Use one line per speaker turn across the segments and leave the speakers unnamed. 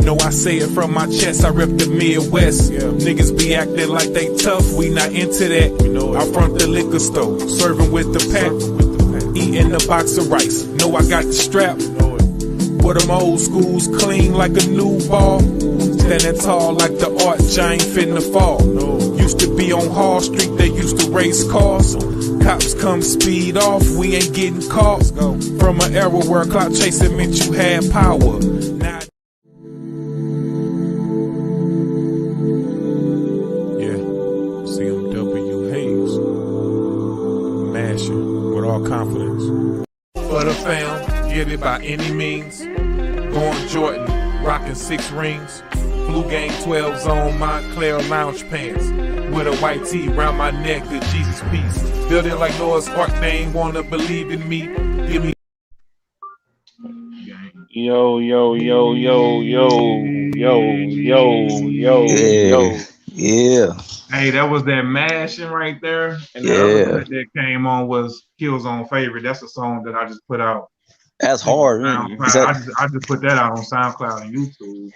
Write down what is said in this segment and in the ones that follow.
No, I say it from my chest, I rep the Midwest. Niggas be acting like they tough, we not into that. I front the liquor store, serving with the pack, eating a box of rice. No, I got the strap. But them old schools clean like a new ball. Standing tall like the arch, I ain't finna fall. Used to be on Hall Street, they used to race cars. Cops come speed off, we ain't getting caught. From an era where clout chasing meant you had power. Now confidence. For the fam, get it by any means. Going Jordan, rocking 6 rings. Blue Game 12s on Montclair lounge pants. With a white tee round my neck, the Jesus piece. Building like Noah's Ark, they ain't wanna believe in me. Give me.
Yo.
Yeah.
Hey, that was that mashing right there. And the other one that came on was Killzone Favorite. That's a song that I just put out.
That's hard.
I just put that out on SoundCloud and YouTube.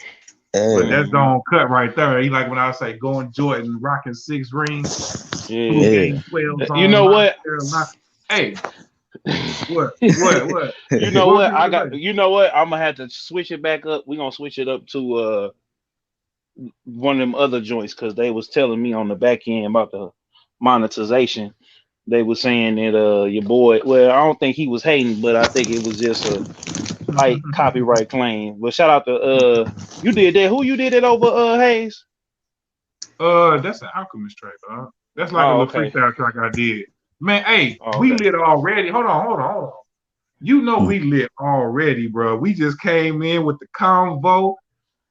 But that's gonna cut right there. He like when I say going Jordan, rocking 6 rings.
Yeah.
12
you know what?
Hey. What?
You know what? You know what? I'm gonna have to switch it back up. We're gonna switch it up to one of them other joints because they was telling me on the back end about the monetization. They were saying that your boy, well, I don't think he was hating, but I think it was just a light copyright claim. But shout out to you did that. Who you did it over, Hayes?
That's an Alchemist track, dog. That's like a little freestyle track I did. Man, hey, we lit already. Hold on. You know we lit already, bro. We just came in with the convo.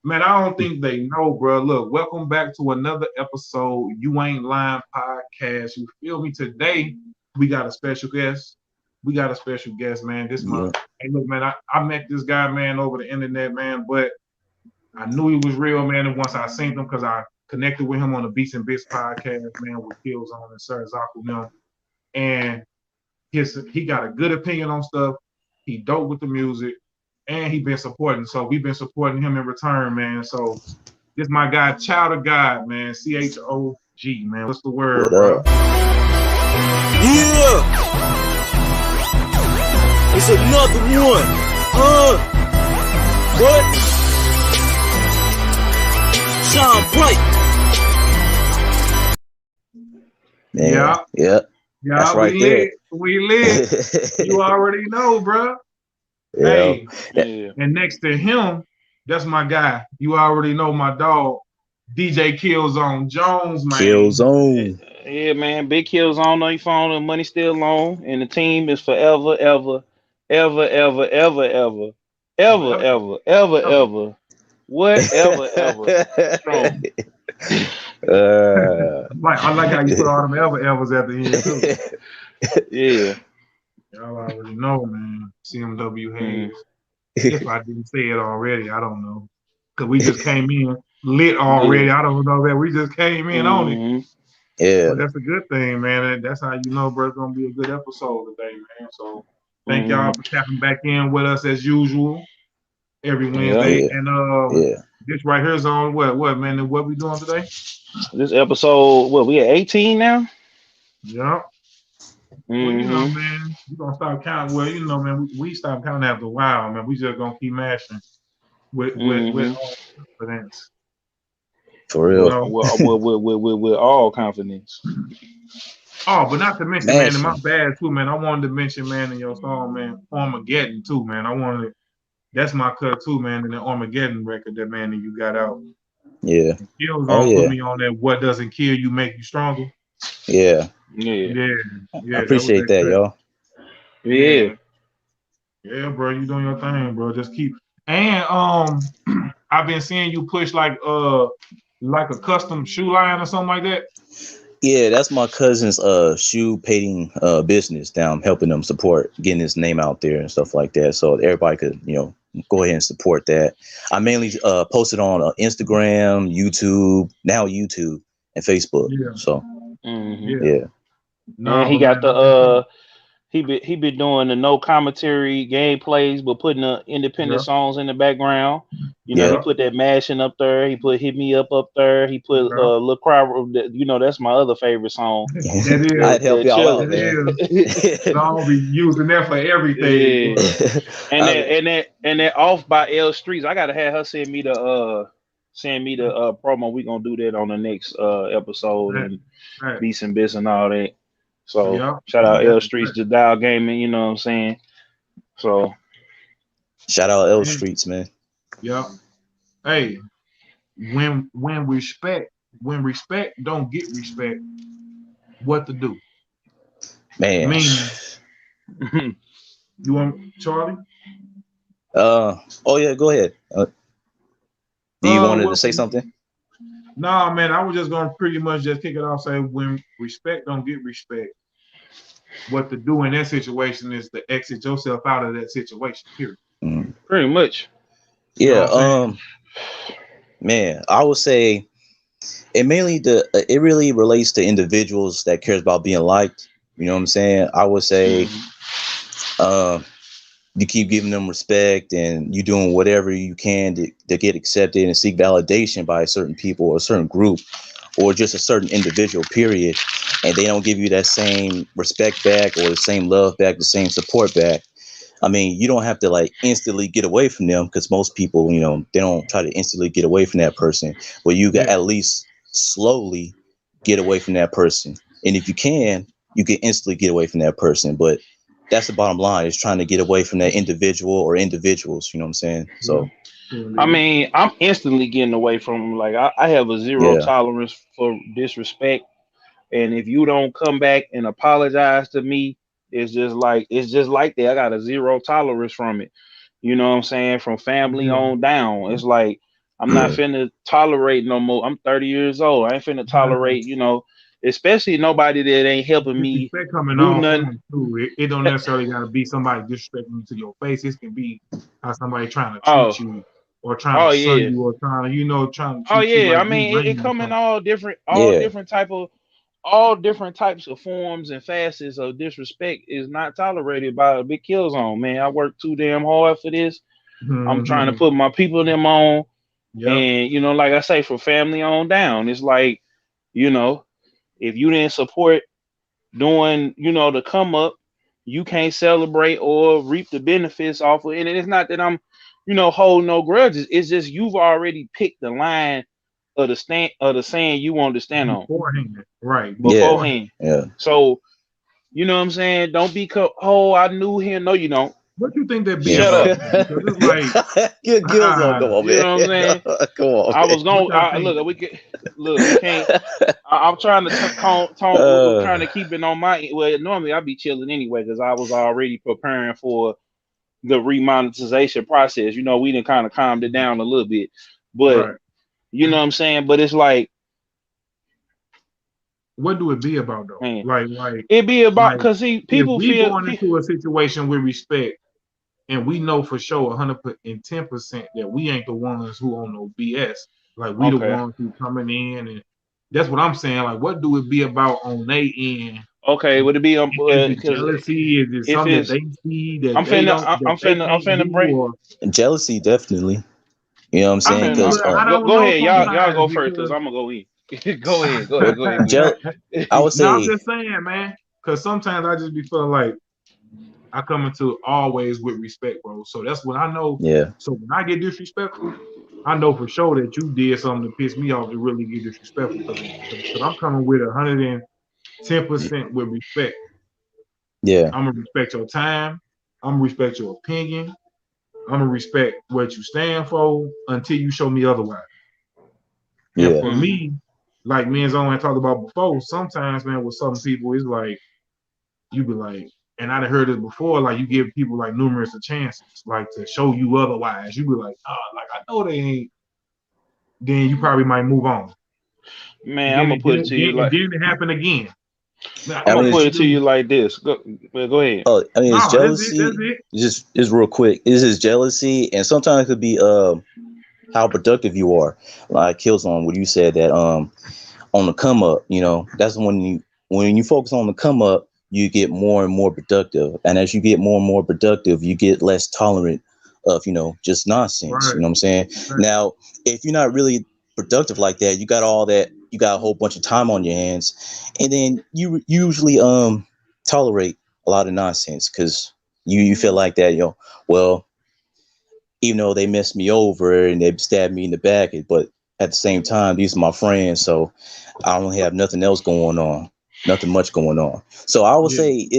Man, I don't think they know, bro. Look, welcome back to another episode. You Ain't Lying podcast. You feel me? Today, we got a special guest. Man. This month. Hey, look, man, I met this guy, man, over the internet, man, but I knew he was real, man. And once I seen him, because I connected with him on the Beats and Bits podcast, man, with Killzone and Sir Zaku, and he got a good opinion on stuff. He dope with the music. And he been supporting, so we've been supporting him in return, man. So this my guy, Child of God, man. C.H.O.G, man. What's the word, bro?
Yeah, it's another one. What? Shine bright. Yeah. That's right there.
We lit. You already know, bro. Hey, and next to him, that's my guy. You already know my dog, DJ Killzone Jones, man.
Killzone.
Yeah, man. Big Killzone on your phone. The money still long, and the team is forever, ever, whatever, strong.
I like how you put all them evers at the end too.
Yeah.
Y'all already know, man. CMW Hayes. If I didn't say it already, I don't know. Because we just came in lit already. I don't know that. We just came in on it.
Yeah.
But that's a good thing, man. That's how you know, bro, it's going to be a good episode today, man. So thank y'all for tapping back in with us as usual every Wednesday. And this right here is on what, man? And what we doing today?
This episode, we at 18 now?
Yeah. Well, you know, man, we're gonna stop counting. Well, you know, man, we stopped counting after a while, man. We just gonna keep mashing with all confidence.
For real.
You know? with all confidence.
Oh, but not to mention, man, and my bad too, man. I wanted to mention, man, in your song, man, Armageddon too, man. That's my cut too, man, in the Armageddon record that man that you got out.
Yeah.
Killzone put me on that. What doesn't kill you make you stronger.
Yeah.
I
appreciate that, y'all.
Yeah, bro, you doing your thing, bro. Just keep. And I've been seeing you push like a custom shoe line or something like that.
Yeah, that's my cousin's shoe painting business. Now I'm helping them support getting his name out there and stuff like that, so everybody could go ahead and support that. I mainly posted on Instagram, YouTube, and Facebook.
Yeah.
So
yeah. No, he got he been doing the no commentary gameplays, but putting the independent songs in the background. You know, he put that mashing up there. He put hit me up there. He put Lil Cry. You know, that's my other favorite song.
That is.
I'd help y'all out, man.
I'll be using that for everything.
Yeah. and that Off by L Streets. I gotta have her send me the promo. We gonna do that on the next episode and Beats and Bits and all that. So shout out L Streets to Dial Gaming. You know what I'm saying? So
shout out L Streets, man.
Yep. Hey, when respect don't get respect, what to do?
Man.
You want Charlie?
Oh yeah, go ahead. Do you wanted to say something?
Nah, man, I was just gonna pretty much just kick it off. Say when respect don't get respect, what to do in that situation is to exit yourself out of that situation. Period.
Pretty much.
Yeah. Man, I would say it really relates to individuals that cares about being liked. You know what I'm saying? I would say, you keep giving them respect and you doing whatever you can to get accepted and seek validation by certain people or a certain group or just a certain individual, period. And they don't give you that same respect back or the same love back, the same support back. I mean, you don't have to like instantly get away from them because most people, you know, they don't try to instantly get away from that person. But you got at least slowly get away from that person. And if you can instantly get away from that person. But that's the bottom line, is trying to get away from that individual or individuals. You know what I'm saying? So,
I mean, I'm instantly getting away from them. Like I have a zero tolerance for disrespect. And if you don't come back and apologize to me, it's just like that. I got a zero tolerance from it. You know what I'm saying? From family on down. It's like I'm not finna tolerate no more. I'm 30 years old. I ain't finna tolerate, you know, especially nobody that ain't helping me
coming do nothing. It don't necessarily gotta be somebody disrespecting you to your face. It can be how somebody trying to treat you or trying to sun you or trying to, you know, trying to treat you like
I mean, it come in all different types of forms and facets of disrespect is not tolerated by a big kill zone, man. I work too damn hard for this. I'm trying to put my people them on. And, you know, like I say, for family on down, it's like, you know, if you didn't support doing, you know, the come up, you can't celebrate or reap the benefits off of it. And it's not that I'm, you know, holding no grudges. It's just you've already picked the line of the saying you want to stand on beforehand.
Yeah.
So, you know what I'm saying? Don't be I knew him. No, you don't.
What you think that be?
Shut
up. It's like
come on, man.
You know what I'm saying?
Come on.
I was going. We can't. I'm trying to trying to keep it on my. Well, normally I'd be chilling anyway because I was already preparing for the remonetization process. You know, we done kind of calmed it down a little bit, but you know what I'm saying. But it's like,
what do it be about though?
Man,
like
it be about because people feel
going into a situation with respect. And we know for sure 110% that we ain't the ones who on no BS. Like we the ones who coming in, and that's what I'm saying. Like, what do it be about on their end?
Okay, would it be on
jealousy? Is it something that they see that I'm
finna break
jealousy? Definitely. You know what I'm saying?
Go ahead, y'all go first because I'm gonna go in. Go ahead.
I would say.
I'm just saying, man, because sometimes I just be feeling like I come into always with respect, bro. So that's what I know.
Yeah.
So when I get disrespectful, I know for sure that you did something to piss me off to really get disrespectful. Because I'm coming with 110% with respect.
Yeah.
I'm gonna respect your time. I'm gonna respect your opinion. I'm gonna respect what you stand for until you show me otherwise.
Yeah.
And for me, like me and Zone had talked about before, sometimes, man, with some people, it's like you be like. And I'd heard it before, like you give people like numerous chances, like to show you otherwise. You be like, like I know they ain't. Then you probably might move on.
Man, I'm gonna put it to you like.
Then it happen again.
I'm gonna put it to you like this. Go ahead.
Oh, I mean, it's jealousy.
That's it.
Just real quick. This is jealousy, and sometimes it could be how productive you are. Like Killzone, when you said that on the come up, you know, that's when you focus on the come up. You get more and more productive. And as you get more and more productive, you get less tolerant of, just nonsense.
Right.
You know what I'm saying?
Right.
Now, if you're not really productive like that, you got all that, you got a whole bunch of time on your hands, and then you usually tolerate a lot of nonsense because you feel like that, well, even though they messed me over and they stabbed me in the back, but at the same time, these are my friends, so I don't have nothing else going on, nothing much going on. So I would say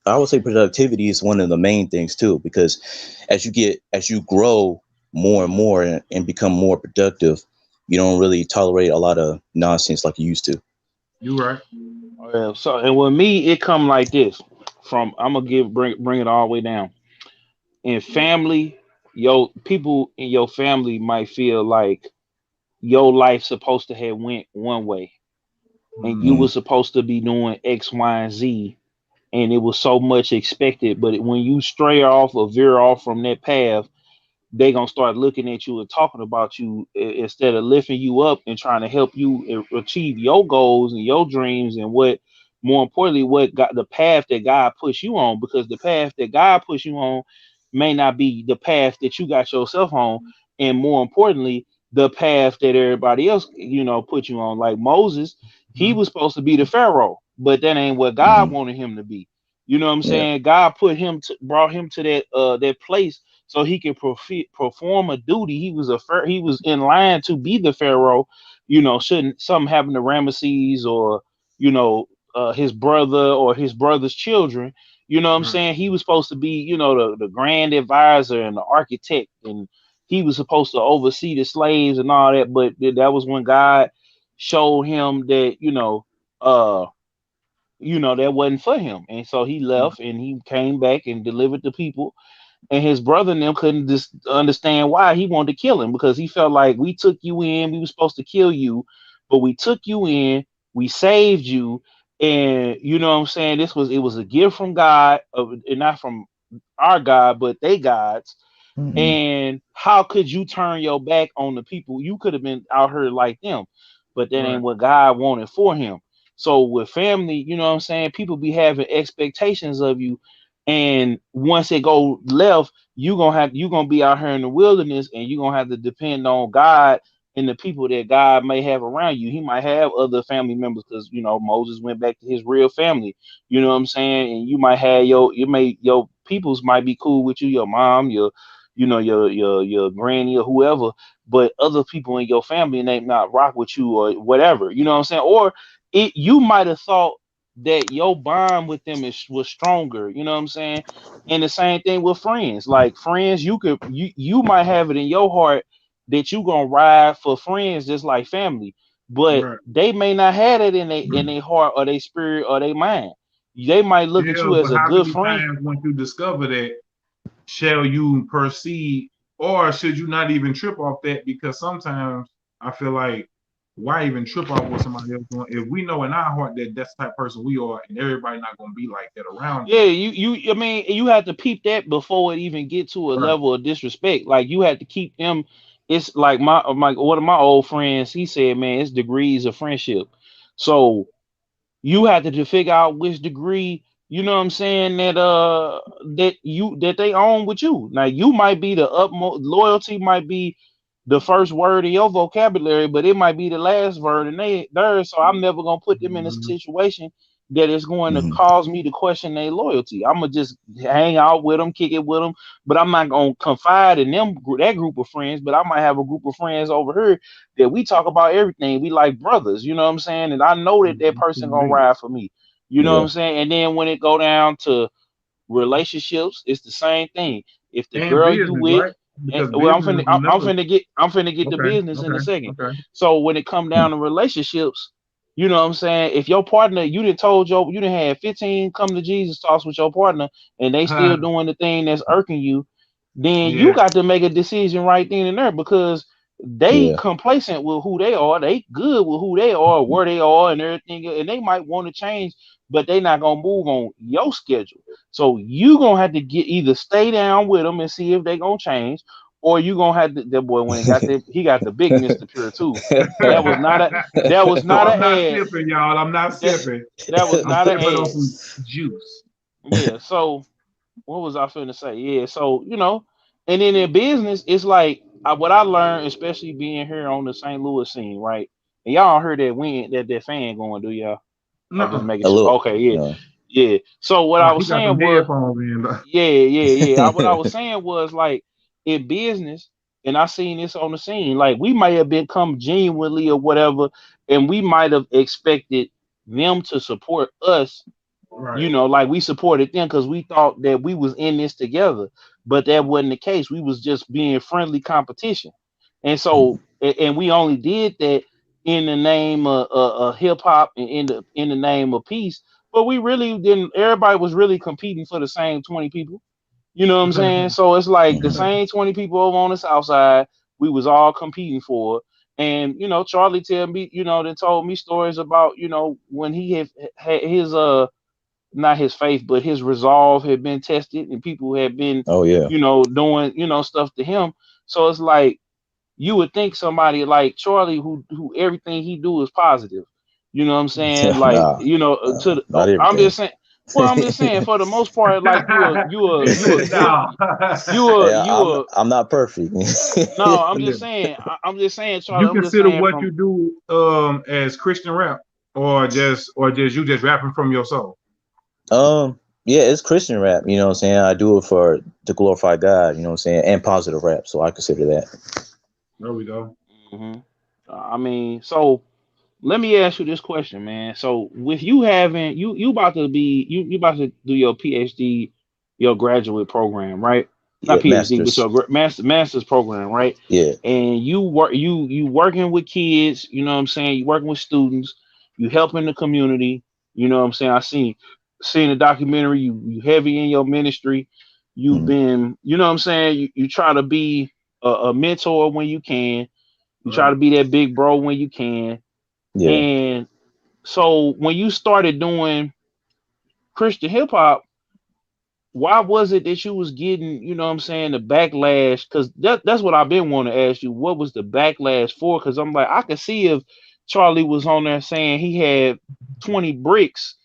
I would say productivity is one of the main things too, because as you grow more and more and become more productive, you don't really tolerate a lot of nonsense like you used to.
You right.
So, and with me, it come like this. I'm gonna bring it all the way down. In family, your people in your family might feel like your life supposed to have went one way, and you
Mm-hmm.
Mm,
were supposed to be doing X, Y, and Z, and it was so much expected. But when you stray off or veer off from that path, they gonna start looking at you and talking about you instead of lifting you up and trying to help you achieve your goals and your dreams and what, more importantly, what got the path that God puts you on, because the path that God puts you on may not be the path that you got yourself on, and more importantly, the path that everybody else put you on. Like Moses, he was supposed to be the Pharaoh, but that ain't what God
mm-hmm.
wanted him to be. You know what I'm
Yeah.
saying? God brought him to that place so he could perform a duty. He was in line to be the pharaoh. Shouldn't something happen to Ramesses or his brother or his brother's children? You know what I'm
Right.
saying? He was supposed to be the grand advisor and the architect, and he was supposed to oversee the slaves and all that. But that was when God showed him that that wasn't for him, and so he left and he came back and delivered the people, and his brother and them couldn't just understand why he wanted to kill him, because he felt like, we took you in, we were supposed to kill you, but we took you in, we saved you, and you know what I'm saying, it was a gift from God, and not from our God but they gods.
Mm-hmm.
And how could you turn your back on the people? You could have been out here like them, but that
Right.
ain't what God wanted for him. So with family, you know what I'm saying, people be having expectations of you, and once it go left, you gonna be out here in the wilderness, and you gonna have to depend on God and the people that God may have around you. He might have other family members, because Moses went back to his real family. You know what I'm saying? And you might have your peoples might be cool with you, your mom, your granny or whoever, but other people in your family may not rock with you or whatever. You know what I'm saying? Or you might have thought that your bond with them was stronger. You know what I'm saying? And the same thing with friends. Like friends, you might have it in your heart that you gonna ride for friends just like family, but
Right.
they may not have it in their heart or their spirit or their mind. They might look at
Yeah,
you as
but
a
how
good
many
friend.
times once you discover that, shall you proceed, or should you not even trip off that? Because sometimes I feel like, why even trip off what somebody else doing if we know in our heart that that's the type of person we are, and everybody not gonna be like that around
Yeah,
us.
I mean, you have to peep that before it even get to a
Right.
level of disrespect. Like you have to keep them. It's like my one of my old friends. He said, "Man, it's degrees of friendship." So you have to figure out which degree. You know what I'm saying, that they own with you. Now you might be the utmost loyalty, might be the first word in your vocabulary, but it might be the last word in theirs. So I'm never gonna put them in a
Mm-hmm.
situation that is going to
Mm-hmm.
cause me to question their loyalty. I'm gonna just hang out with them, kick it with them, but I'm not gonna confide in that group of friends. But I might have a group of friends over here that we talk about everything. We like brothers, you know what I'm saying? And I know that person gonna ride for me. You know what
Yeah.
I'm saying? And then when it go down to relationships, it's the same thing. If the
And
girl you
business,
with,
right?
and
Because
well,
business is another.
I'm finna get the
Okay.
business in a
Okay.
second.
Okay.
So when it come down to relationships, you know what I'm saying? If your partner, you didn't have 15 come to Jesus talks with your partner, and they still doing the thing that's irking you, then you
Yeah.
got to make a decision right then and there, because they
Yeah.
complacent with who they are, they good with who they are, where they are, and everything, and they might want to change, but they not gonna move on your schedule. So you gonna have to either stay down with them and see if they gonna change, or you gonna have to. That boy when he got the big Mr. Pure too. That was not a that was
No,
not
I'm
an
not
ad.
sipping, y'all. I'm not
That
sipping.
that was
I'm
not an
sipping on
ad.
some juice.
Yeah. So what was I finna say? Yeah. So And then in business, it's like what I learned, especially being here on the St. Louis scene, right? And y'all heard that wind, that fan going, do y'all? I'm just
No,
making
A
sure.
little,
Okay,
you
yeah,
know.
yeah. So what I
he
was
got
saying
some
was,
headphones in.
what I was saying was like in business, and I seen this on the scene. Like we might have become genuinely or whatever, and we might have expected them to support us,
Right.
like we supported them because we thought that we was in this together, but that wasn't the case. We was just being friendly competition, and so and we only did that in the name of hip hop and in the name of peace. But we really didn't. Everybody was really competing for the same 20 people. You know what I'm saying? So it's like the
Mhm.
same 20 people over on the south side. We was all competing for. And Charlie tell me, they told me stories about when he had his not his faith, but his resolve had been tested, and people had been,
Oh yeah.
doing, stuff to him. So it's like you would think somebody like Charlie, who everything he do is positive. You know what I'm saying? Like,
Nah, not
I'm
everything.
just saying. Well, I'm just saying for the most part, like
He
you a
said,
good
"No."
Yeah,
you a
I'm not perfect.
no. I'm just saying. I'm just saying, Charlie.
You
I'm just
consider
saying
what
from
you do as Christian rap, or just you just rapping from your soul?
Yeah, it's Christian rap, you know what I'm saying? I do it for to glorify God, you know what I'm saying, and positive rap, so I consider that.
There we go.
hmm I mean, so let me ask you this question, man. So with you having you about to be you about to do your PhD, your graduate program, right? Not
Yeah,
PhD, but
masters.
your master's program, right?
Yeah.
And you working with kids, you know what I'm saying? You working with students, you helping the community, you know what I'm saying? I seen the documentary, you heavy in your ministry, you've
Mhm.
been, you know what I'm saying? You try to be a mentor when you can, you try
Right.
to be that big bro when you can.
Yeah.
And so when you started doing Christian hip hop, why was it that you was getting, you know what I'm saying, the backlash? Because that's what I've been wanting to ask you. What was the backlash for? Because I'm like, I could see if Charlie was on there saying he had 20 bricks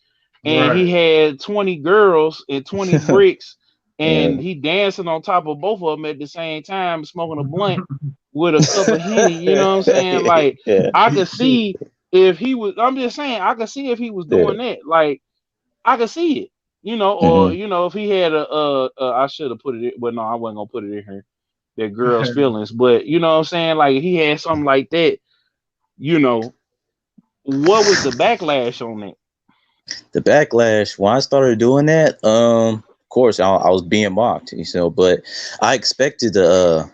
and he
Right.
had 20 girls and 20 bricks
Yeah.
and he dancing on top of both of them at the same time, smoking a blunt with a cup of Henny, you know what I'm saying? Like,
Yeah.
I could see if he was, I'm just saying, I could see if he was
Yeah.
doing that. Like, I could see it, or
Hmm.
if he had I should have put it in, but no, I wasn't gonna put it in here. That girl's feelings, but you know what I'm saying. Like if he had something like that, you know, what was the backlash on that?
The backlash when I started doing that, of course I was being mocked, but I expected to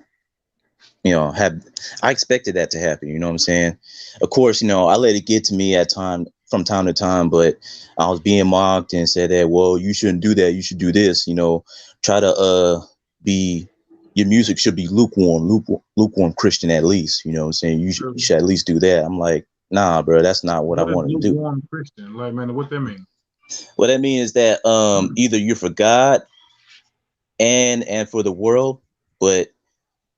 have I expected that to happen, you know what I'm saying? Of course, I let it get to me from time to time, but I was being mocked and said that, well, you shouldn't do that, you should do this, try to be your music should be lukewarm Christian at least, you know what I'm saying? You should at least do that. I'm like, nah, bro, that's not what I
What is
wanted to do.
lukewarm Christian? Like, man, what that mean?
What that means is that either you're for God and for the world, but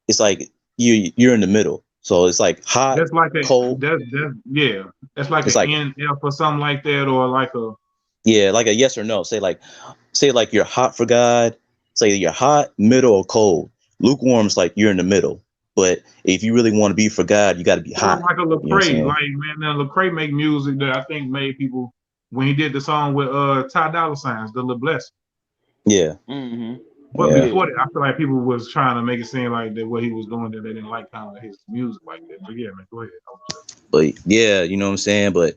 it's like you're in the middle. So it's like hot,
That's like
cold.
that's yeah. That's like
It's
an
like
NF or something like that, or like a
yeah, like a yes or no. Say like you're hot for God. Say you're hot, middle, or cold. Lukewarm is like you're in the middle. But if you really want to be for God, you got to be
or
hot.
like a
You know what I'm
Lecrae.
saying?
Like, man, now Lecrae make music that I think made people when he did the song with Ty Dolla Signs, the Le Bless.
Yeah,
Mm-hmm.
But
yeah.
before
Yeah.
that, I feel like people was trying to make it seem like that what he was doing that they didn't like kind of his music like that. But yeah, man, go ahead.
But yeah, you know what I'm saying. But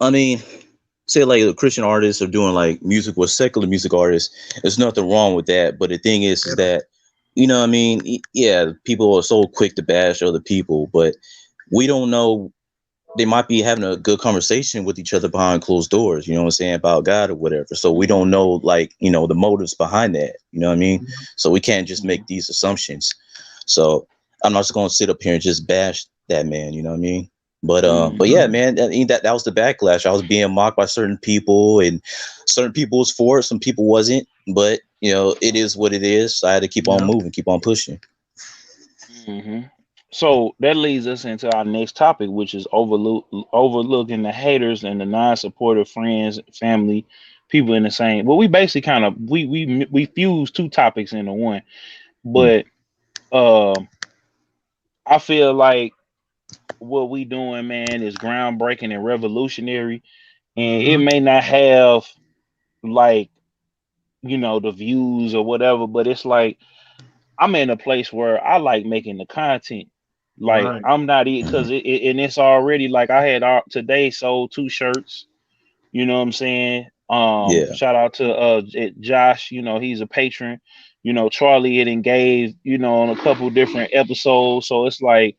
I mean, say like the Christian artists are doing like music with secular music artists. There's nothing wrong with that. But the thing is that, what I mean, yeah, people are so quick to bash other people, but we don't know. They might be having a good conversation with each other behind closed doors, you know what I'm saying, about God or whatever. So we don't know, like, the motives behind that, you know what I mean? So we can't just make these assumptions. So I'm not just going to sit up here and just bash that man, you know what I mean? But yeah, man, I mean, that was the backlash. I was being mocked by certain people, and certain people was for it, some people wasn't. But it is what it is. So I had to keep on
Yeah.
moving, keep on pushing.
Mm-hmm. So that leads us into our next topic, which is overlooking the haters and the non-supportive friends, family, people in the same. Well, we basically kind of we fuse two topics into one. But I feel like what we doing, man, is groundbreaking and revolutionary, and it may not have like the views or whatever, but it's like I'm in a place where I like making the content. Like I'm not because and it's already like I had today sold 2 shirts. You know what I'm saying? Shout out to Josh. He's a patron. Charlie had engaged. On a couple different episodes. So it's like,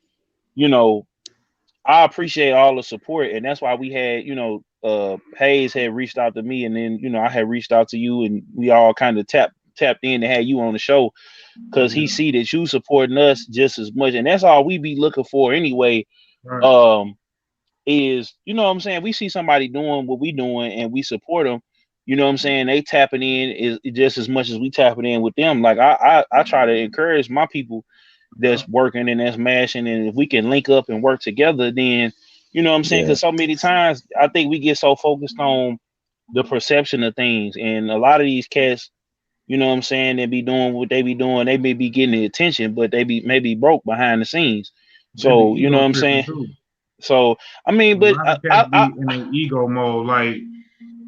I appreciate all the support, and that's why we had, Hayes had reached out to me, and then I had reached out to you, and we all kind of tapped in and had you on the show because he see that you supporting us just as much, and that's all we be looking for anyway. Is what I'm saying, we see somebody doing what we doing and we support them. You know what I'm saying? They tapping in is just as much as we tapping in with them. Like I try to encourage my people that's working and that's mashing, and if we can link up and work together, then you know what I'm saying, because so many times I think we get so focused on the perception of things, and a lot of these cats, you know what I'm saying, they be doing what they be doing, they may be getting the attention, but they be maybe broke behind the scenes. So you know what I'm saying. So I mean, but
I in an ego mode, like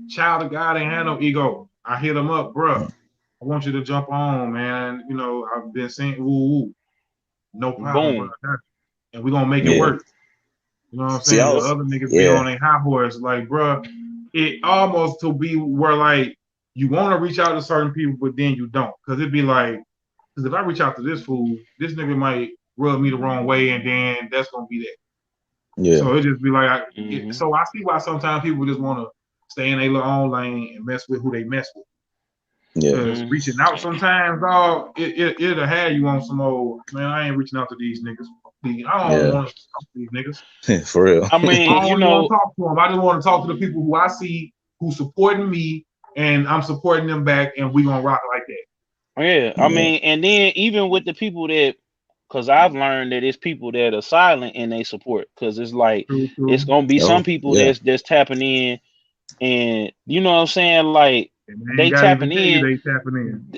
child of God ain't had no ego. I hit him up, bro. I want you to jump on, man. I've been saying woo. No problem, bro. And we're gonna make it work. You know what I'm saying? The other niggas be on a high horse, like, bro. It almost to be where like you want to reach out to certain people, but then you don't, because it'd be like, because if I reach out to this fool, this nigga might rub me the wrong way, and then that's gonna be that. So it just be like, so I see why sometimes people just want to stay in their little own lane and mess with who they mess with. Because reaching out sometimes, dog, it'll have you on some old, man, I ain't reaching out to these niggas. I don't want to talk to these niggas.
For real.
I mean,
I don't want to talk to them. I just want to talk to the people who I see who supporting me, and I'm supporting them back, and we gonna rock like that.
Yeah, I mean, and then even with the people that, because I've learned that it's people that are silent in they support, because it's like it's gonna be some people that's tapping in, and you know what I'm saying, like they tapping in.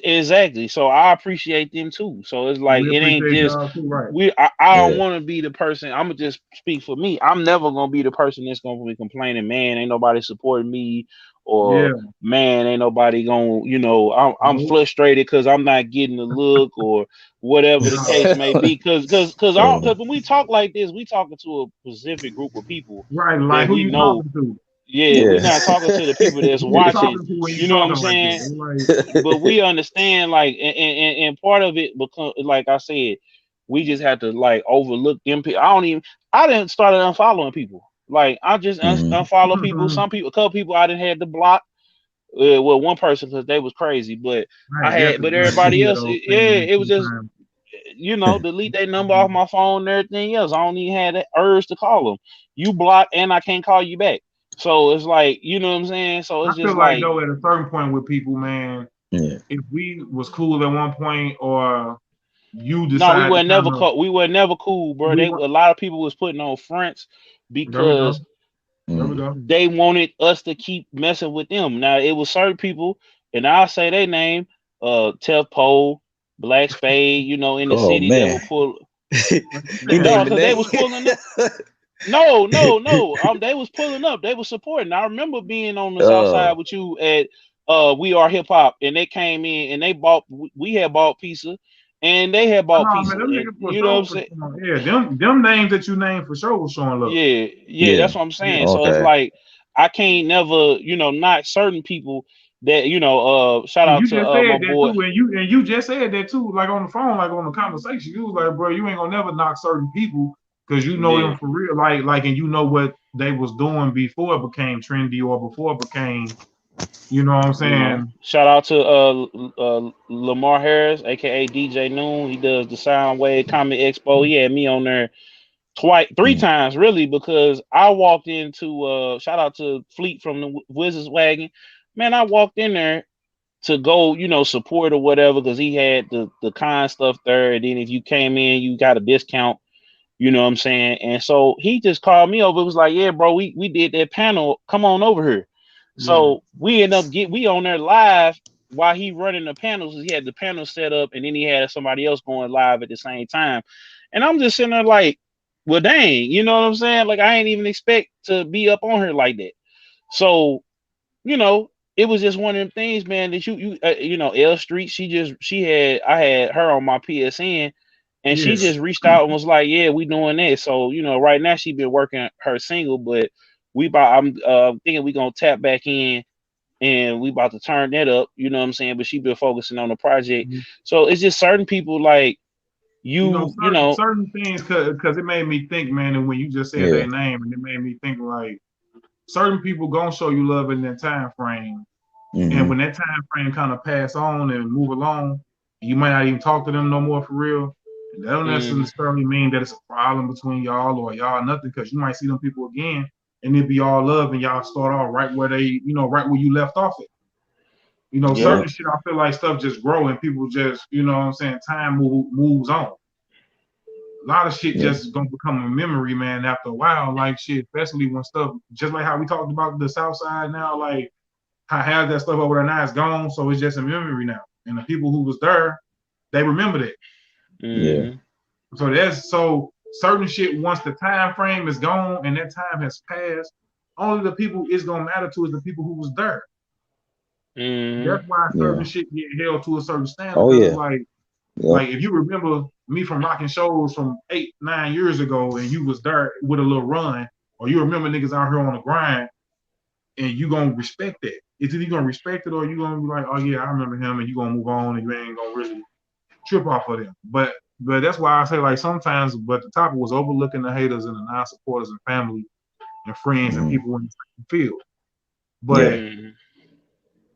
Exactly. So I appreciate them too. So it's like it ain't just I don't want to be the person. I'm gonna just speak for me. I'm never gonna be the person that's gonna be complaining, man, ain't nobody supporting me, or man, ain't nobody gonna, I'm frustrated because I'm not getting the look or whatever the case may be. Because when we talk like this, we talking to a specific group of people,
right? Like who you talking to?
We're not talking to the people that's watching. You know what I'm saying? Like but we understand, like, and part of it, because, like I said, we just have to like overlook them people. I didn't start unfollowing people. Like I just unfollow people. Some people, a couple people, I didn't have to block. Well, one person because they was crazy, but but everybody else, it was just delete their number off my phone and everything else. I don't even have that urge to call them. You block, and I can't call you back. So it's like, you know what I'm saying? So it's
I
just
feel like though, at a certain point with people, man, if we was cool at one point, or you decide
we were never cool, bro. A lot of people was putting on fronts because they wanted us to keep messing with them. Now it was certain people, and I'll say their name, Tef Pole, Black Spade, in the city that will pull. Because they was pulling up. No. They was pulling up. They was supporting. I remember being on the south side with you at We Are Hip Hop, and they came in and they bought. We had bought pizza, and they had bought pizza.
Man,
you know what I'm saying?
Yeah, them names that you named for sure was showing love.
Yeah, that's what I'm saying. So it's like I can't never, not certain people that shout out to my boy.
Too, and you just said that too, like on the phone, like on the conversation. You was like, bro, you ain't gonna never knock certain people because you know them for real, like, and you know what they was doing before it became trendy or before it became, you know what I'm saying?
Shout out to Lamar Harris, aka DJ Noon. He does the Soundwave Comic Expo. He had me on there three times really, because I walked into shout out to Fleet from the Wizards Wagon. Man, I walked in there to go, support or whatever, because he had the con stuff there. And then if you came in, you got a discount. You know what I'm saying? And so he just called me over. It was like, yeah, bro, we did that panel. Come on over here. So we end up we on there live, while he running the panels, he had the panel set up, and then he had somebody else going live at the same time. And I'm just sitting there like, well, dang, you know what I'm saying? Like, I ain't even expect to be up on her like that. So, you know, it was just one of them things, man, that you know, L Street, I had her on my PSN, and she just reached out and was like, yeah, we doing that. So, you know, right now she been working her single, but I'm thinking we gonna tap back in and we about to turn that up, you know what I'm saying? But she been focusing on the project. So it's just certain people like
certain things, because it made me think, man, and when you just said their name, and it made me think like certain people gonna show you love in that time frame. And when that time frame kind of pass on and move along, you might not even talk to them no more for real. And that don't necessarily mean that it's a problem between y'all or y'all nothing, because you might see them people again and it be all love and y'all start off right where right where you left off at. You know, certain shit, I feel like stuff just grow and people just, you know what I'm saying, time moves on. A lot of shit just gonna become a memory, man, after a while. Like shit, especially when stuff, just like how we talked about the South Side now, like I have that stuff over there now, it's gone, so it's just a memory now. And the people who was there, they remember that.
Yeah.
So certain shit, once the time frame is gone and that time has passed, only the people it's gonna matter to is the people who was there. That's why certain shit get held to a certain standard. Like if you remember me from rocking shows from 8-9 years ago and you was there with a little run, or you remember niggas out here on the grind, and you gonna respect that. It's either you gonna respect it or you gonna be like, oh yeah, I remember him, and you gonna move on and you ain't gonna really trip off of them. But that's why I say like sometimes, but the topic was overlooking the haters and the non-supporters and family and friends and people in the field. But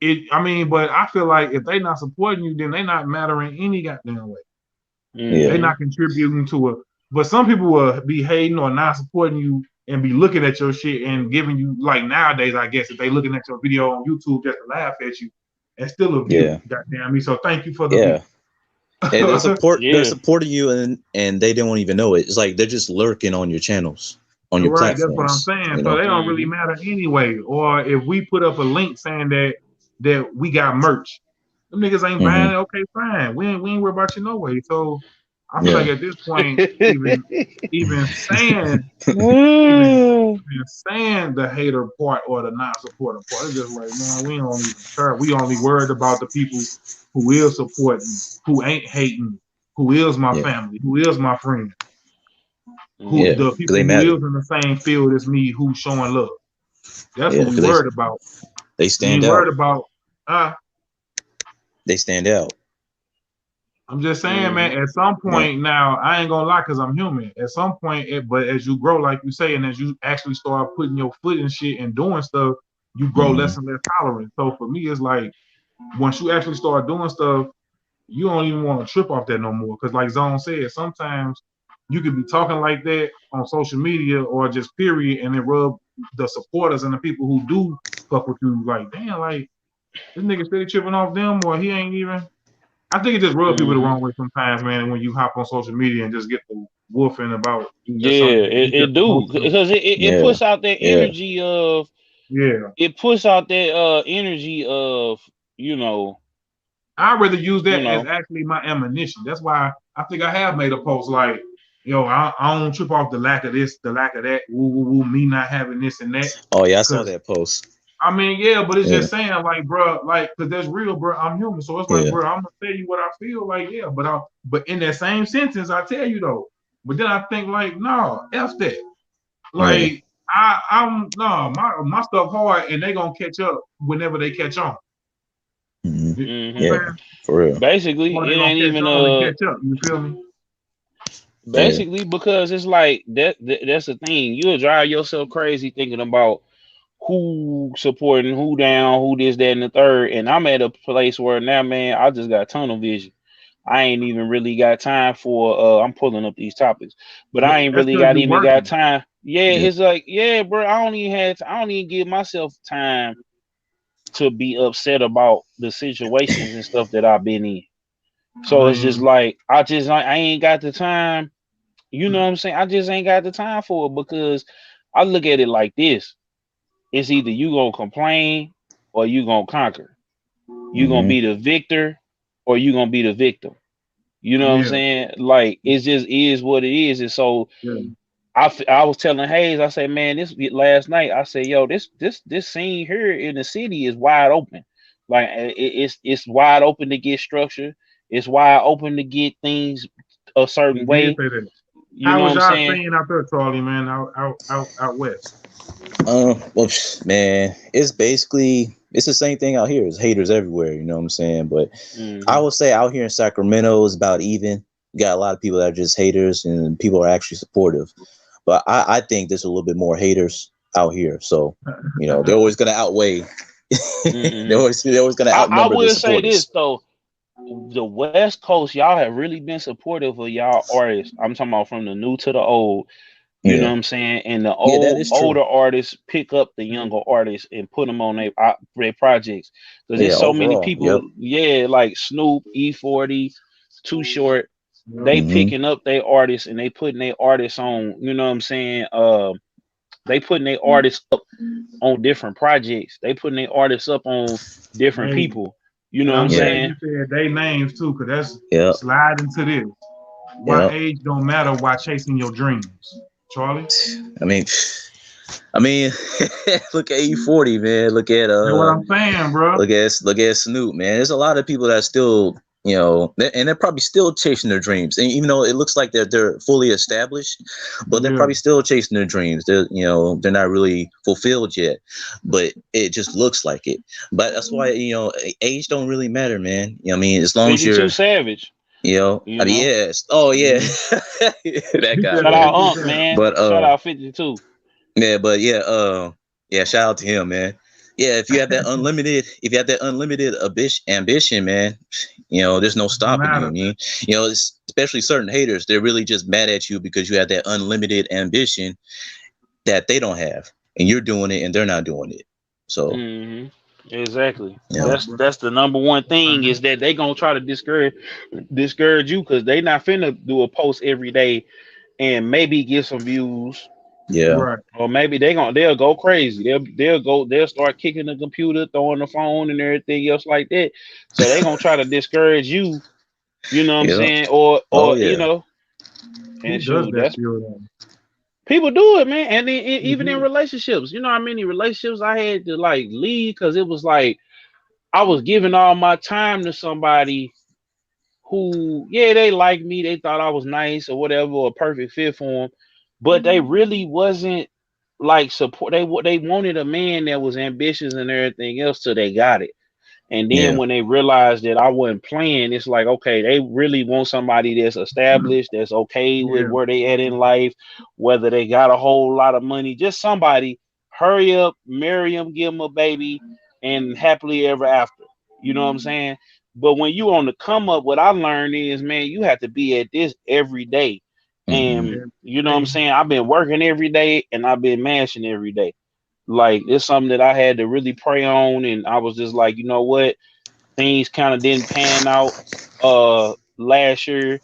but I feel like if they not supporting you, then they not mattering any goddamn way. They not contributing to it. But some people will be hating or not supporting you and be looking at your shit and giving you, like nowadays, I guess, if they looking at your video on YouTube just to laugh at you, and still a view. Goddamn me. So thank you for the view.
And they're supporting you and they don't even know it. It's like they're just lurking on your channels, on your platforms.
That's what I'm saying. So they don't really matter anyway. Or if we put up a link saying that we got merch, them niggas ain't buying it. Okay, fine. We ain't worried about you no way. So I feel like at this point, even saying the hater part or the non-supporter part, it's just like, man, we don't even care. We only worried about the people who is supporting, who ain't hating, who is my family, who is my friend, the people who live in the same field as me, who's showing love. That's what we worried about.
They stand out.
Worried about,
they stand out.
I'm just saying, man, at some point now, I ain't gonna lie, because I'm human. At some point, but as you grow, like you say, and as you actually start putting your foot in shit and doing stuff, you grow less and less tolerant. So for me, it's like, once you actually start doing stuff, you don't even want to trip off that no more. Because like Zone said, sometimes you could be talking like that on social media or just period, and it rub the supporters and the people who do fuck with you like, damn, like, this nigga steady tripping off them, or he ain't even... I think it just rubs people the wrong way sometimes, man. When you hop on social media and just get the woofing about,
it do, because it puts out that energy of it puts out that energy of, you know.
I'd rather use that as actually my ammunition. That's why I think I have made a post like, yo, I don't trip off the lack of this, the lack of that, me not having this and that.
Oh yeah, I saw that post.
I mean, but it's just saying, like, bro, like, because that's real, bro. I'm human, so it's like, bro, I'm gonna tell you what I feel, like, but in that same sentence, I tell you though. But then I think, like, no, F that. Like, my stuff hard, and they gonna catch up whenever they catch on.
Yeah, for real.
Basically, it ain't even
catch up. You feel me?
Basically, because it's like that's the thing. You'll drive yourself crazy thinking about who supporting, who down, who this, that, and the third. And I'm at a place where now, man, I just got tunnel vision. I ain't even really got time for I'm pulling up these topics, but I ain't really got time. It's like, bro, I don't even give myself time to be upset about the situations and stuff that I've been in. So it's just like I ain't got the time. You know what I'm saying? I just ain't got the time for it, because I look at it like this. It's either you gonna complain or you gonna conquer. You gonna be the victor or you gonna be the victim. You know what I'm saying? Like it just is what it is. And so I was telling Hayes, I said, man, this last night, I said, yo, this scene here in the city is wide open. Like it's wide open to get structure. It's wide open to get things a certain way.
How was y'all seeing out there, Charlie, man, out west?
Well, man, it's the same thing out here. It's haters everywhere, you know what I'm saying? But I would say out here in Sacramento is about even. You got a lot of people that are just haters, and people are actually supportive. But I think there's a little bit more haters out here. So, you know, they're always going to outweigh. they're always going to outnumber the supporters.
I will say this, though. The West Coast, y'all have really been supportive of y'all artists. I'm talking about from the new to the old. You know what I'm saying? And the older artists pick up the younger artists and put them on their projects. Because there's so many people, like Snoop, E40, Too Short, they picking up their artists and they putting their artists on, you know what I'm saying? They putting their artists up on different projects. They putting their artists up on different people. You know what I'm saying?
You said they names too, because that's slide into this. Why age don't matter while chasing your dreams. Charlie?
I mean, look at E40, man. Look at
you know what I'm saying, bro.
Look at Snoop, man. There's a lot of people that still, you know, and they're probably still chasing their dreams. And even though it looks like they're fully established, but they're probably still chasing their dreams. They're not really fulfilled yet, but it just looks like it. But that's why, you know, age don't really matter, man. You know what I mean? As long as you're
too savage.
You know? I mean, yes. Oh, yeah. That guy.
Shout out Unc, man. But shout out 52.
Yeah, but yeah, shout out to him, man. Yeah, if you have that unlimited ambition, man, you know, there's no stopping you. I mean, you know, especially certain haters, they're really just mad at you because you have that unlimited ambition that they don't have, and you're doing it, and they're not doing it. So.
Exactly. Yeah. That's the number one thing is that they gonna try to discourage you because they not finna do a post every day and maybe get some views.
Yeah. Right.
Or maybe they'll go crazy. They'll start kicking the computer, throwing the phone and everything else like that. So they gonna try to discourage you. You know what I'm saying? Or you know. And shoot, that's people do it, man. And then even in relationships, you know how many relationships I had to like leave because it was like I was giving all my time to somebody who, they liked me, they thought I was nice or whatever, or a perfect fit for them, but they really wasn't like support. They wanted a man that was ambitious and everything else till they got it. And then when they realized that I wasn't playing, it's like, okay, they really want somebody that's established, that's okay with where they at in life, whether they got a whole lot of money, just somebody, hurry up, marry them, give them a baby, and happily ever after. You know what I'm saying? But when you on the come up, what I learned is, man, you have to be at this every day. And you know what I'm saying? I've been working every day and I've been mashing every day. Like it's something that I had to really pray on, and I was just like, you know what, things kind of didn't pan out last year,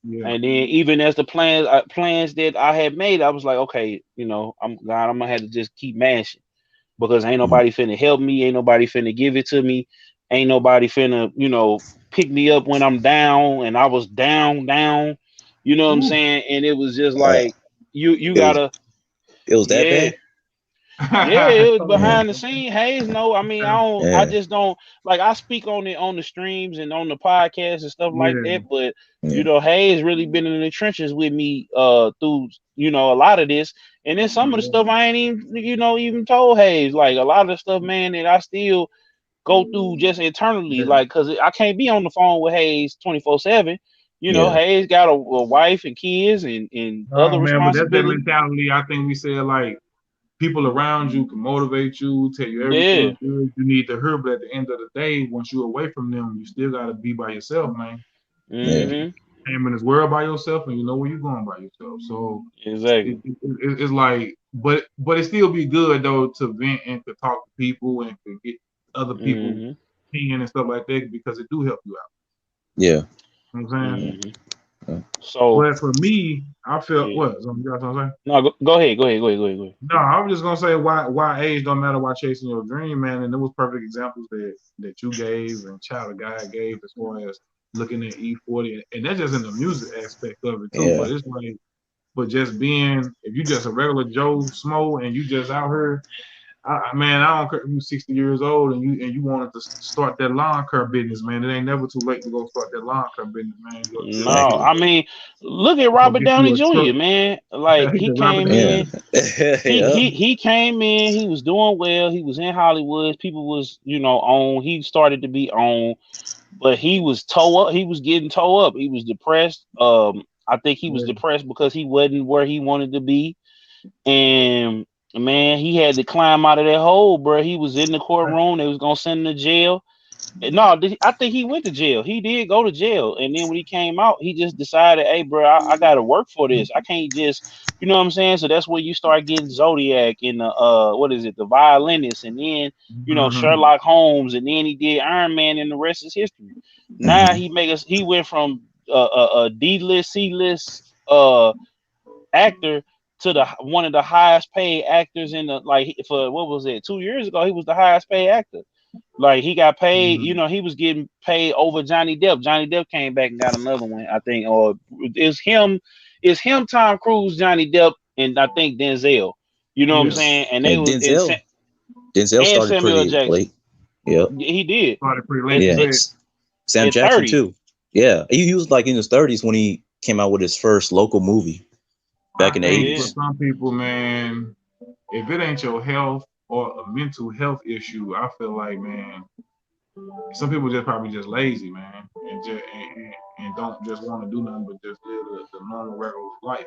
and then even as the plans that I had made, I was like, okay, you know, I'm gonna have to just keep mashing because ain't nobody finna help me, ain't nobody finna give it to me, ain't nobody finna, you know, pick me up when I'm down, and I was down, you know what I'm saying, and it was just like you gotta.
It was that bad.
Yeah, it was behind the scene. Hayes, no, I mean, I just don't like. I speak on it on the streams and on the podcast and stuff like that. But you know, Hayes really been in the trenches with me through, you know, a lot of this, and then some of the stuff I ain't even told Hayes. Like a lot of the stuff, man, that I still go through just internally, like because I can't be on the phone with Hayes 24/7. You know, Hayes got a wife and kids and other responsibilities.
But that's that mentality. I think we said like. People around you can motivate you, tell you everything good you need to hear, but at the end of the day, once you're away from them, you still got to be by yourself, man. And in this world by yourself, and you know where you're going by yourself. So
exactly,
it's like, but it still be good though to vent and to talk to people and to get other people's opinion and stuff like that because it do help you out.
Yeah,
you know what I'm saying.
So,
but for me, I feel what? You got something to say?
No, go ahead.
No, I was just gonna say why age don't matter. Why chasing your dream, man. And there was perfect examples that you gave and Child gave as far as looking at E40, and that's just in the music aspect of it too. But it's like, but just being, if you just a regular Joe Smo and you just out here. Man, I don't care if you're 60 years old and you wanted to start that lawn care business, man. It ain't never too late to go start that lawn care business, man.
No, I mean, look at Robert Downey Jr., man. Like he came in, he came in, he was doing well, he was in Hollywood, people was, on, he started to be on, but he was toe up, he was getting toe up, he was depressed. I think he was depressed because he wasn't where he wanted to be. And man, he had to climb out of that hole, bro. He was in the courtroom. They was gonna send him to jail. No, I think he went to jail. He did go to jail, and then when he came out, he just decided, "Hey, bro, I got to work for this. I can't just, you know what I'm saying." So that's where you start getting Zodiac and the violinist, and then Sherlock Holmes, and then he did Iron Man, and the rest is history. Now he went from a D-list, C-list actor to one of the highest paid actors in the, like, for what was it, 2 years ago he was the highest paid actor. Like he got paid, he was getting paid over Johnny Depp. Johnny Depp came back and got another one, I think, or it's him, Tom Cruise, Johnny Depp, and I think Denzel. You know what I'm saying? And they was
Denzel started
Samuel
pretty
Jackson.
late. Yep.
He did.
Started pretty late.
Yeah. Sam Jackson 30. Too. Yeah. He was like in his 30s when he came out with his first local movie back in the 80s.
For some people, man, if it ain't your health or a mental health issue, I feel like, man, some people just probably just lazy, man, and don't just want to do nothing but just live the normal regular life.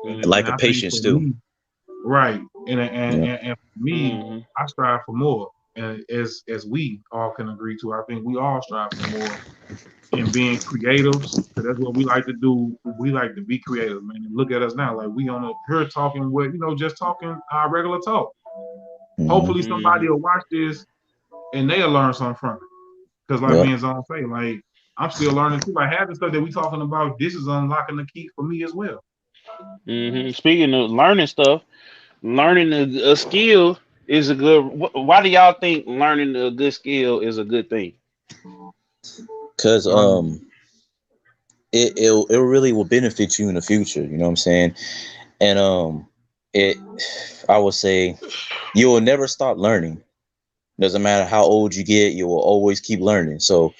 And lack of patience too.
Me, right. And for me, I strive for more. And as we all can agree to, I think we all strive for more in being creatives. So that's what we like to do. We like to be creative, man. And look at us now. Like we on here talking just talking our regular talk. Hopefully somebody will watch this and they'll learn something from it. Because like me and Zon say, like I'm still learning too. Like half the stuff that we talking about, this is unlocking the key for me as well.
Speaking of learning stuff, learning a skill is a good. Why do y'all think learning a good skill is a good thing?
Because it really will benefit you in the future. You know what I'm saying? And I would say you will never stop learning. Doesn't matter how old you get, you will always keep learning. So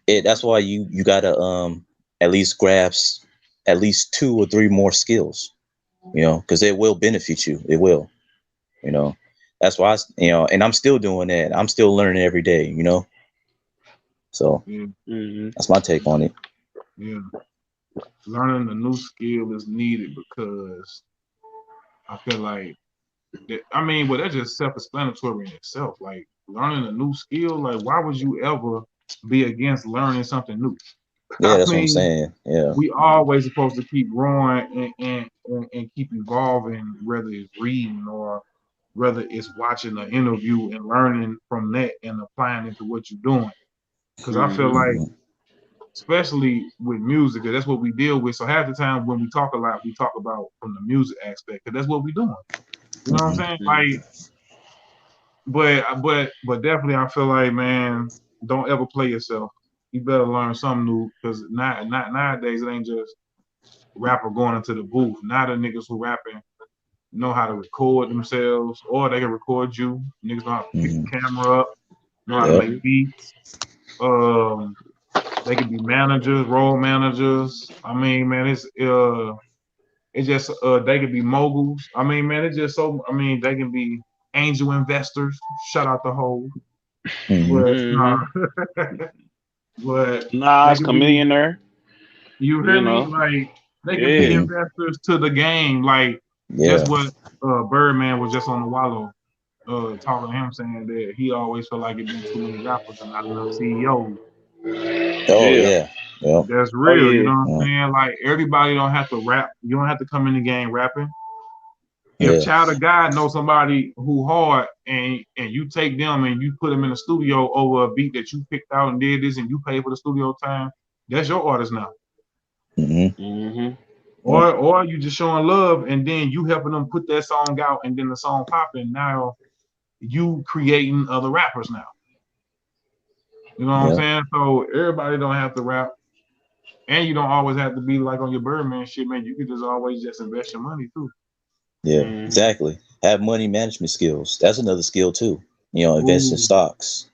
that's why you gotta at least grasp at least 2 or 3 more skills. Because it will benefit you. It will. That's why and I'm still doing that. I'm still learning every day. So that's my take on it.
Yeah, learning a new skill is needed because I feel like that's just self-explanatory in itself. Like learning a new skill, like why would you ever be against learning something new?
Yeah, that's what I'm saying. Yeah,
we always supposed to keep growing and keep evolving, whether it's reading or whether it's watching an interview and learning from that and applying it to what you're doing. Because I feel like, especially with music, that's what we deal with. So half the time when we talk a lot, we talk about from the music aspect, because that's what we're doing. You know what I'm saying? Like, but definitely, I feel like, man, don't ever play yourself. You better learn something new, because not nowadays it ain't just rapper going into the booth. Now the niggas who rapping know how to record themselves, or they can record you. Niggas know how to pick the camera up, know how to make beats. They can be managers, role managers. I mean, man, it's just they can be moguls. I mean, man, it's just so. I mean, they can be angel investors. Shout out the whole. But
it's Chameleonaire.
You hear me? Like they can be investors to the game. Like that's what Birdman was just on the Wallow talking to him, saying that he always felt like it been too many rappers and not enough CEOs. That's real. You know what I'm saying? Like everybody don't have to rap. You don't have to come in the game rapping. If Child of God knows somebody who hard and you take them and you put them in the studio over a beat that you picked out and did this and you pay for the studio time, that's your artist now. Or you just showing love, and then you helping them put that song out, and then the song popping. Now you creating other rappers now. You know what I'm saying? So everybody don't have to rap, and you don't always have to be like on your Birdman shit, man. You could just always just invest your money too.
Yeah, exactly. Have money management skills. That's another skill too. Invest in stocks.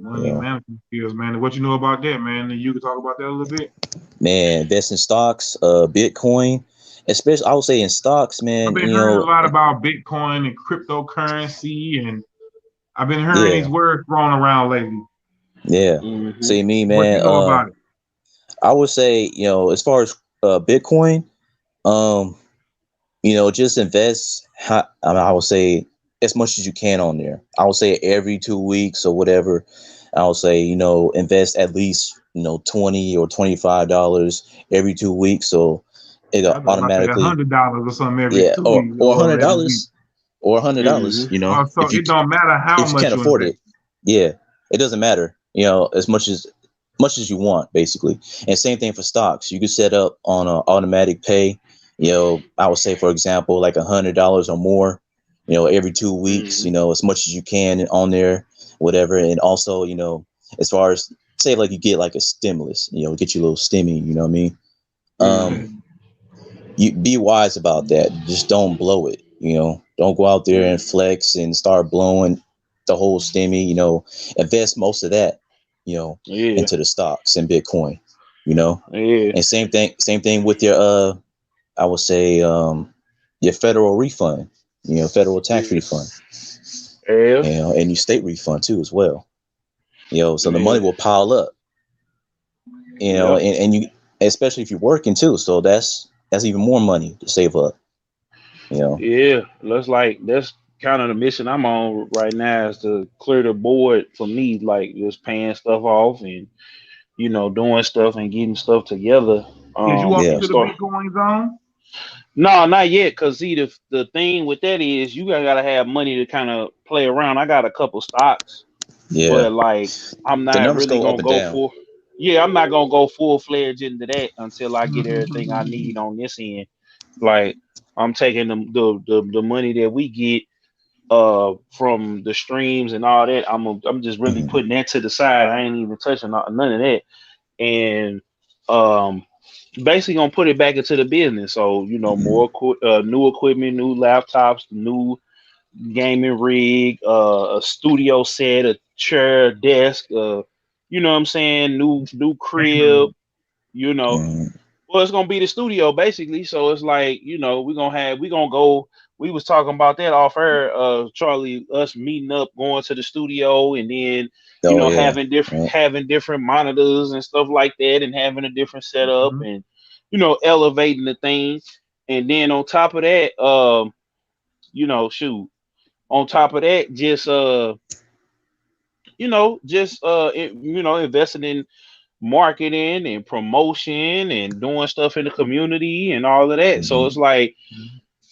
Money management skills, man. What you know about that, man? You can talk about that a little bit.
Man, invest in stocks, Bitcoin, especially I would say in stocks, man.
I've been hearing a lot about Bitcoin and cryptocurrency, and I've been hearing these words thrown around lately.
Yeah. See me, man.
What you know about it?
I would say, as far as Bitcoin, just invest. I would say as much as you can on there. I would say every 2 weeks or whatever. I would say, invest at least, $20 or $25 every 2 weeks. So it automatically
$100 or something every 2 weeks.
Or $100 or $100,
so it don't matter how much
you can't afford it. Yeah, it doesn't matter, as much as you want, basically. And same thing for stocks. You could set up on an automatic pay. I would say, for example, like $100 or more, every 2 weeks, as much as you can on there, whatever. And also, as far as say, like you get like a stimulus, get you a little stimmy, you know what I mean? You be wise about that. Just don't blow it, don't go out there and flex and start blowing the whole stimmy, invest most of that, into the stocks and Bitcoin, and same thing with your, I would say, your federal refund, federal tax refund, and your state refund too, as well. So the money will pile up, and you, especially if you're working too. So that's even more money to save up,
Yeah, that's kind of the mission I'm on right now, is to clear the board for me, like just paying stuff off and doing stuff and getting stuff together.
Did you walk into the Bitcoin zone?
No, not yet. Cause see, the thing with that is you gotta have money to kind of play around. I got a couple stocks, but like I'm not really gonna go for. Yeah, I'm not gonna go full fledged into that until I get everything I need on this end. Like I'm taking the money that we get from the streams and all that. I'm just really putting that to the side. I ain't even touching none of that, and basically gonna put it back into the business. So more new equipment, new laptops, new gaming rig, a studio set, a chair, desk, you know what I'm saying, new crib, well, it's gonna be the studio basically. So it's like, we gonna go. We was talking about that off air, Charlie, us meeting up, going to the studio, and then having different monitors and stuff like that, and having a different setup, and elevating the thing. And then on top of that, on top of that, investing in marketing and promotion and doing stuff in the community and all of that. So it's like,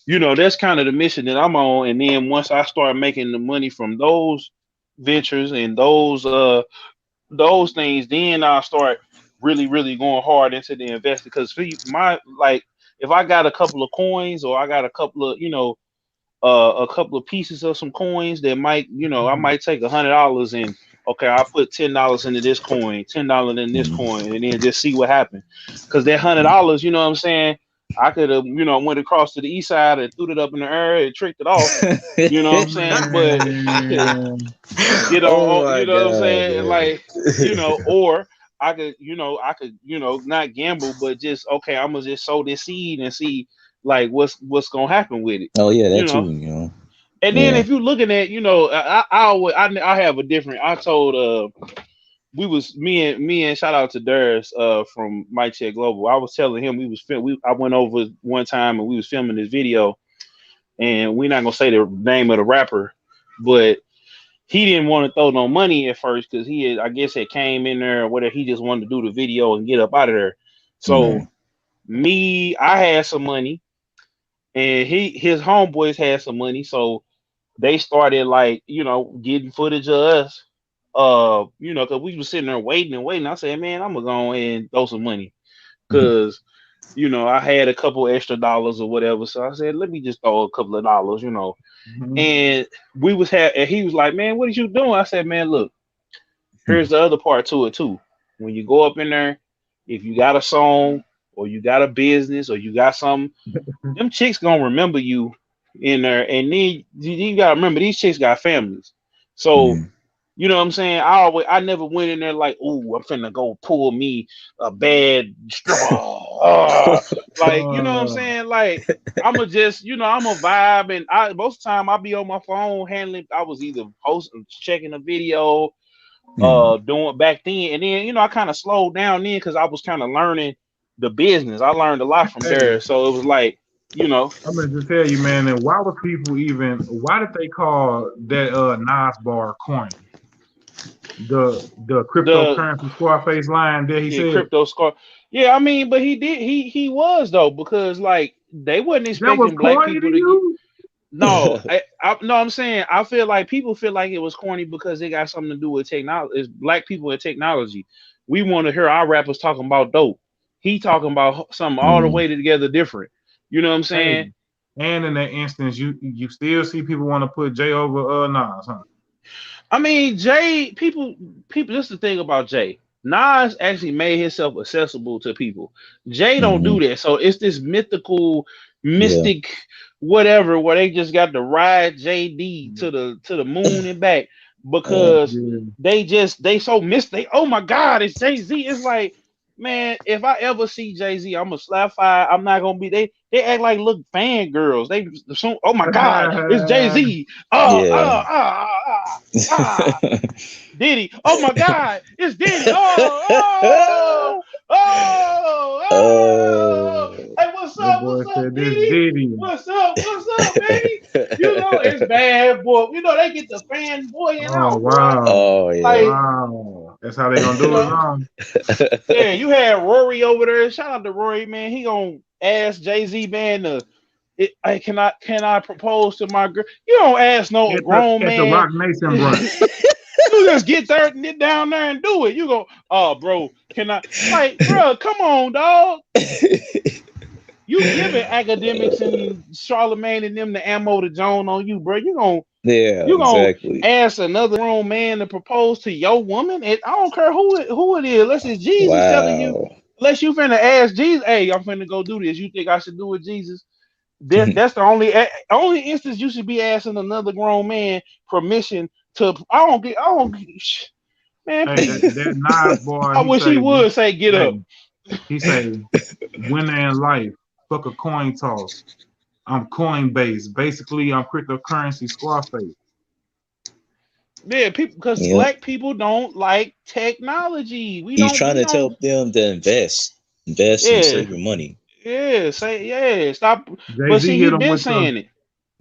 that's kind of the mission that I'm on. And then once I start making the money from those ventures and those things, then I'll start really, really going hard into the investing. Because if I got a couple of coins, or I got a couple of, a couple of pieces of some coins that might, I might take $100 and okay, I'll put $10 into this coin, $10 in this coin, and then just see what happens. Because that $100, you know what I'm saying, I could have, went across to the east side and threw it up in the air and tricked it off. You know what I'm saying? But you know what I'm saying? Like, or I could, not gamble, but just okay, I'm gonna just sow this seed and see like what's gonna happen with it.
Oh yeah, that too,
And then if you're looking at, I have a different. I told me and shout out to Durs from My Check Global. I was telling him I went over one time and we was filming this video, and we're not gonna say the name of the rapper, but he didn't want to throw no money at first because I guess it came in there or whatever. He just wanted to do the video and get up out of there. So I had some money, and his homeboys had some money, so they started like, getting footage of us, because we was sitting there waiting and waiting. I said, man, I'm gonna go ahead and throw some money, because you know, I had a couple extra dollars or whatever. So I said, let me just throw a couple of dollars, you know. And and he was like, man, what are you doing? I said, man, look, here's the other part to it too. When you go up in there, if you got a song or you got a business or you got something, them chicks gonna remember you in there. And then you gotta remember these chicks got families. So you know what I'm saying? I never went in there like, ooh, I'm finna go pull me a bad stripper. Like, you know what I'm saying? Like, I'ma just, you know, I'm a vibe, and most of the time I be on my phone handling. I was either posting, checking a video, doing back then, and then, you know, I kind of slowed down then because I was kind of learning the business. I learned a lot from there, so it was like, you know.
I'm gonna just tell you, man, and why did they call that Nas bar corny? The cryptocurrency Scarface line that he said.
Crypto scar. Yeah, I mean, but he was though, because like they wasn't expecting black people to get. No, no, I'm saying I feel like people feel like it was corny because it got something to do with technology. It's black people and technology. We want to hear our rappers talking about dope. He talking about something all the way together different. You know what I'm saying?
And in that instance, you still see people want to put Jay over Nas, huh?
I mean, Jay, people. This is the thing about Jay. Nas actually made himself accessible to people. Jay don't do that. So it's this mystic, whatever, where they just got to ride JD to the moon and back because they so mystic. Oh my God, it's Jay-Z. It's like, man, if I ever see Jay-Z, I'm gonna slap fire. I'm not gonna be. They act like look fangirls. Oh my God, it's Jay-Z. Diddy. Oh my God, it's Diddy. Hey, what's up? What's up, Diddy? What's up, baby? You know, it's bad, boy. You know, they get the fanboying out.
Wow.
Oh yeah.
Like,
wow. That's how they gonna do it now.
Yeah, you had Rory over there. Shout out to Rory, man. He gonna ask Jay-Z, man, can I propose to my girl? You don't ask no grown man.
At the Rock Nation brunch.
You just get down there and do it. You go, oh, bro, can I? Like, bro, come on, dog. You giving academics and Charlemagne and them the ammo to Joan on you, bro. You gonna
exactly.
ask another grown man to propose to your woman? And I don't care who it is. Unless it's Jesus telling you. Unless you finna ask Jesus, hey, I'm finna go do this. You think I should do it, Jesus? That's the only instance you should be asking another grown man permission to. I don't get. Man,
hey, that Nas boy.
I wish he would say get up.
He say, winner in life, fuck a coin toss. I'm Coinbase. Basically, I'm cryptocurrency Scarface.
Yeah, because black people don't like technology.
He's trying to tell them to invest and save your money.
Yeah, stop.
Jay-Z
but see, he's been saying it.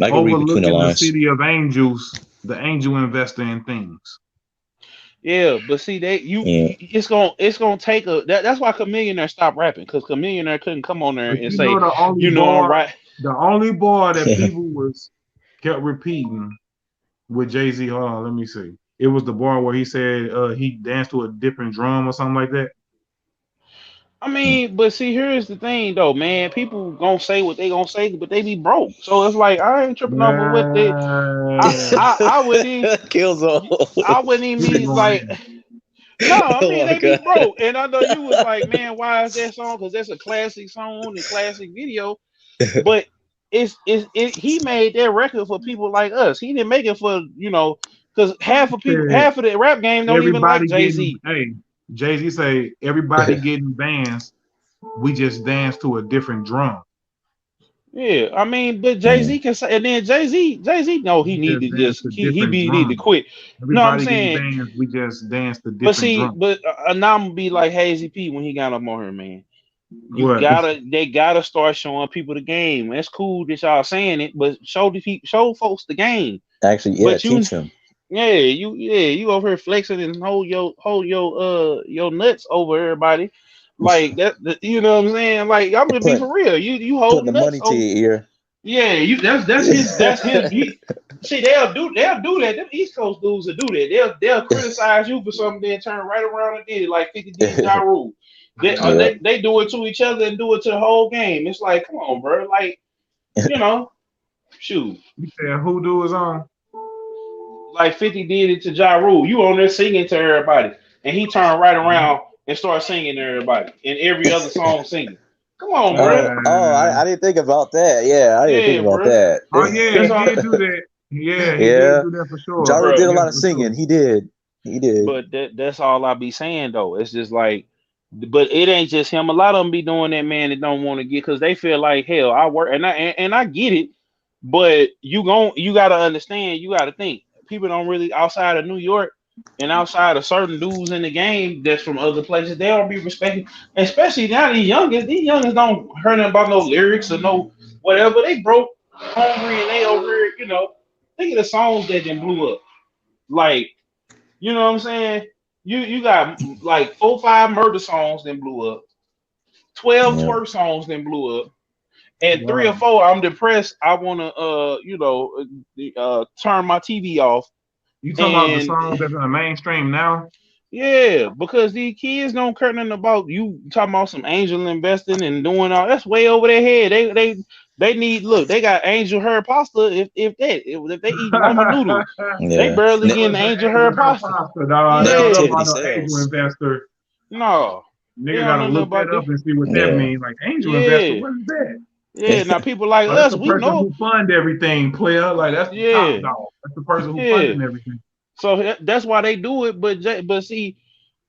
I can read between the lines.
The city of angels, the angel investor in things.
Yeah, but see, it's gonna take that's why Chamillionaire stopped rapping, because Chamillionaire couldn't come on there and say, I'm right.
The only boy that people kept repeating with Jay-Z. Hold on, let me see. It was the bar where he said he danced to a different drum or something like that.
I mean, but see, here's the thing though, man. People gonna say what they gonna say, but they be broke. So it's like I ain't tripping over what they. I wouldn't even
kills all.
I wouldn't even be like. No, I mean they be broke, and I know you was like, man, why is that song? Because that's a classic song and classic video. But he made that record for people like us. He didn't make it for because half of the rap game don't even like Jay-Z.
Hey, Jay-Z say everybody getting bands. We just dance to a different drum.
Yeah, I mean, but Jay-Z can say, and then Jay-Z, no, he need to just need to quit. No, I'm saying
bands, we just dance to different drums.
But now I'm gonna be like Hazy P when he got up on here, man. They gotta start showing people the game. That's cool that y'all saying it, but show folks the game.
Actually, teach them.
Yeah, you over here flexing and hold your nuts over everybody, like that. You know what I'm saying? Like, I'm gonna be for real. You hold
the money to your ear.
Yeah, that's his. See, they'll do that. Them East Coast dudes will do that. They'll criticize you for something, then turn right around and did it like 50 D's Ja Rule. They do it to each other and do it to the whole game. It's like, come on, bro. Like, shoot.
You said Hoodoo is on?
Like 50 did it to Ja Rule. You on there singing to everybody. And he turned right around and started singing to everybody. And every other song singing. Come on, bro.
I didn't think about that. Yeah, I didn't think about that.
Oh, yeah, he did do that. Yeah, he did do that for sure.
Ja Rule did a lot of singing. He did.
But that's all I be saying, though. It's just like, but it ain't just him. A lot of them be doing that, man, that don't want to get, because they feel like, hell, I work, and I get it. But you got to understand, you got to think. People don't really, outside of New York and outside of certain dudes in the game that's from other places, they don't be respected. Especially now, these youngins don't hear nothing about no lyrics or no whatever. They broke, hungry, and they over here, think of the songs that then blew up. Like, you know what I'm saying? You got like 4 or 5 murder songs that blew up, 12 twerk songs that blew up. And 3 or 4, I'm depressed. I want to, turn my TV off.
You talking about the songs that's in the mainstream now?
Yeah, because these kids don't care nothing about you talking about some angel investing and doing all that's way over their head. They need they got angel hair pasta if they eat ramen noodles. They barely getting angel hair pasta.
Angel investor.
No.
Nigga gotta look that up and see what that means. Like angel investor, what is that?
Yeah, now people like us, we know
who fund everything, player. Like that's the top dog. That's the person who funding everything.
So that's why they do it. But see,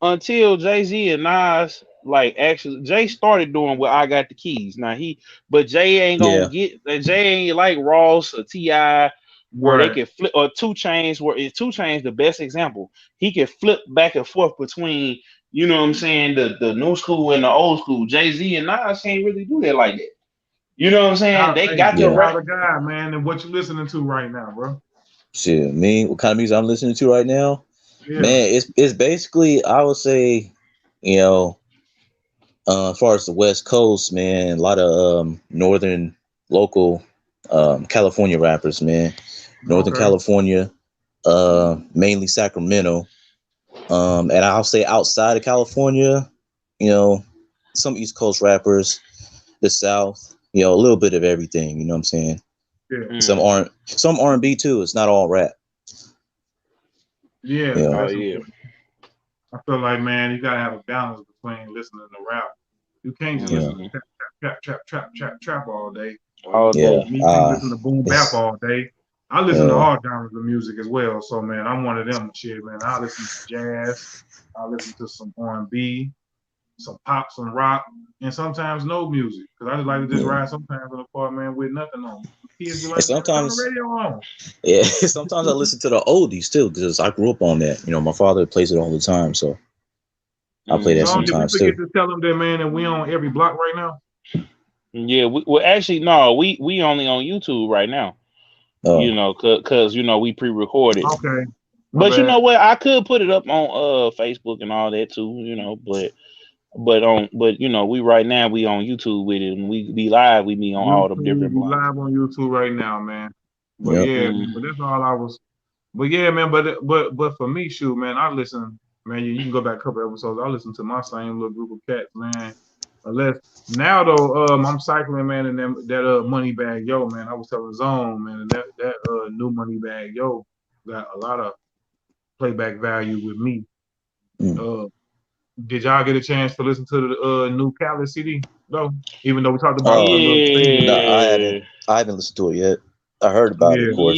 until Jay-Z and Nas, like actually, Jay started doing what I Got the Keys. Now but Jay ain't gonna Jay ain't like Ross or T.I. where they can flip, or 2 Chainz, where 2 Chainz the best example. He can flip back and forth between, you know what I'm saying, the new school and the old school. Jay-Z and Nas can't really do that like that. You know what I'm saying? They got the
right guy, man. And what you listening to right now, bro?
Shit, what kind of music I'm listening to right now? Yeah. Man, it's basically, I would say, as far as the West Coast, man, a lot of northern local California rappers, man. Northern California, mainly Sacramento. And I'll say outside of California, some East Coast rappers, the South. A little bit of everything, you know what I'm saying? Yeah. Some R&B too. It's not all rap.
Yeah. I feel like, man, you gotta have a balance between listening to rap. You can't just listen to trap all day. You can't listen to boom bap all day. I listen to all genres of music as well. So, man, I'm one of them shit, man. I listen to jazz. I listen to some R&B. Some pop, some rock, and sometimes no music. Because I just like to just ride sometimes in the car, man, with nothing on. Kids be like,
sometimes
turn the radio on.
Yeah, sometimes I listen to the oldies too, because I grew up on that. My father plays it all the time, so I play that sometimes too.
Did we forget to tell them that, man, that we on every block right now?
Yeah, we actually no, we only on YouTube right now. Because we pre-recorded.
Okay.
But you know what? I could put it up on Facebook and all that too, but we right now we on YouTube with it, and we be live. We be on all the different blogs.
Live on YouTube right now, man. But but that's all I was. But yeah, man. But for me, shoot, man, I listen, man. You can go back a couple episodes. I listen to my same little group of cats, man. Unless now though, I'm cycling, man, and that Money Bag Yo, man. I was telling Zone, man, and that new Money Bag Yo got a lot of playback value with me. Did y'all get a chance to listen to the new Khaled CD though? Even though we talked about
no, I haven't listened to it yet. I heard about it, of course.
What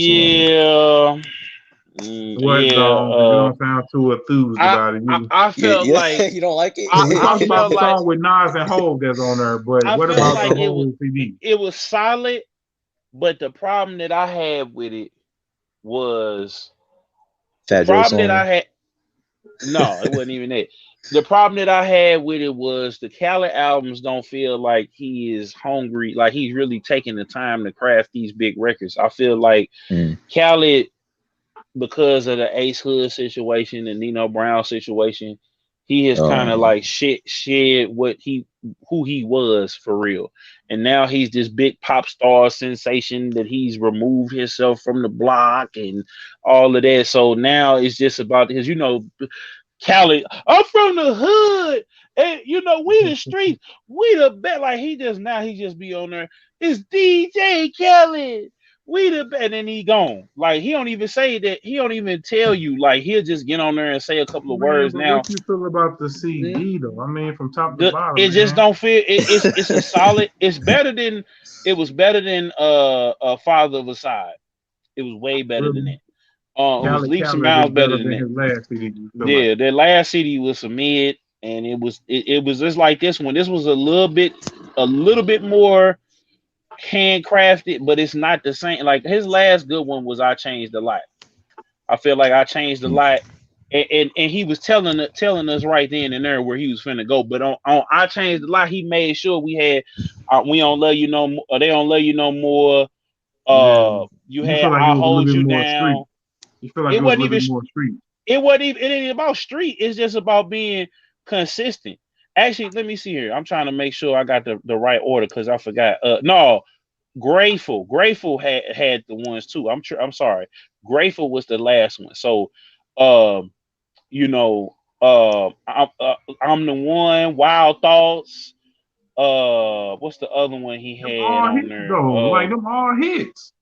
you don't sound too enthused about it.
I felt like
you don't like it.
I talked about the song with Nas and Ho that's on there, but what about the whole CD?
It was solid, but the problem that I had with it was
Fat Joe song.
No, it wasn't even that. The problem that I had with it was the Khaled albums don't feel like he is hungry, like he's really taking the time to craft these big records. I feel like Khaled, because of the Ace Hood situation and Nino Brown situation, he has kind of like shed who he was for real. And now he's this big pop star sensation that he's removed himself from the block and all of that. So now it's just about his, Khaled, I'm from the hood, and you know we the streets, we the best. Like he just be on there. It's DJ Khaled. We the best, and then he gone. Like he don't even say that. He don't even tell you. Like he'll just get on there and say a couple of words.
But
Now,
what you feel about the CD though? I mean, from top to bottom,
it
man.
just don't feel. It's a solid. It's better than. It was better than Father of a Side. It was way better than that. It was leaps and bounds better than that.
His last CD,
Yeah, like. That last CD was some mid, and it was just like this one. This was a little bit more handcrafted, but it's not the same. Like his last good one was I Changed a Lot. I feel like I changed a lot, and he was telling us right then and there where he was finna go. But on I Changed a Lot, he made sure we had we don't love you no more. They don't love you no more. You had like I'll hold you down.
Street. You feel like it wasn't even more street.
It ain't about street. It's just about being consistent. Actually, let me see here. I'm trying to make sure I got the right order because I forgot. No, Grateful had the ones too. I'm sorry. Grateful was the last one. So, you know, I'm the one. Wild Thoughts. What's the other one he had on there?
Like them all hits.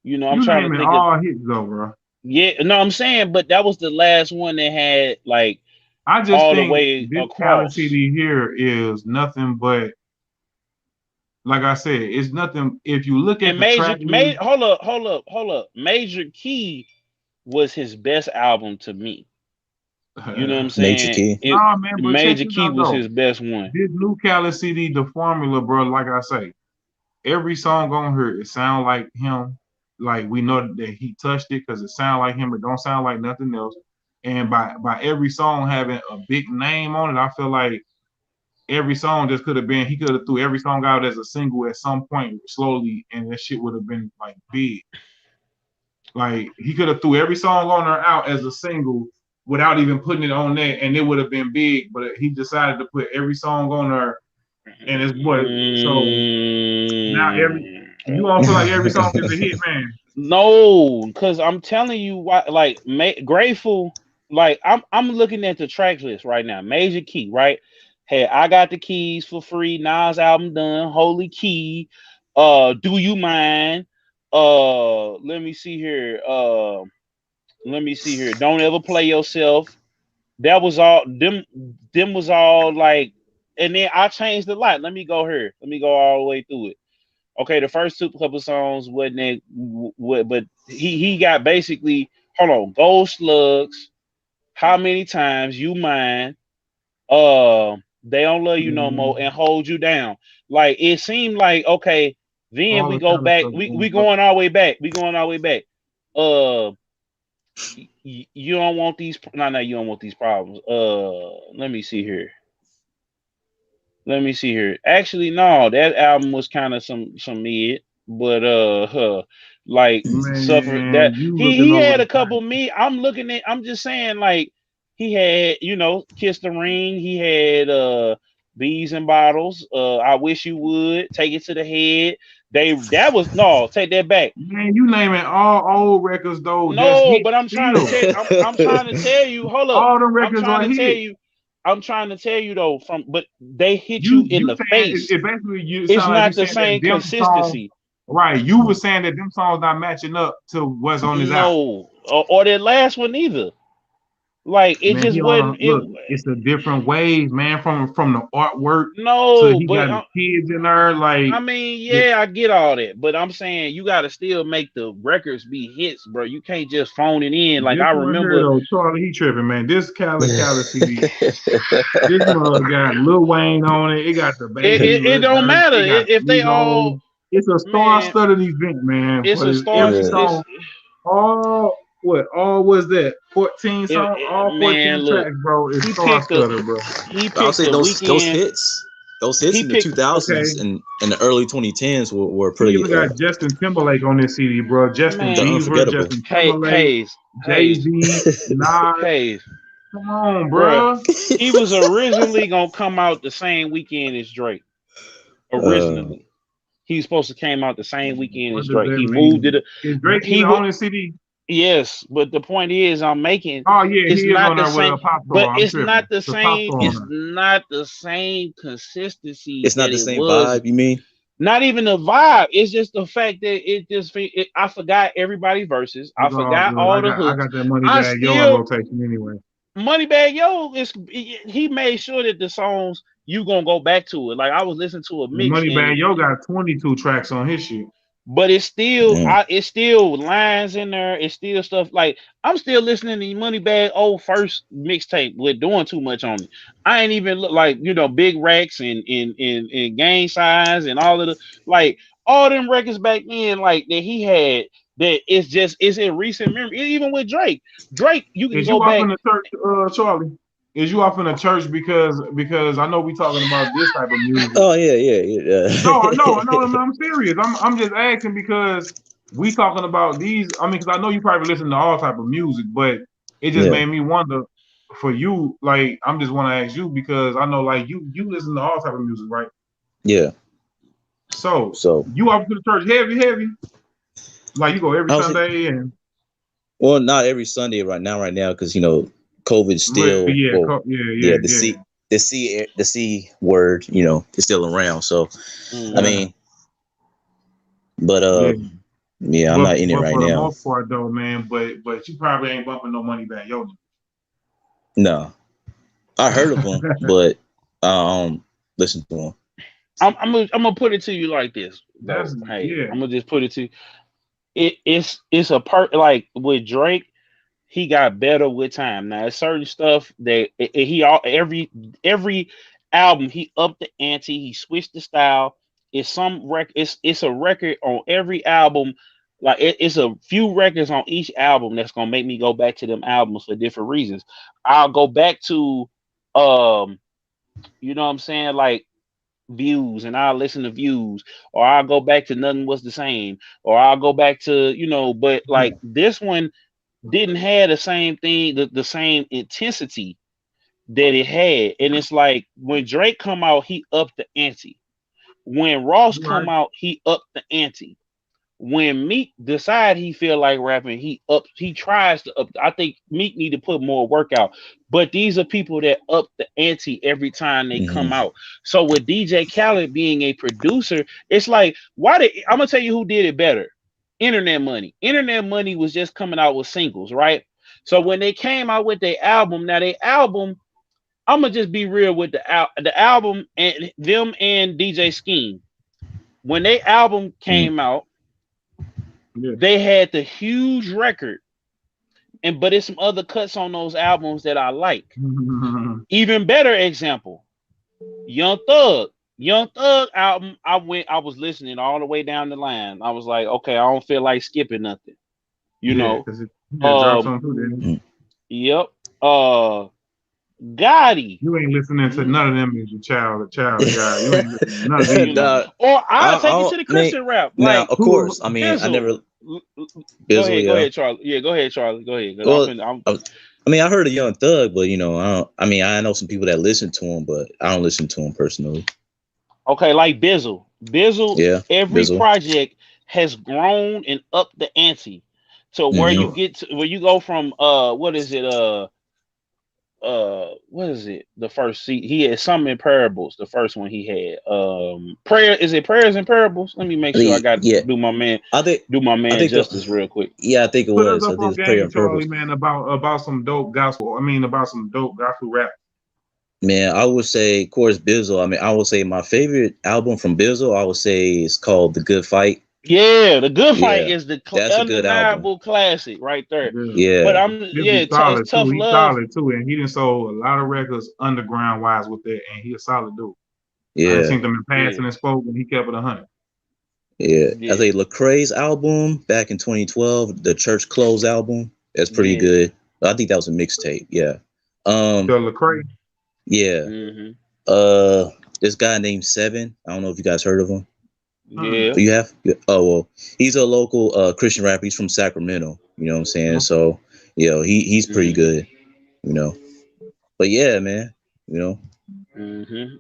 You know, I'm trying to think
all hits though, bro.
Yeah, no, I'm saying, but that was the last one that had like
I just
all
think
the way
this
across.
CD here is nothing but, like I said, it's nothing. If you look at
hold up. Major Key was his best album to me. You know what I'm saying? Major Key was his best one.
This new Khaled CD, the formula, bro. Like I say, every song on here, it sound like him. Like we know that he touched it because it sound like him. It don't sound like nothing else. And by every song having a big name on it, I feel like every song just could have been. He could have threw every song out as a single at some point slowly, and that shit would have been like big. Like he could have threw every song on there out as a single without even putting it on there, and it would have been big. But he decided to put every song on there, and it's what. So now you don't feel like every song is a hit, man.
No, because I'm telling you why. Like Grateful, like I'm looking at the track list right now. Major Key, right? Hey, I Got the Keys for Free. Nas album done. Holy Key. Do You Mind? Let me see here. Don't Ever Play Yourself. That was all. Them was all like. And then I changed a lot. Let me go here. Let me go all the way through it. Okay, the first couple songs wasn't it, but he got basically, hold on, Gold Slugs, How Many Times, You Mine, They Don't Love You No More, and Hold You Down. Like it seemed like, okay, then we go back, we going all the way back. We going all the way back. You don't want these, no, you don't want these problems. Let me see here. Actually, no, that album was kind of some mid, but like suffered that he had a couple mid. I'm just saying, like he had, you know, Kiss the Ring. He had Bees and Bottles. I Wish You Would, Take It to the Head. Take that back.
Man, you naming all old records though.
No, but I'm trying to tell you. Hold up,
all the records are hit.
I'm trying to tell you though, but they hit you in the face. It's not the same consistency.
Right. You were saying that them songs not matching up to what's on his album.
No, or that last one either. Like it just wasn't.
It's a different ways, man. From the artwork.
No,
he got kids in there. Like
I mean, yeah, I get all that, but I'm saying you got to still make the records be hits, bro. You can't just phone it in. Like I remember,
Charlie, he tripping, man. This Khaled CD. This mother got Lil Wayne on it. It got the baby.
It don't matter if they all.
It's a star-studded event, man.
It's a star.
All was that 14 songs? All 14 tracks, bro. It's star-studded, bro.
I'll say those hits. Those hits in the 2000s and the early 2010s were pretty.
We got Justin Timberlake on this CD, bro. Justin Timberlake, Jay-Z, Nas. Come on, bro.
He was originally gonna come out the same weekend as Drake. Originally, he was supposed to came out the same weekend as Drake. He moved it.
Is Drake on his CD?
Yes, but the point is, I'm making.
Oh yeah,
It's
he is
not
on
the
there with
same,
a pop
but
star. I'm
it's
tripping.
not the
The pop
same.
star.
It's not the same consistency
It's not
that
the
it
same
was.
vibe. You mean?
Not even the vibe. It's just the fact that I forgot everybody's verses. I
It's all
forgot
good.
all the
I
hooks.
got that money
I
bag yo in
still
rotation anyway.
Moneybag Yo he made sure that the songs you gonna go back to it. Like I was listening to a
The
mix
money bag
and
yo got 22 tracks on his shit.
but it's still lines in there. It's still stuff like I'm still listening to Moneybag old first mixtape with doing too much on it. I ain't even look like Big Racks and Gang Size and all of the like all them records back then like that he had that it's in recent memory. Even with Drake, you can
Is
go
you off
back.
in the church, Charlie? Is you off in the church because I know we talking about this type of music.
Oh yeah.
No, I'm serious. I'm just asking because we talking about these. I mean, because I know you probably listen to all type of music, but it just made me wonder for you. Like, I'm just want to ask you because I know like you listen to all type of music, right?
Yeah.
So you off to the church heavy? Like you go every Sunday and.
Well, not every Sunday right now, because COVID's still the C word, is still around. So I mean, but I'm not in it right now.
For the most part, though, man. But you probably ain't bumping no Moneybag Yo.
No, I heard of him, but listen to him.
I'm gonna put it to you like this. I'm gonna just put it to you. It's a part like with Drake. He got better with time. Now, there's certain stuff that every album he upped the ante. He switched the style. It's a record on every album. Like it's a few records on each album that's gonna make me go back to them albums for different reasons. I'll go back to, you know what I'm saying, like Views, and I'll listen to Views, or I'll go back to Nothing Was the Same, or I'll go back to but like this one didn't have the same thing, the same intensity that it had. And it's like when Drake come out, he upped the ante. When Ross come out, he upped the ante. When Meek decide he feel like rapping, he tries to up. I think Meek need to put more work out. But these are people that up the ante every time they come out. So with DJ Khaled being a producer, it's like, I'm gonna tell you who did it better. Internet Money. Internet Money was just coming out with singles, right? So when they came out with their album, I'm gonna just be real with the album and them and DJ Scheme. When their album came out, they had the huge record, but it's some other cuts on those albums that I like. Even better example, Young Thug album. I was listening all the way down the line. I was like, okay, I don't feel like skipping nothing. Yep. Gotti.
You ain't listening to none of them as your child, guy. You ain't listening to none of these.
Or I'll take it to the Christian rap.
Now, of course, I mean,
Bizzle.
I never.
Go ahead, Charlie. Yeah, go ahead, Charlie. Go ahead.
I mean, I heard of Young Thug, but I know some people that listen to him, but I don't listen to him personally.
Okay, like Bizzle. Every project has grown and upped the ante to where you get to where you go from what is it? What is it? The first he had some in Parables. The first one he had Prayers and Parables? Let me make sure I got to do my man justice real quick.
Yeah, I think it was. I think it's Prayer and Parables.
Man, about some dope gospel. I mean, about some dope gospel rap.
Man, I would say, of course, Bizzle. I mean, I would say my favorite album from Bizzle, I would say, is called The Good Fight.
Yeah, The Good Fight is the undeniable classic right there.
Yeah,
but
it's tough
too. He's
love.
solid too, and he done sold a lot of records underground wise with that, and he a solid dude.
Yeah,
I seen them in passing and spoke, and he kept it 100.
Yeah, I say Lecrae's album back in 2012, the Church Clothes album, that's pretty good. I think that was a mixtape. Yeah.
The Lecrae.
Yeah. This guy named Seven. I don't know if you guys heard of him.
Yeah.
You have? Oh, well, he's a local Christian rapper. He's from Sacramento. You know what I'm saying? So, he's pretty good, But yeah, man,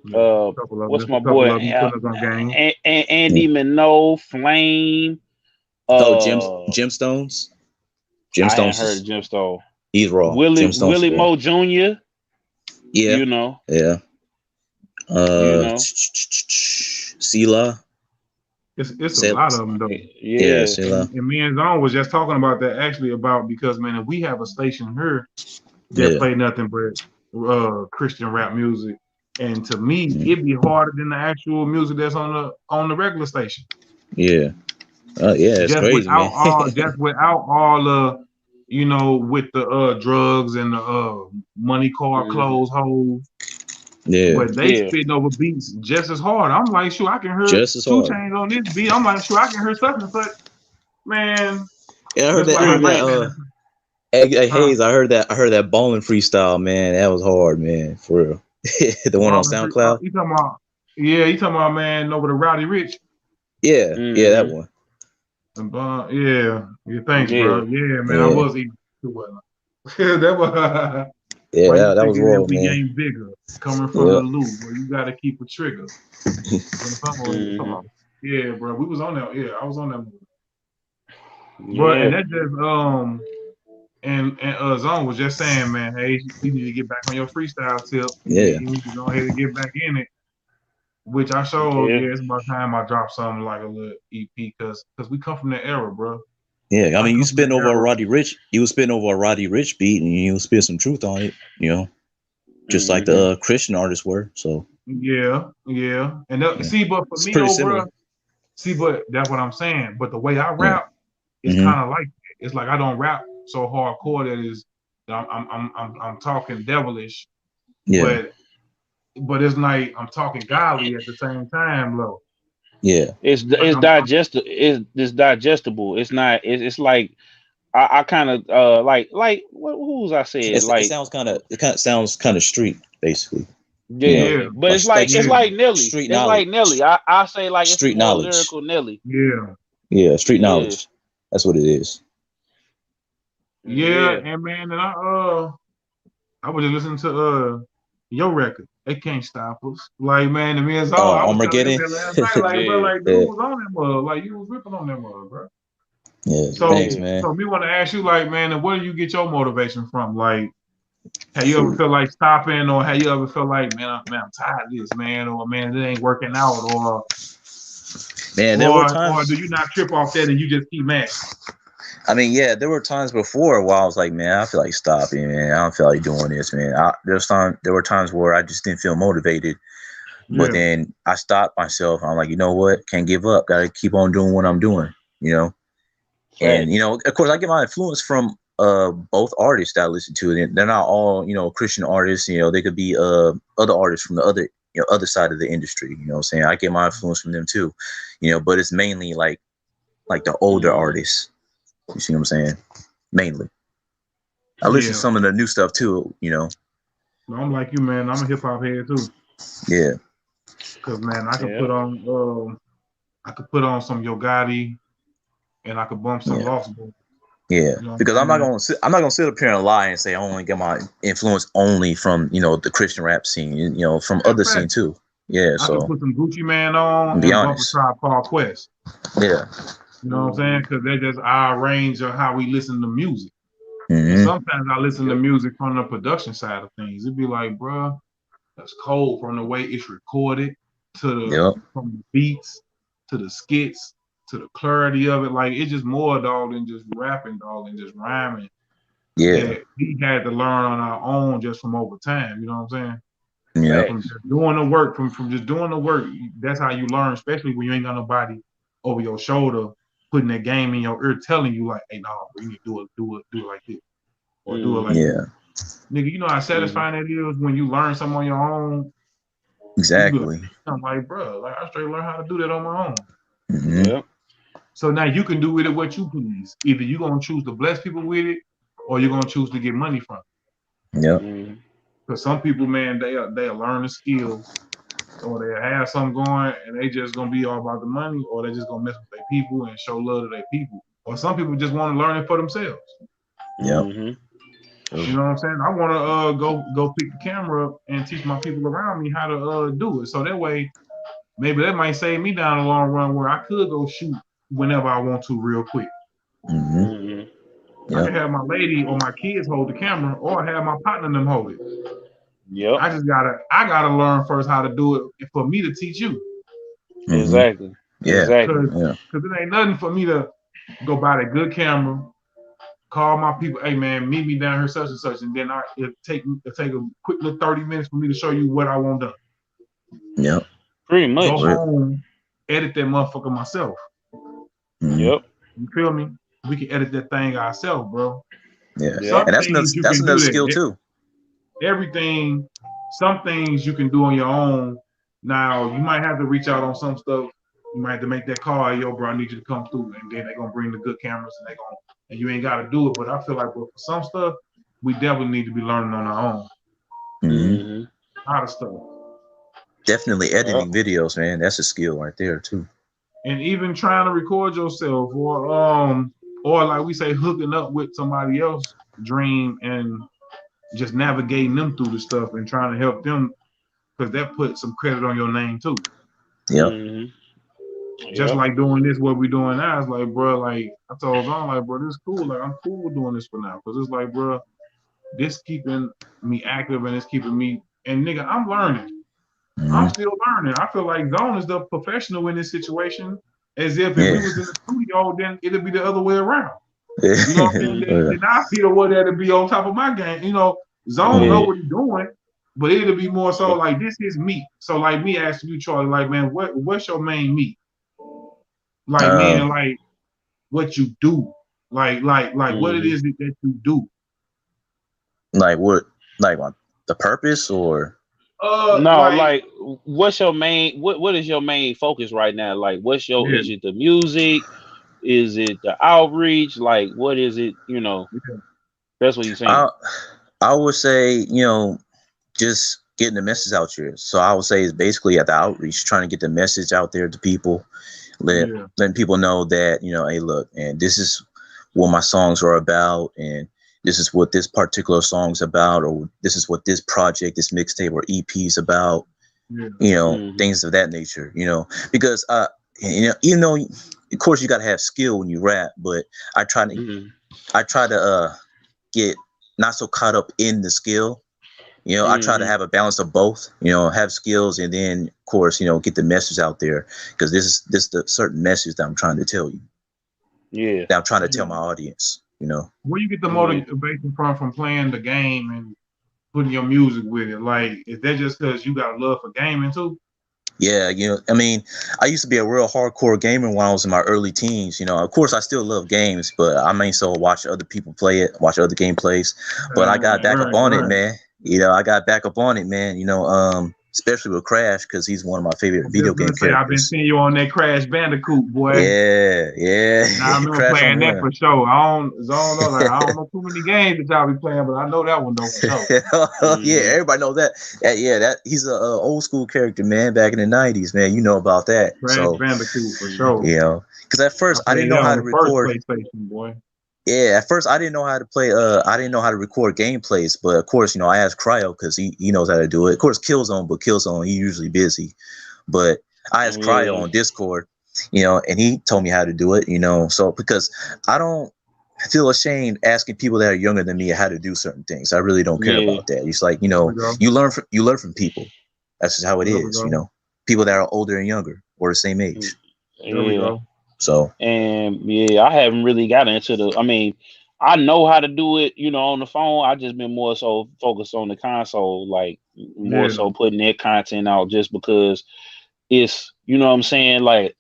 what's my boy? Andy Minot, Flame.
Gemstones. Gemstones.
I ain't heard of Gemstone.
He's raw.
Willie Mo Jr.
Yeah.
You know.
Yeah. Sela.
It's a lot of them though.
Yeah.
And me and Zone was just talking about that actually because man, if we have a station here that play nothing but Christian rap music, and to me it'd be harder than the actual music that's on the regular station.
Yeah. It's
just
crazy,
without
man.
just without all the with the drugs and the money car clothes hoes.
Yeah.
But they spitting over beats just as hard. I'm like, sure, I can hear 2 Chainz on this beat. I'm like, sure, I can hear such and such. Man.
Yeah, I heard that. Hey, Hayes, I heard that ballin' freestyle, man. That was hard, man. For real. The one on SoundCloud.
You talking about man over the Rowdy Rich.
Yeah, that one.
Thanks, bro. Yeah, man, I was eating too well. That was
that was raw,
we
man.
ain't bigger coming from the loop, where you gotta keep a trigger. Yeah, bro, we was on that. Yeah, I was on that movie. But and that just and Zone was just saying, man, hey, you need to get back on your freestyle tip. You need to go ahead and get back in it. Which I showed. It's about time I drop something like a little EP because we come from that era, bro.
Yeah, I mean, you spitting over a Roddy Rich. You was spitting over a Roddy Rich beat, and you spit some truth on it. Just like the Christian artists were. So
yeah, and see, but for me, though, bro. See, but that's what I'm saying. But the way I rap is kind of like that. It's like I don't rap so hardcore that I'm talking devilish.
Yeah.
But it's like I'm talking godly at the same time, though.
Yeah,
it's digestible. It's digestible. It's not. It's like I kind of like who was I saying?
It sounds kind of street, basically.
Yeah. But it's like Nelly.
Street
it's
knowledge.
Like Nelly. I say like
street
it's
knowledge.
Lyrical Nelly.
Yeah, street knowledge. That's what it is.
Yeah, and man, and I was just listening to your record. They can't stop us. Like, man, the man's all I was
Armageddon.
Last night, like, bro, like, dude was on that mug. Like, you was ripping on that mug, bro.
Yeah,
so,
thanks, man.
So, we want to ask you, like, man, and where do you get your motivation from? Like, have you ever felt like stopping, or have you ever felt like, man, I'm tired of this, man, or man, it ain't working out, or
man, there were times,
or do you not trip off that and you just keep mad?
I mean, yeah, there were times before where I was like, man, I feel like stopping, man. I don't feel like doing this, man. There were times where I just didn't feel motivated, but then I stopped myself. I'm like, you know what? Can't give up. Got to keep on doing what I'm doing, And, of course, I get my influence from both artists that I listen to. They're not all, Christian artists. They could be other artists from the other side of the industry. You know what I'm saying? I get my influence from them too, but it's mainly like the older artists. You see what I'm saying? Mainly. I listen to some of the new stuff too,
I'm like you, man. I'm a hip hop head too.
Yeah.
Cause man, I could put on some Yo Gotti, and I could bump some Lost Boy.
Yeah, because I'm not gonna sit up here and lie and say I only get my influence only from the Christian rap scene, from other scene too. Yeah,
I could put some Gucci Man on and bump a Tribe Called Quest.
Yeah.
You know what I'm saying? Because they're just our range of how we listen to music.
Mm-hmm.
And sometimes I listen to music from the production side of things. It'd be like, bro, that's cold from the way it's recorded to from the beats to the skits to the clarity of it. Like, it's just more, dog, than just rapping, dog, and just rhyming.
Yeah.
That we had to learn on our own just from over time. You know what I'm
saying? Yeah.
From just doing the work, from just doing the work, that's how you learn, especially when you ain't got nobody over your shoulder putting that game in your ear, telling you like, "Hey, no, bro, you need to do it like this, or do it like this." Nigga, you know how satisfying it is when you learn something on your own.
Exactly.
I'm like, bro, like I straight learn how to do that on my own.
Mm-hmm.
Yep.
So now you can do with it what you please. Either you're gonna choose to bless people with it, or you're gonna choose to get money from it.
Yep.
Because some people, man, they'll learn the skill, or they have something going, and they just gonna be all about the money, or they just gonna mess with their people and show love to their people. Or some people just want to learn it for themselves.
Yep.
Mm-hmm.
You know what I'm saying? I want to go pick the camera up and teach my people around me how to do it. So that way, maybe that might save me down the long run where I could go shoot whenever I want to real quick.
Mm-hmm.
I can have my lady or my kids hold the camera, or have my partner them hold it.
Yep.
I gotta learn first how to do it for me to teach you.
Exactly.
Yeah.
Exactly.
Because it ain't nothing for me to go buy that good camera, call my people, hey man, meet me down here such and such, and then it'll take a quick little 30 minutes for me to show you what I want done.
Yep.
Pretty much.
Go home, edit that motherfucker myself.
Yep.
You feel me? We can edit that thing ourselves, bro.
Yeah. And that's another skill too.
Everything, some things you can do on your own. Now, you might have to reach out on some stuff. You might have to make that call, hey, yo, bro, I need you to come through. And then they're going to bring the good cameras and you ain't got to do it. But I feel like, bro, for some stuff, we definitely need to be learning on our own. A lot of stuff.
Definitely editing videos, man. That's a skill right there too. And
even trying to record yourself, or like we say, hooking up with somebody else's dream and just navigating them through the stuff and trying to help them, because that puts some credit on your name too.
Yep.
Just like doing this, what we're doing now, it's like, bro, like I told Zon, like, bro, this is cool. Like, I'm cool with doing this for now, because it's like, bro, this keeping me active and it's keeping me. And nigga, I'm learning. I'm still learning. I feel like Zon is the professional in this situation. As if we was in the studio, then it'd be the other way around. You know what I'm saying? Then I feel what that'd be on top of my game. You know, Zone know what he's doing, but it'll be more so like, this is me. So like me asking you, Charlie, like, man, what's your main meat? Like, man, like what you do, like what it is that you do.
Like what? Like the purpose or?
No, like what's your main? What is your main focus right now? Like, what's your? Is it the music? Is it the outreach? Like, what is it? You know, that's what you're saying.
I would say, just getting the message out here. So I would say it's basically at the outreach, trying to get the message out there to people, letting people know that, hey, look, and this is what my songs are about, and this is what this particular song's about, or this is what this project, this mixtape or EP is about, things of that nature, because, even though, of course, you got to have skill when you rap, but I try to get not so caught up in the skill. I try to have a balance of both, have skills and then, of course, get the message out there, because this is the certain message that I'm trying to tell you. Yeah. That I'm trying to tell my audience,
Where you get the motivation from playing the game and putting your music with it? Like, is that just because you got a love for gaming too?
Yeah, I mean, I used to be a real hardcore gamer when I was in my early teens. Of course, I still love games, but I mean, so watch other people play it, watch other gameplays. But I got back up on it, man. I got back up on it, man. Especially with Crash, because he's one of my favorite video game characters.
I've been seeing you on that Crash Bandicoot, boy.
Yeah.
I remember playing that for sure. I don't know too many games that y'all be playing, but I know that one though for sure.
Yeah, everybody knows that. That he's a old school character, man. Back in the '90s, man. You know about that.
Crash Bandicoot for sure.
Because at first I didn't know how to record.
PlayStation, boy.
Yeah, at first I didn't know how to play. I didn't know how to record gameplays, but of course, I asked Cryo because he knows how to do it. Of course, Killzone, he's usually busy, but I asked Cryo on Discord, and he told me how to do it. So because I don't feel ashamed asking people that are younger than me how to do certain things. I really don't care about that. It's like you learn from people. That's just how it is. People that are older and younger or the same age.
There we go.
So
and I haven't really gotten into I mean, I know how to do it, on the phone. I just been more so focused on the console, like more so putting that content out just because it's, what I'm saying? Like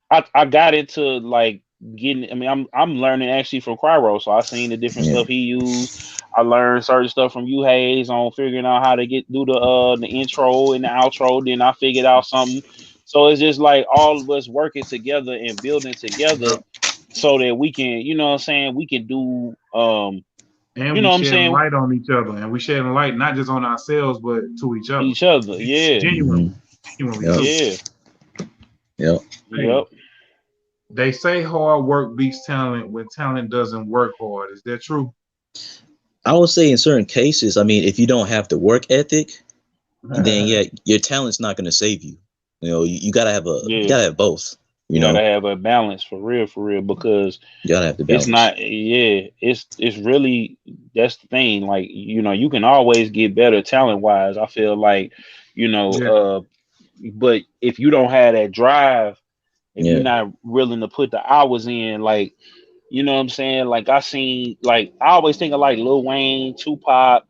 I got into like getting, I mean, I'm learning actually from Cryro. So I seen the different stuff he used. I learned certain stuff from you, Hayes, on figuring out how to do the intro and the outro. Then I figured out something. So it's just like all of us working together and building together so that we can, we can do,
and we shedding light on each other, and we shedding light not just on ourselves, but to each other. Genuinely.
Yep.
They say hard work beats talent when talent doesn't work hard. Is that true?
I would say in certain cases, I mean, if you don't have the work ethic, then your talent's not going to save you. You gotta have you gotta have both.
You gotta have a balance for real, because
you gotta have the balance.
It's not, it's really, that's the thing. Like, you can always get better talent wise. I feel like, but if you don't have that drive, if you're not willing to put the hours in, like, you know what I'm saying? Like I always think of like Lil Wayne, Tupac,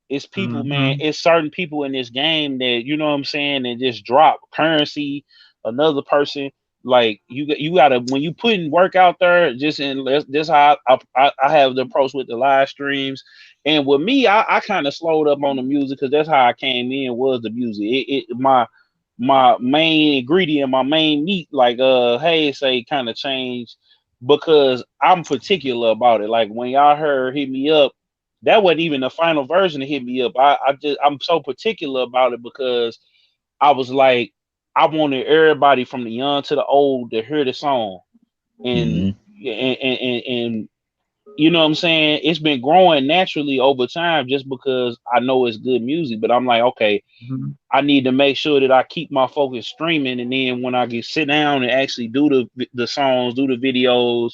it's people, man. It's certain people in this game that, you know what I'm saying, that just drop Currency, another person. Like you gotta, when you putting work out there, just in this how I have the approach with the live streams. And with me, I kind of slowed up on the music because that's how I came in, was the music. My main ingredient, my main meat, like hey, say, kind of changed because I'm particular about it. Like when y'all heard Hit Me Up, that wasn't even the final version of Hit Me Up. I'm so particular about it because I was like, I wanted everybody from the young to the old to hear the song. And and you know what I'm saying? It's been growing naturally over time just because I know it's good music. But I'm like, okay, I need to make sure that I keep my focus streaming. And then when I get sit down and actually do the songs, do the videos,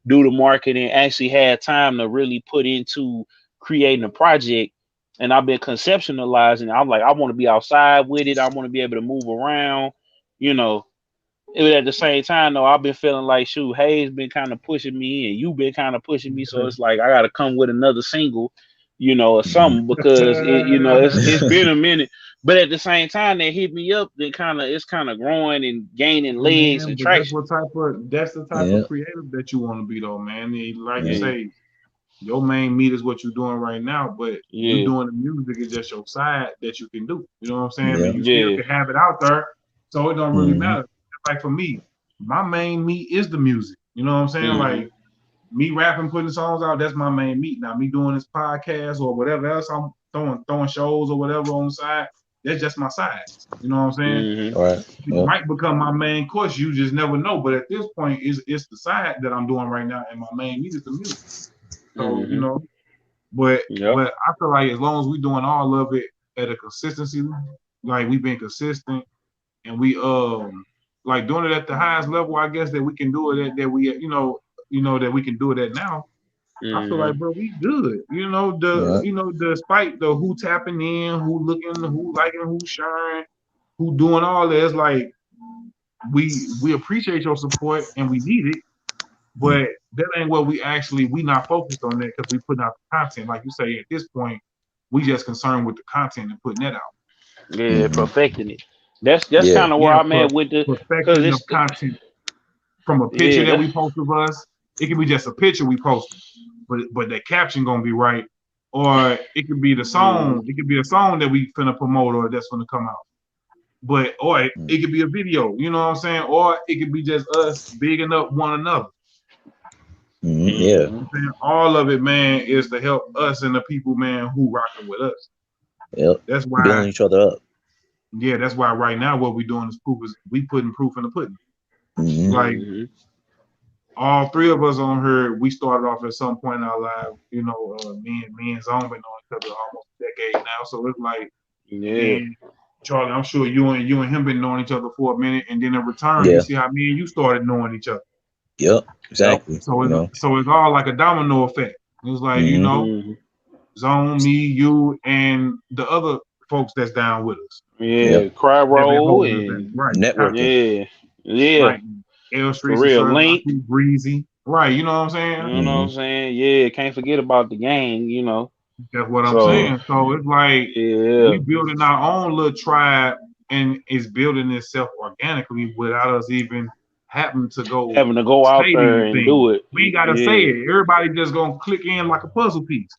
do the marketing, actually have time to really put into creating a project. And I've been conceptualizing. I'm like, I want to be outside with it. I want to be able to move around, you know. But at the same time, though, I've been feeling like, shoot, Hayes been kind of pushing me, and you've been kind of pushing me. So it's like I got to come with another single, or something, because it's been a minute. But at the same time, they Hit Me Up, it's kind of growing and gaining legs and traction.
That's the type of creative that you want to be, though, man. Like you say, your main meat is what you're doing right now, but you doing the music is just your side that you can do. You know what I'm saying? But you still can have it out there, so it don't really matter. Like for me, my main meat is the music. You know what I'm saying? Like me rapping, putting songs out, that's my main meat. Now me doing this podcast or whatever else I'm throwing shows or whatever on the side, that's just my side. You know what I'm saying?
Right.
It might become my main course. You just never know. But at this point, it's the side that I'm doing right now, and my main meat is the music. So but I feel like as long as we doing all of it at a consistency, like we've been consistent, and we like doing it at the highest level, I guess that we can do it at, that we that we can do it at now. I feel like, bro, we good. Despite the who tapping in, who looking, who liking, who sharing, who doing all that, it's like we appreciate your support and we need it, but that ain't what we not focused on that because we putting out the content. Like you say, at this point, we just concerned with the content and putting that out.
Yeah, perfecting it. That's kind of where I'm at with the
perfecting of content. From a picture that we post of us, it can be just a picture we posted, but the caption gonna be right, or it could be the song. It could be a song that we finna promote or that's gonna come out. But it could be a video, you know what I'm saying? Or it could be just us bigging up one another.
Yeah.
All of it, man, is to help us and the people, man, who rocking with us.
Yep.
That's why
building each other up.
Yeah, that's why right now what we're doing is we putting proof in the pudding. Like all three of us on here, we started off at some point in our lives. Me and Zone been on each other almost a decade now. So it's like, and Charlie, I'm sure you and him been knowing each other for a minute, and then in return, you see how me and you started knowing each other.
Yep, exactly.
So it's all like a domino effect. It was like Zone, me, you, and the other folks that's down with us.
Cry roll and
networking.
Like L Street,
for real, Link,
Breezy, right? You know what I'm saying?
You know what I'm saying? Yeah, can't forget about the gang.
That's what I'm saying. So it's like we building our own little tribe, and it's building itself organically without us even having to go
out there and do it.
We ain't gotta say it. Everybody just gonna click in like a puzzle piece.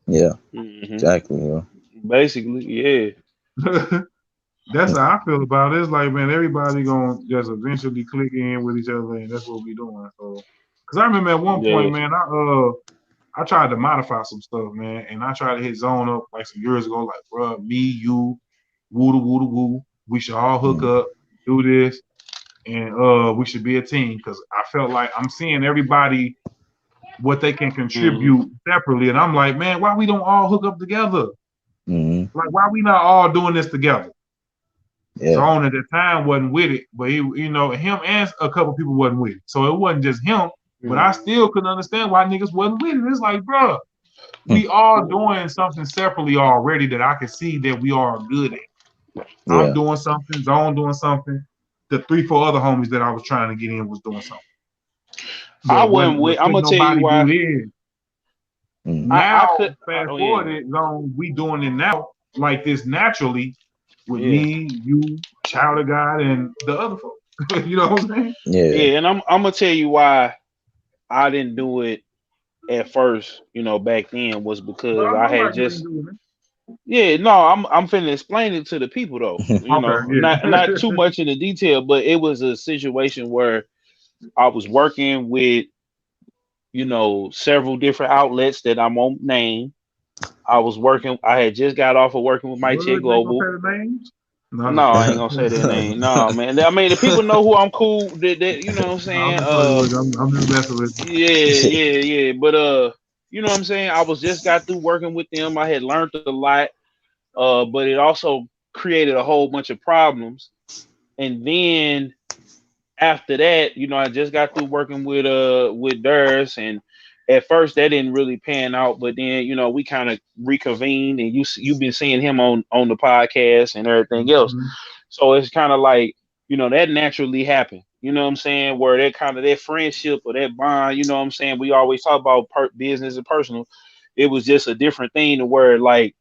Yeah, exactly. Yeah.
Basically,
That's how I feel about it. It's like, man, everybody gonna just eventually click in with each other, and that's what we doing. So, because I remember at one point, man, I tried to modify some stuff, man, and I tried to hit Zone up like some years ago, like, bro, me, you, woo, we should all hook up, do this, and we should be a team. Because I felt like I'm seeing everybody what they can contribute separately, and I'm like, man, why we don't all hook up together? Like, why we not all doing this together?
Yeah.
Zone at the time wasn't with it, but he, you know, him and a couple people wasn't with it. So it wasn't just him, but I still couldn't understand why niggas wasn't with it. It's like, bro, we all doing something separately already that I can see that we are good at.
Yeah.
I'm doing something, Zone doing something. The 3-4 other homies that I was trying to get in was doing something. But
I wouldn't wait. I'm gonna tell you why.
Now, fast forward it, Zone, we doing it now like this naturally with me, you, Child of God, and the other folks. You know what I'm saying?
Yeah, and I'm gonna tell you why I didn't do it at first. You know, back then was because I had just. Yeah, no, I'm finna explain it to the people though. You know, not too much in the detail, but it was a situation where I was working with, you know, several different outlets that I won't name. I had just got off of working with My Chick Global. No, I ain't gonna say their name. No, man. I mean, the people know who I'm cool. That you know what I'm saying.
I'm just messing with you.
Yeah. But you know what I'm saying. I was just got through working with them. I had learned a lot. But it also created a whole bunch of problems. And then after that, you know, I just got through working with Durs, and at first that didn't really pan out, but then, you know, we kind of reconvened, and you've been seeing him on the podcast and everything else. So it's kind of like, you know, that naturally happened. You know what I'm saying? Where that friendship or that bond, you know what I'm saying? We always talk about business and personal. It was just a different thing to where, like,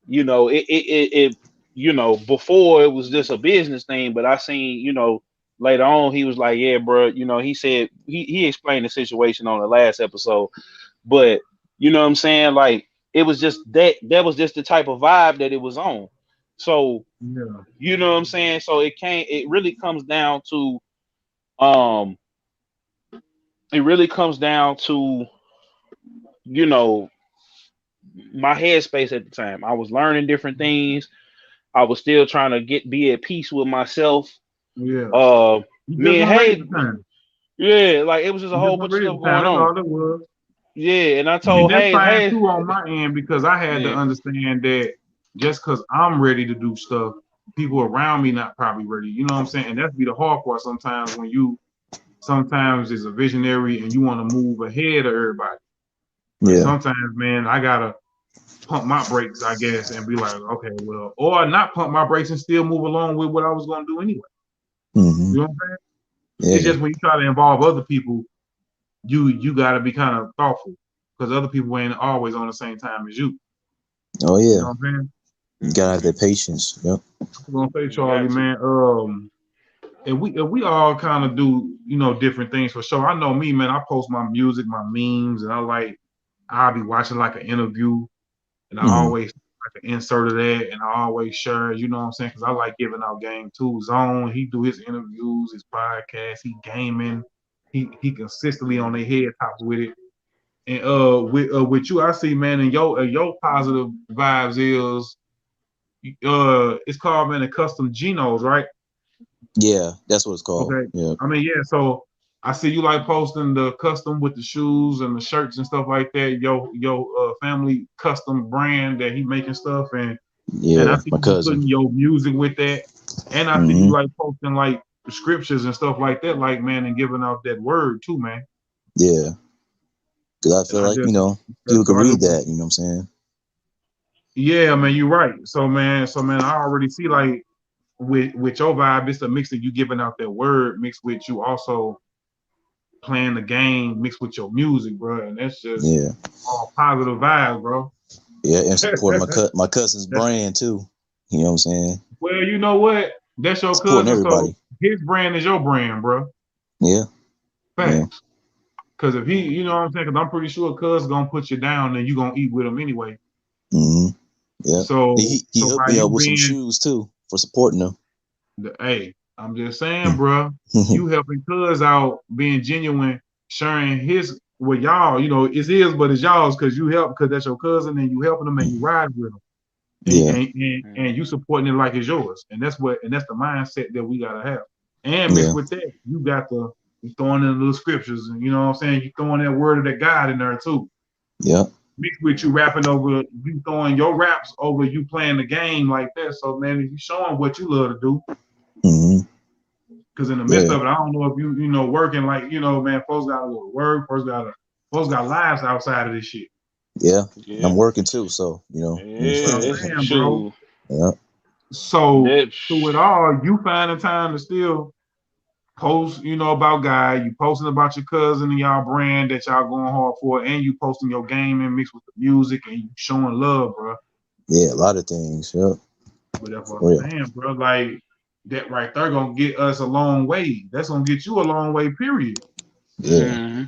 you know, it you know, before it was just a business thing, but I seen, you know, later on he was like, yeah, bro, you know, he said he explained the situation on the last episode, but you know what I'm saying, like, it was just that was just the type of vibe that it was on. So you know what I'm saying, so it really comes down to you know, my headspace at the time. I was learning different things. I was still trying to be at peace with myself. Me and Hayes, like, it was just a whole bunch of stuff going on. Yeah, and I told
Hayes, that's fine
Hayes
too on my end, because I had to understand that just because I'm ready to do stuff, people around me not probably ready. You know what I'm saying? And that's be the hard part sometimes when you sometimes is a visionary and you want to move ahead of everybody. But sometimes, man, I gotta pump my brakes, I guess, and be like, okay, well, or not pump my brakes and still move along with what I was gonna do anyway. You know what I'm saying? It's just when you try to involve other people, you gotta be kind of thoughtful, because other people ain't always on the same time as you.
Oh yeah.
You know what I'm saying?
You gotta have that patience. Yep.
I'm gonna say, Charlie, man, and we all kind of do, you know, different things for sure. I know me, man, I post my music, my memes, and I'll be watching like an interview, and I always like an insert of that, and I always share, you know what I'm saying? Because I like giving out game too. Zone, he do his interviews, his podcast, he gaming, he consistently on their head tops with it. And with you, I see, man, and your positive vibes is it's called, man, the custom Genos, right?
Yeah, that's what it's called.
Okay.
Yeah.
I mean, yeah, so I see you like posting the custom with the shoes and the shirts and stuff like that. Your family custom brand that he making stuff, and I see
my
you
cousin
putting your music with that, and I see you like posting like scriptures and stuff like that, like, man, and giving out that word too, man.
Yeah, because I feel like, you know, people can read that. You know what I'm saying?
Yeah, man, you're right. So man, I already see, like, with your vibe, it's a mix of you giving out that word mixed with you also playing the game mixed with your music, bro, and that's just all positive vibes, bro.
Yeah, and support my cousin's brand too. You know what I'm saying?
Well, you know what? That's your
supporting
cousin,
everybody.
So his brand is your brand, bro.
Yeah.
Facts. Because if he, you know what I'm saying? Because I'm pretty sure cuz gonna put you down, and you gonna eat with him anyway.
Yeah.
So
he hooked me up with some shoes too for supporting him.
Hey, I'm just saying, bro, you helping cuz out, being genuine, sharing his with y'all. You know, it's his, but it's y'all's, because you help, because that's your cousin, and you helping him, and you ride with him. And you supporting it like it's yours. And that's the mindset that we gotta have. And mixed with that, you throwing in little scriptures, and you know what I'm saying, you throwing that word of that God in there too.
Yeah.
mixed with you rapping over, you throwing your raps over you playing the game like that. So man, if you showing what you love to do, because in the midst of it, I don't know if you know working like man, folks got to work, folks got lives outside of this shit.
Yeah. I'm working too, so
saying, bro.
Yeah.
So through it all, you finding time to still post, about guy, you posting about your cousin and y'all brand that y'all going hard for, and you posting your gaming mixed with the music and you showing love, bro.
Yeah, a lot of things. Yeah.
But that's what I'm saying, bro. Like that right there gonna get us a long way. That's gonna get you a long way, period.
Yeah.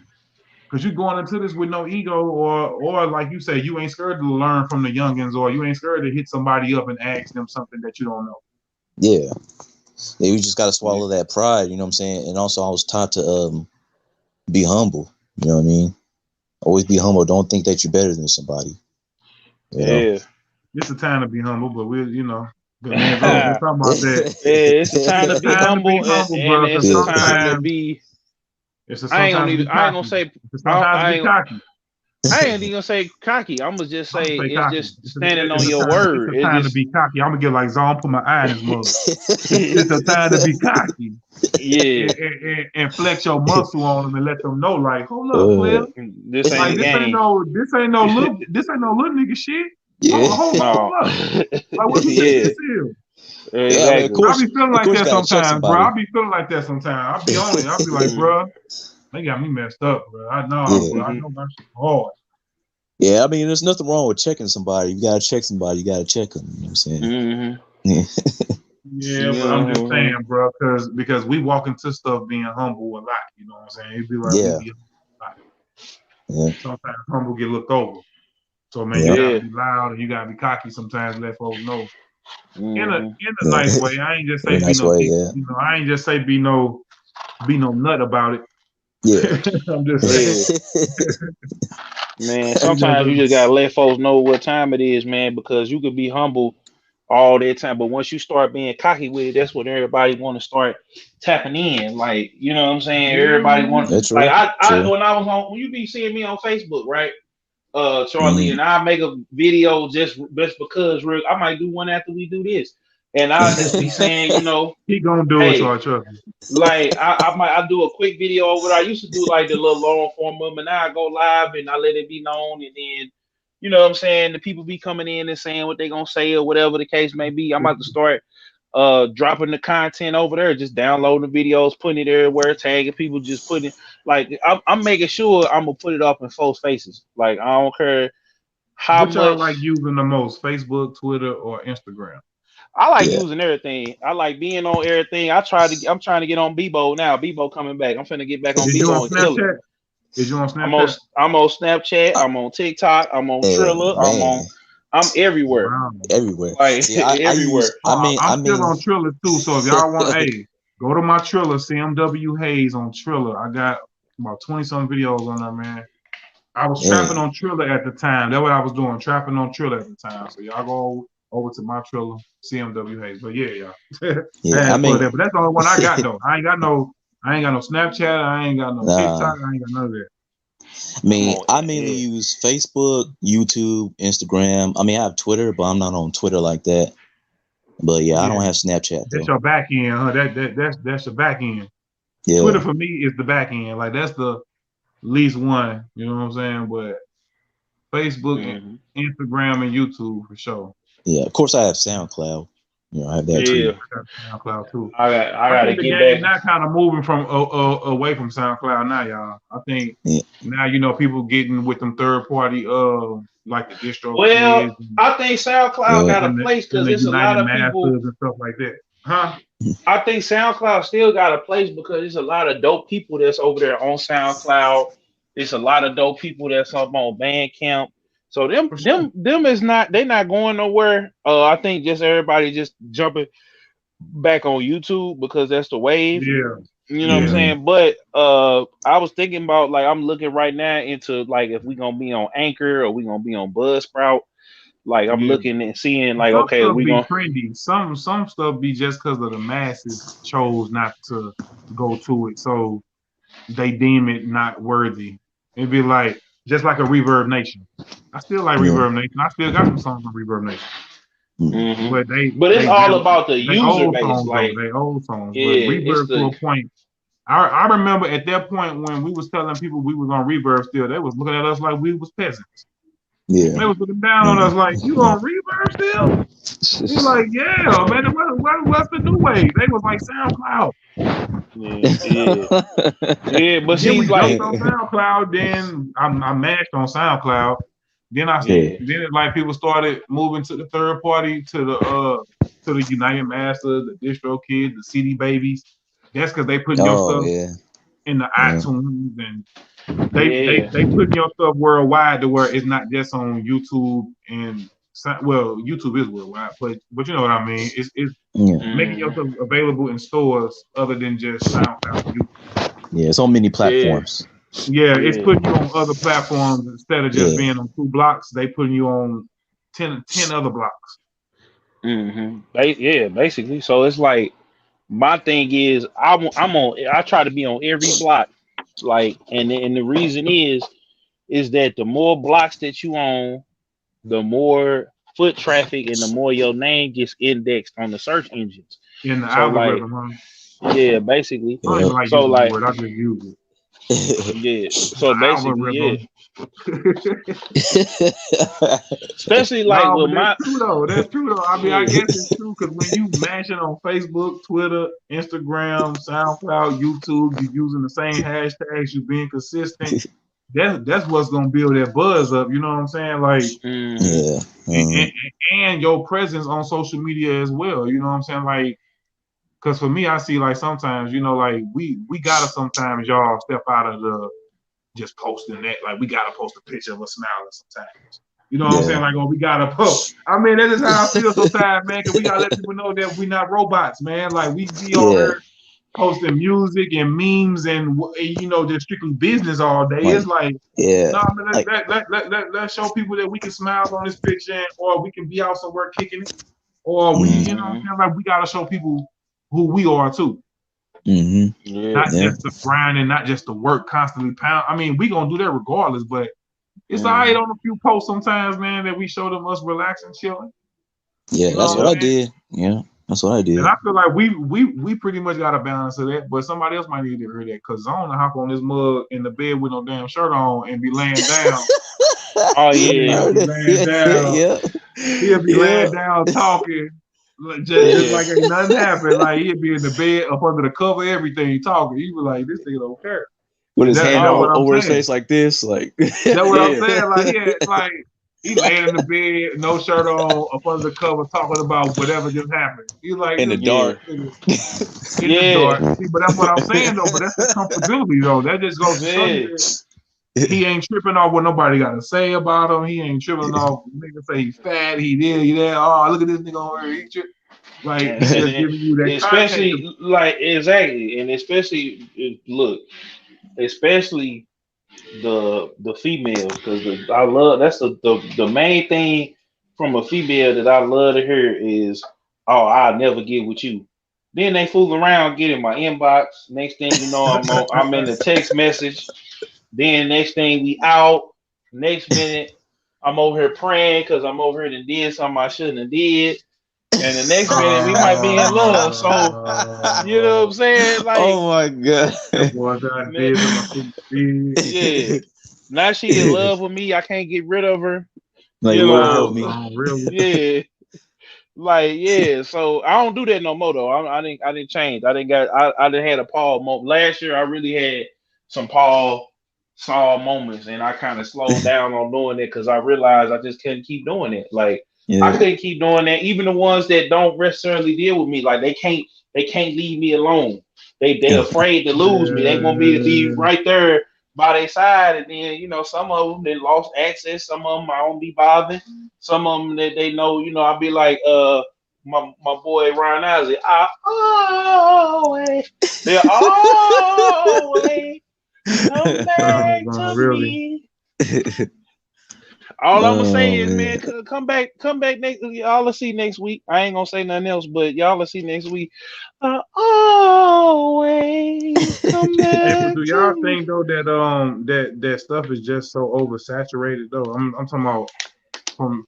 Because you're going into this with no ego, or like you say, you ain't scared to learn from the youngins, or you ain't scared to hit somebody up and ask them something that you don't know.
Yeah. You just got to swallow that pride, you know what I'm saying? And also I was taught to be humble, you know what I mean? Always be humble. Don't think that you're better than somebody. You know?
It's a time to be humble, but we'll, the man's always talking about that.
It's a time to be humble,
bro,
and it's a time to be. I ain't gonna say. I ain't even gonna say cocky. I'm gonna just say it's just standing on your word.
It's a time to be cocky. I'm gonna get like Zon, put my eye in his mug. It's a time to be cocky.
Yeah.
And flex your muscle on them and let them know, like, hold up, player.
This ain't
no little nigga shit.
Yeah.
Hold up. Like, what you think this is?
Exactly.
Of course,
I be feeling like that sometimes, bro.
I'll
be on it. I'll be like, bro, they got me messed up, bro. I know, bro. I know my shit hard.
Yeah, I mean, there's nothing wrong with checking somebody. You gotta check somebody. You gotta check them. You know what I'm saying?
Yeah, but I'm just saying, bro, because we walk into stuff being humble a lot. You know what I'm saying? It'd be like we be humble. Sometimes humble get looked over. So man, you gotta be loud and you gotta be cocky sometimes. Let folks know in a nice way. I ain't just say be no, I ain't just say be no nut about it.
Yeah,
I'm just saying.
Man, sometimes you just gotta let folks know what time it is, man, because you could be humble all that time, but once you start being cocky with it, that's what everybody want to start tapping in. Like, you know what I'm saying? Everybody want like when you be seeing me on Facebook, right? Charlie, and I make a video just because I might do one after we do this. And I'll just be saying,
he gonna do it, so I trust him.
Like I do a quick video over there. I used to do like the little long form of them, and now I go live and I let it be known, and then you know what I'm saying, the people be coming in and saying what they gonna say or whatever the case may be. I'm about to start dropping the content over there, just downloading the videos, putting it everywhere, tagging people, just putting it like I'm making sure I'm gonna put it up in folks' faces. Like I don't care how much.
Y'all like using the most, Facebook, Twitter, or Instagram?
I like using everything. I like being on everything. I'm trying to get on Bebo now. Bebo coming back. I'm finna get back on Bebo and kill it.
Is you on Snapchat?
I'm on Snapchat. I'm on TikTok. I'm on Triller. I'm everywhere.
Wow.
Everywhere.
Like everywhere.
I'm still on Triller too. So if y'all want, go to my Triller, CMW Hayes on Triller. I got about 20-some videos on there, man. I was trapping on Triller at the time. That's what I was doing, trapping on Triller at the time. So y'all go over to my Triller, CMW Hayes. But y'all. But that's the only one I got though. I ain't got no Snapchat. I ain't got no TikTok. I ain't got none of that.
I mean, I mainly use Facebook, YouTube, Instagram. I mean, I have Twitter, but I'm not on Twitter like that. But I don't have Snapchat.
That's your back end, huh? That's your back end.
Yeah.
Twitter for me is the back end. Like that's the least one. You know what I'm saying? But Facebook, and Instagram, and YouTube for sure.
Yeah, of course I have SoundCloud. I have that too.
I got SoundCloud too.
I gotta get back.
Now kind of moving from away from SoundCloud now, y'all. I think now people getting with them third party like the distro.
Well, I think SoundCloud got a place because there's a lot of people
and stuff like that. Huh?
I think SoundCloud still got a place because there's a lot of dope people that's over there on SoundCloud. There's a lot of dope people that's up on Bandcamp. So them is not, they not going nowhere. I think just everybody just jumping back on YouTube because that's the wave.
Yeah.
You know what I'm saying? But I was thinking about, like, I'm looking right now into like if we gonna be on Anchor or we gonna be on Buzzsprout. Like I'm looking and seeing like,
some
okay, we gonna
trendy. Some stuff be just because of the masses chose not to go to it, so they deem it not worthy. It'd be like just like a Reverb Nation. I still like Reverb Nation. I still got some songs on Reverb Nation.
Mm-hmm.
But
it's all about the user base.
Songs,
like
they old songs.
Yeah,
but Reverb to a point. I remember at that point when we was telling people we was on Reverb still, they was looking at us like we was peasants.
Yeah.
They was looking down on us like, you on Reverb still? We like, yeah, man, what's the new wave? They was like SoundCloud.
Yeah, but
then we
like
jumped on SoundCloud, then I mashed on SoundCloud. Then then like people started moving to the third party, to the United Masters, the Distro Kids, the CD Babies. That's because they put your stuff in the iTunes, and they putting your stuff worldwide to where it's not just on YouTube. And well, YouTube is worldwide, but you know what I mean. It's making yourself available in stores other than just SoundCloud.
Yeah, it's on many platforms.
Yeah, it's putting you on other platforms instead of just being on 2 blocks. They putting you on 10 other blocks.
Basically. So it's like, my thing is I try to be on every block, like, and the reason is that the more blocks that you own, the more foot traffic and the more your name gets indexed on the search engines.
In the algorithm,
yeah, basically.
I don't even like using the word, I just use it.
Yeah, so basically, especially like with
that's true though. I mean, I guess it's true because when you mash it on Facebook, Twitter, Instagram, SoundCloud, YouTube, you're using the same hashtags, you're being consistent. That's what's gonna build that buzz up. You know what I'm saying? Like, and your presence on social media as well. You know what I'm saying? Like, because for me, I see like sometimes, you know, like we gotta sometimes y'all step out of the just posting that. Like, we gotta post a picture of us smiling sometimes. You know what I'm saying? Like, oh, we gotta post. I mean, that's just how I feel sometimes, man. Because we gotta let people know that we're not robots, man. Like, we be on here posting music and memes and, you know, just strictly business all day. It's like, let's show people that we can smile on this picture, or we can be out somewhere kicking it, or we, you know what I'm saying? Like, we gotta show people who we are too. Not just the grind and not just the work constantly pound. I mean, we gonna do that regardless, but it's all right on a few posts sometimes, man, that we show them us relaxing, chilling.
Yeah, that's what I did. Yeah, that's what I did.
And I feel like we pretty much got a balance of that, but somebody else might need to hear that, because I don't want to hop on this mug in the bed with no damn shirt on and be laying down. He'll be laying down talking. Just like ain't nothing happened. Like, he'd be in the bed up under the cover, everything talking. He was like, this nigga don't care.
With his hand over his face like this, like
that's what I'm saying. Like, he laying in the bed, no shirt on, up under the cover, talking about whatever just happened. He's like
in the dark.
In the dark. See, but that's what I'm saying though. But that's the comfortability though. That just goes to show you that he ain't tripping off what nobody got to say about him. He ain't tripping off niggas say he's fat, he that. Oh, look at this nigga over here. He like, he's just giving you that
especially
content.
Like, exactly, and especially especially the females, because I love, that's the main thing from a female that I love to hear is, oh, I'll never get with you. Then they fool around, get in my inbox. Next thing you know, I'm in the text message. Then next thing we out. Next minute, I'm over here praying because I'm over here and did something I shouldn't have did. And the next minute, we might be in love. So, you know what I'm saying? Like,
oh my God.
Yeah. Now she in love with me. I can't get rid of her.
Like,
you
Lord help me.
Yeah. Like, yeah. So I don't do that no more though. I didn't change. I didn't had a Paul moment. Last year I really had some Paul Saul moments, and I kind of slowed down on doing it because I realized I just couldn't keep doing it. Like, I couldn't keep doing that. Even the ones that don't necessarily deal with me, like they can't leave me alone. They're afraid to lose me. They want me to be right there by their side. And then, you know, some of them they lost access. Some of them I don't be bothering. Some of them that they know, you know, I'll be like my boy Ryan Isaac. They're always come back to me. All I'm gonna say is, man, come back next. Y'all will see next week. I ain't gonna say nothing else, but y'all will see next week. Always come back.
Hey, but do y'all think though that stuff is just so oversaturated though? I'm talking about from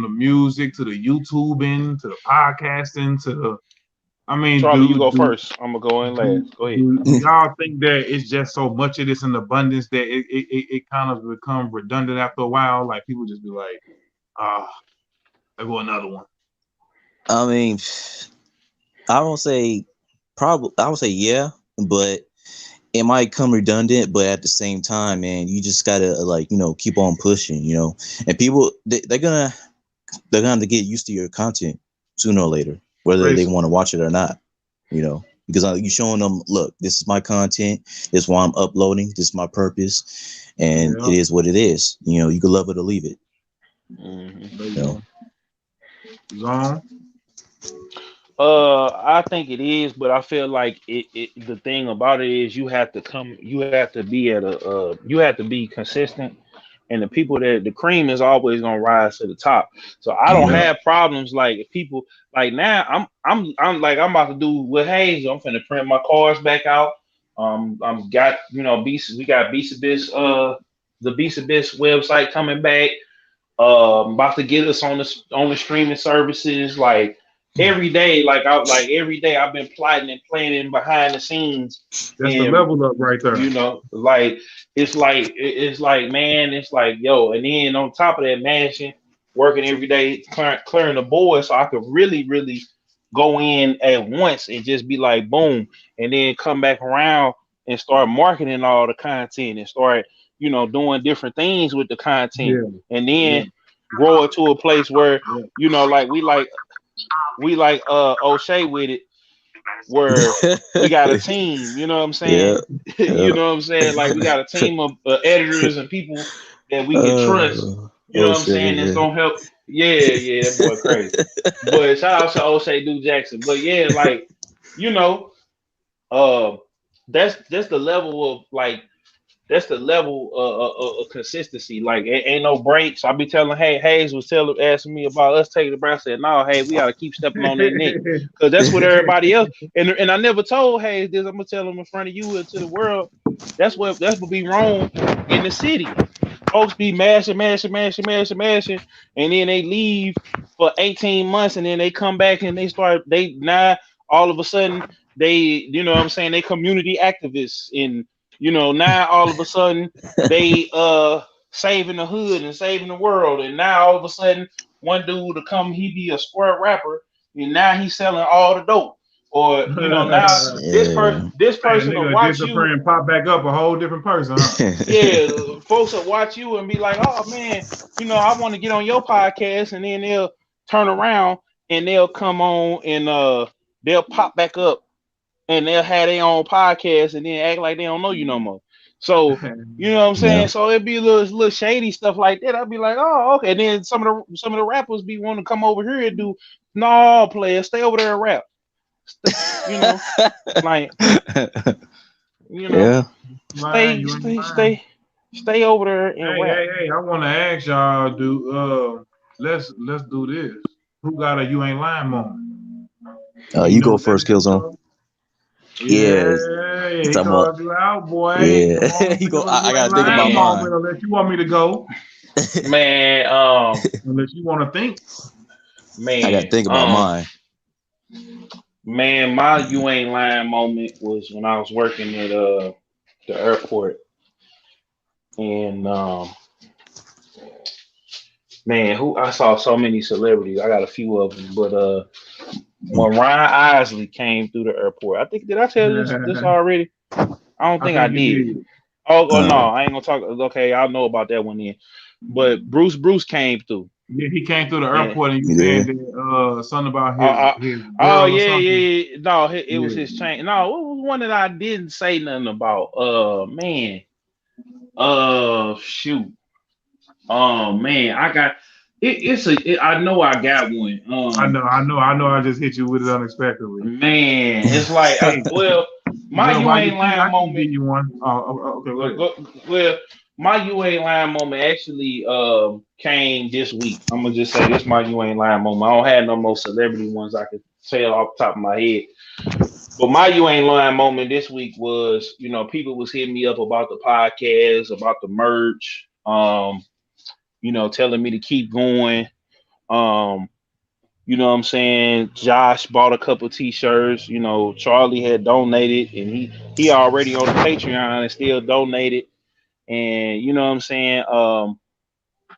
the music to the YouTubing to the podcasting to the. I mean,
Charlie, you go first. I'm gonna go in last. Go ahead.
Do y'all think that it's just so much of this in abundance that it kind of become redundant after a while? Like people just be like, there go another one.
I mean, I would say yeah, but it might come redundant. But at the same time, man, you just gotta keep on pushing, And people they're gonna have to get used to your content sooner or later, whether they want to watch it or not, Because you're showing them, look, this is my content. This is why I'm uploading. This is my purpose, and it is what it is. You can love it or leave it.
I think it is, but I feel like the thing about it is you have to be consistent, and the people the cream is always gonna rise to the top. So I don't have problems like if people like now I'm about to do with Hayes. I'm finna print my cards back out. I'm got we got Beast Abyss the Beast Abyss website coming back. About to get us on the streaming services like. Every day, every day, I've been plotting and planning behind the scenes.
That's the level up right there.
It's like, man, it's like, yo, and then on top of that, mashing, working every day, clearing the board, so I could really, really go in at once and just be like, boom, and then come back around and start marketing all the content and start, doing different things with the content, and then grow it to a place where, we like O'Shea with it, where we got a team, you know what I'm saying? You know what I'm saying? Like we got a team of editors and people that we can trust. You know what I'm saying? It's gonna help. Yeah, that boy crazy. But shout out to O'Shea Duke Jackson. But yeah, that's the level of of consistency. Like it ain't no breaks. I be telling Hayes was asking me about us taking the break. I said, no, hey, we gotta keep stepping on that neck. Because that's what everybody else and I never told Hayes this. I'm gonna tell him in front of you and to the world. That's what be wrong in the city. Folks be mashing, and then they leave for 18 months and then they come back and all of a sudden they, what I'm saying, they community activists and now all of a sudden they saving the hood and saving the world, and now all of a sudden one dude to come, he be a square rapper, and now he's selling all the dope, or now this person will watch you
and pop back up a whole different person.
Huh? Folks will watch you and be like, oh man, I want to get on your podcast, and then they'll turn around and they'll come on and they'll pop back up. And they'll have their own podcast and then act like they don't know you no more. So, you know what I'm saying? Yeah. So it'd be a little shady stuff like that. I'd be like, oh, okay. And then some of the rappers be wanting to come over here and do, no, player, stay over there and rap.
Yeah.
Stay over there and rap.
Hey, I want to ask y'all, let's do this. Who got a You Ain't Lying moment?
You go first, Killzone.
Yeah, he called you out, boy.
Yeah, I gotta think about mine.
Unless you want me to go,
man.
Unless you want to think,
man.
I gotta think about mine.
Man, my You Ain't Lying moment was when I was working at the airport, and man, I saw so many celebrities. I got a few of them, but when Ryan Isley came through the airport, did I tell you this already? I don't think I did. Oh no, I ain't gonna talk. Okay, I'll know about that one then. But Bruce came through.
Yeah, he came through the airport and you said something about his
girl yeah. No, it was his chain. No, it was one that I didn't say nothing about. Man. Shoot. Man, I got. I know I got one.
I know. I just hit you with it unexpectedly.
Man, it's like, my You Ain't Lying moment.
You one. Okay.
Well, My You Ain't Lying moment actually came this week. I'm gonna just say this my You Ain't Lying moment. I don't have no more celebrity ones I could say off the top of my head. But my You Ain't Lying moment this week was, people was hitting me up about the podcast, about the merch, telling me to keep going. You know what I'm saying? Josh bought a couple t-shirts. Charlie had donated, and he already on the Patreon and still donated. And you know what I'm saying?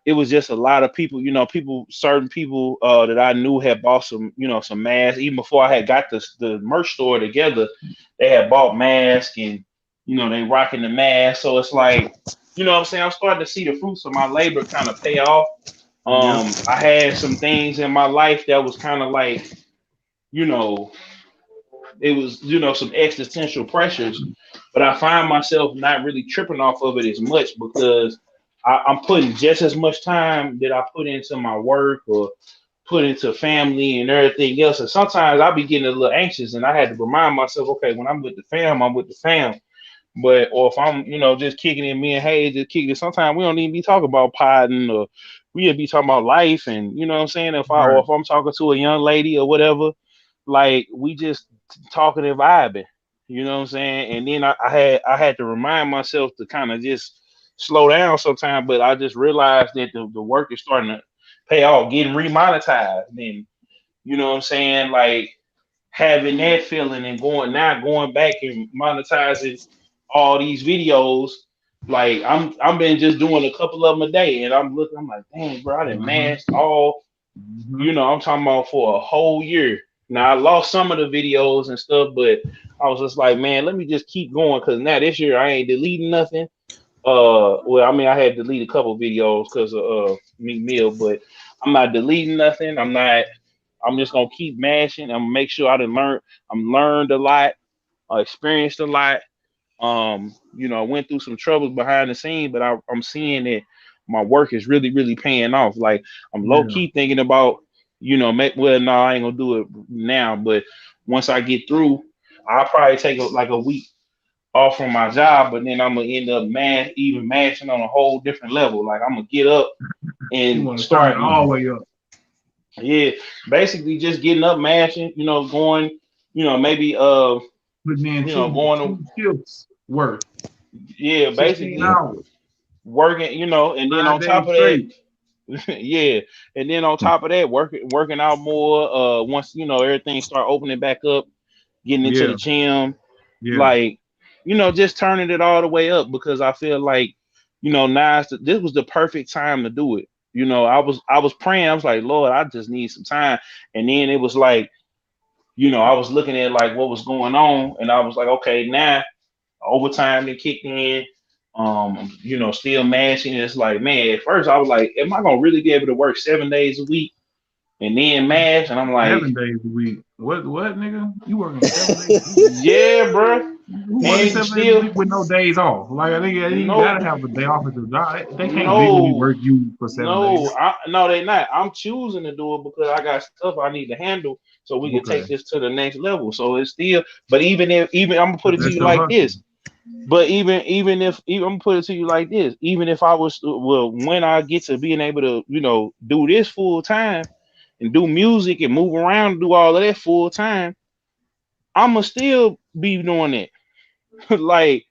It was just a lot of people, certain people that I knew had bought some masks. Even before I had got the merch store together, they had bought masks and, they rocking the mask. So it's like, what I'm saying? I'm starting to see the fruits of my labor kind of pay off. I had some things in my life that was kind of like, it was, some existential pressures, but I find myself not really tripping off of it as much because I'm putting just as much time that I put into my work or put into family and everything else. And sometimes I'll be getting a little anxious and I had to remind myself, okay, when I'm with the fam, I'm with the fam. But, or if I'm, just kicking it, me and Hayes just kicking it, sometimes we don't even be talking about podding or we be talking about life. And, you know what I'm saying? Or if I'm talking to a young lady or whatever, like we just talking and vibing, you know what I'm saying? And then I had to remind myself to kind of just slow down sometimes, but I just realized that the work is starting to pay off, getting remonetized. And you know what I'm saying? Like having that feeling and going back and monetizing all these videos. Like I'm been just doing a couple of them a day and I'm like, dang, bro, I done masked all, I'm talking about for a whole year. Now I lost some of the videos and stuff, but I was just like, man, let me just keep going because now this year I ain't deleting nothing. Well, I mean, I had to delete a couple videos because of Meek Mill, but I'm not deleting nothing. I'm just gonna keep mashing. I'm gonna make sure I'm learned a lot, experienced a lot. I went through some troubles behind the scene, but I'm seeing that my work is really, really paying off. Like I'm low key thinking about, well, no, I ain't gonna do it now, but once I get through, I'll probably take a week off from my job, but then I'm gonna end up mashing on a whole different level. Like I'm gonna get up and start
all the way up.
Yeah, basically just getting up, mashing, going, maybe
putting in
going
two shifts worth.
Yeah, basically hours. Working, and then on top of that, yeah, and then on top of that, working out more. Once everything start opening back up, getting into the gym, like just turning it all the way up because I feel like now this was the perfect time to do it. I was praying. I was like, Lord, I just need some time, and then it was like, I was looking at like what was going on, and I was like, okay, now overtime that kicked in. Still mashing. It's like, man, at first I was like, am I gonna really be able to work 7 days a week and then mash? And I'm like,
7 days a week. What, nigga? You working 7 days a week?
Yeah, bro.
Who working 7 days a week with no days off? Like I think you gotta have a day off at the job. They can't legally work you for 7 days.
No, they not. I'm choosing to do it because I got stuff I need to handle so we can take this to the next level. So it's still, but even I'm gonna put it to you like this. But even if I'm gonna put it to you like this, even if I was when I get to being able to do this full time and do music and move around and do all of that full time, I'ma still be doing it. Like,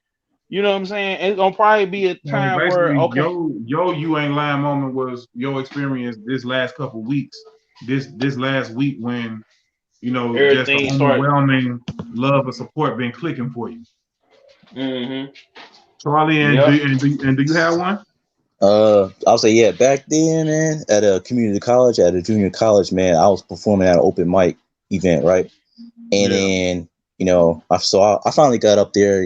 you know what I'm saying? It's gonna probably be a time where
your You Ain't Lying moment was your experience this last couple weeks. This last week when
everything
just the overwhelming love and support been clicking for you.
Mm-hmm.
Charlie, and do you have one?
I'll say back then, man, at a community college, at a junior college, man, I was performing at an open mic event, right? And then I finally got up there,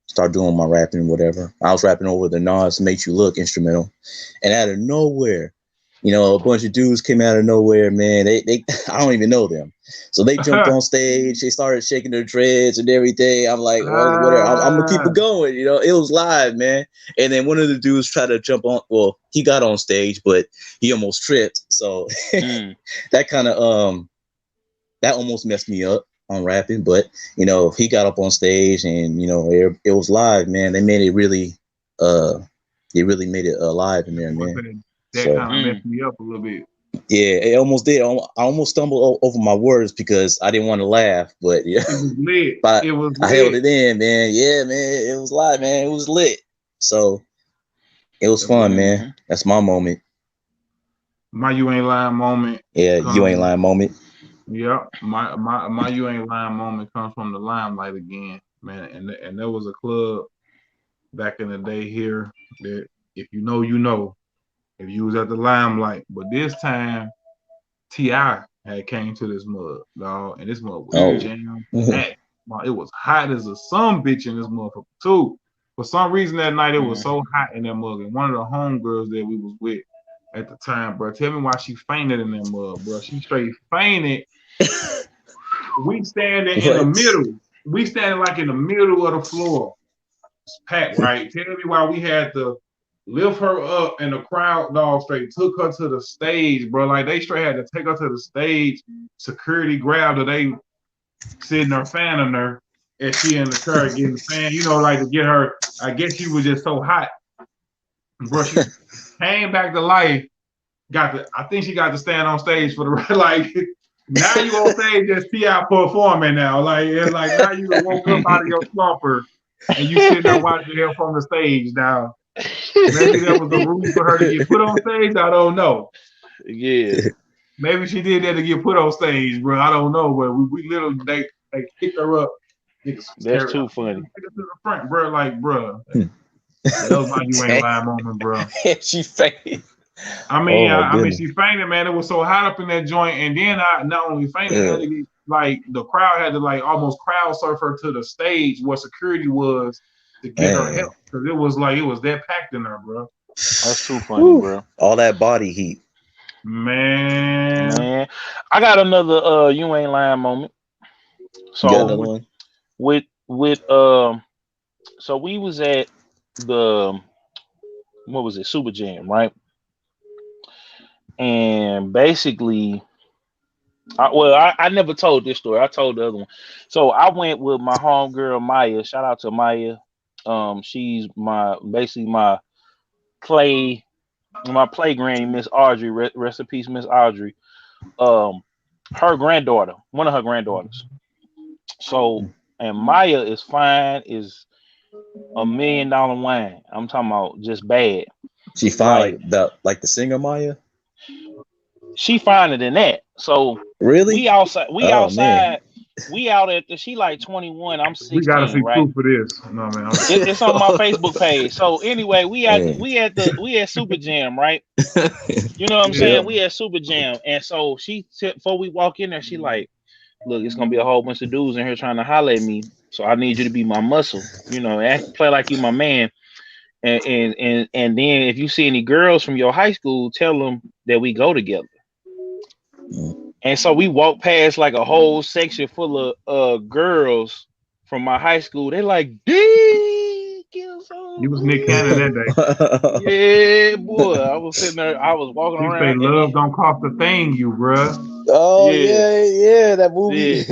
start doing my rapping, whatever. I was rapping over the Nas Make You Look instrumental, and out of nowhere, a bunch of dudes came out of nowhere, man. They I don't even know them. So they jumped on stage, they started shaking their dreads and everything. I'm like, well, whatever. I'm gonna keep it going, It was live, man. And then one of the dudes tried to jump on. Well, he got on stage, but he almost tripped. So that kind of that almost messed me up on rapping. But he got up on stage and it was live, man. They made it really It really made it alive in there, man.
That kind of messed me up a little bit.
Yeah, it almost did. I almost stumbled over my words because I didn't want to laugh, but yeah,
it was lit.
But
it was
I held it in, man. Yeah, man, it was live, man. It was lit. So it was fun, man. That's my moment.
My you ain't lying moment.
Yeah, you ain't lying moment.
Yeah, my you ain't lying moment comes from the Limelight again, man. And there was a club back in the day here that if you know, you know. If you was at the Limelight, but this time T.I. had came to this mug, dog, and this mug was jammed. It was hot as a sun bitch in this motherfucker too. For some reason that night it was so hot in that mug, and one of the homegirls that we was with at the time, bro, tell me why she fainted in that mug, bro. She straight fainted. We standing in the middle. We standing like in the middle of the floor. It's packed, right? Tell me why we had to lift her up, and the crowd, dog, straight took her to the stage, bro. Like, they straight had to take her to the stage. Security grabbed her. They sitting there fanning her, and she in the car getting fanned, you know, like to get her. I guess she was just so hot, bro. She came back to life. I think she got to stand on stage for the like. Now you on stage as T.I. performing now. Like, it's like now you woke up out of your slumber and you sitting there watching her from the stage now. Maybe that was the rule for her to get put on stage. I don't know.
Yeah.
Maybe she did that to get put on stage, bro. I don't know. But we literally they kicked her up.
That's too funny.
To the front, bro. Like, bro. That was my you ain't lying moment, bro.
She fainted.
I mean, she fainted, man. It was so hot up in that joint, and then I not only fainted, like the crowd had to like almost crowd surf her to the stage where security was to get her help, because it was that packed in there, bro.
That's too funny, bro.
All that body heat,
man. I got another you ain't lying moment. So with so we was at the what was it, Super Jam, right? And basically, I never told this story. I told the other one. So I went with my homegirl Maya. Shout out to Maya. She's my play granny, Miss Audrey. Rest in peace, Miss Audrey. Her granddaughter, one of her granddaughters. So, and Maya is fine, is $1 million wine. I'm talking about just bad.
She fine like the singer Maya.
She finer than that. So
really,
we outside. Man. We out at she like 21. I'm 16.
We gotta see
right?
proof for this. No man,
it's on my Facebook page. So anyway, we at Super Jam, right? You know what I'm saying? We at Super Jam, and so she before we walk in there, she like, look, it's gonna be a whole bunch of dudes in here trying to holler at me. So I need you to be my muscle. You know, play like you my man. And then if you see any girls from your high school, tell them that we go together. And so we walked past like a whole section full of girls from my high school. They like, D.
You was Nick Cannon that
day. Yeah, boy. I was sitting there. I was walking around.
Say love don't cost a thing, you bruh.
Oh yeah, that movie.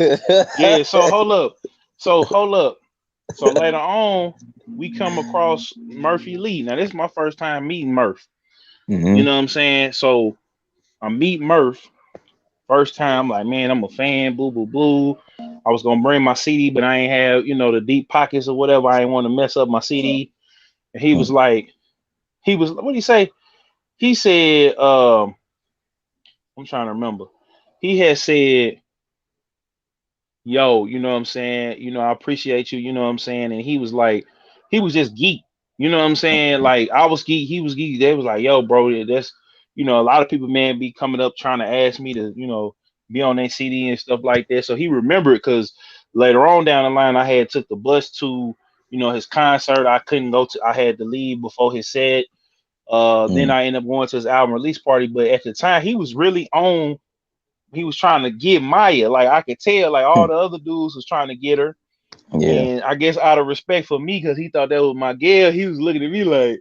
Yeah. So hold up. So later on, we come across Murphy Lee. Now this is my first time meeting Murph.
Mm-hmm.
You know what I'm saying? So I meet Murph. First time, like, man, I'm a fan, boo, boo, boo. I was gonna bring my CD, but I ain't have, the deep pockets or whatever. I didn't want to mess up my CD. And he was like, what did he say? He said, I'm trying to remember. He had said, yo, you know what I'm saying? I appreciate you, you know what I'm saying? And he was like, he was just geek. You know what I'm saying? Like, I was geek, he was geek. They was like, yo, bro, that's, a lot of people, man, be coming up trying to ask me to, be on their CD and stuff like that. So he remembered, because later on down the line, I had took the bus to, his concert. I couldn't go to, I had to leave before his set. Then I ended up going to his album release party. But at the time, he was really on, he was trying to get Maya. Like, I could tell, like, all the other dudes was trying to get her. Yeah. And I guess out of respect for me, because he thought that was my girl, he was looking at me like,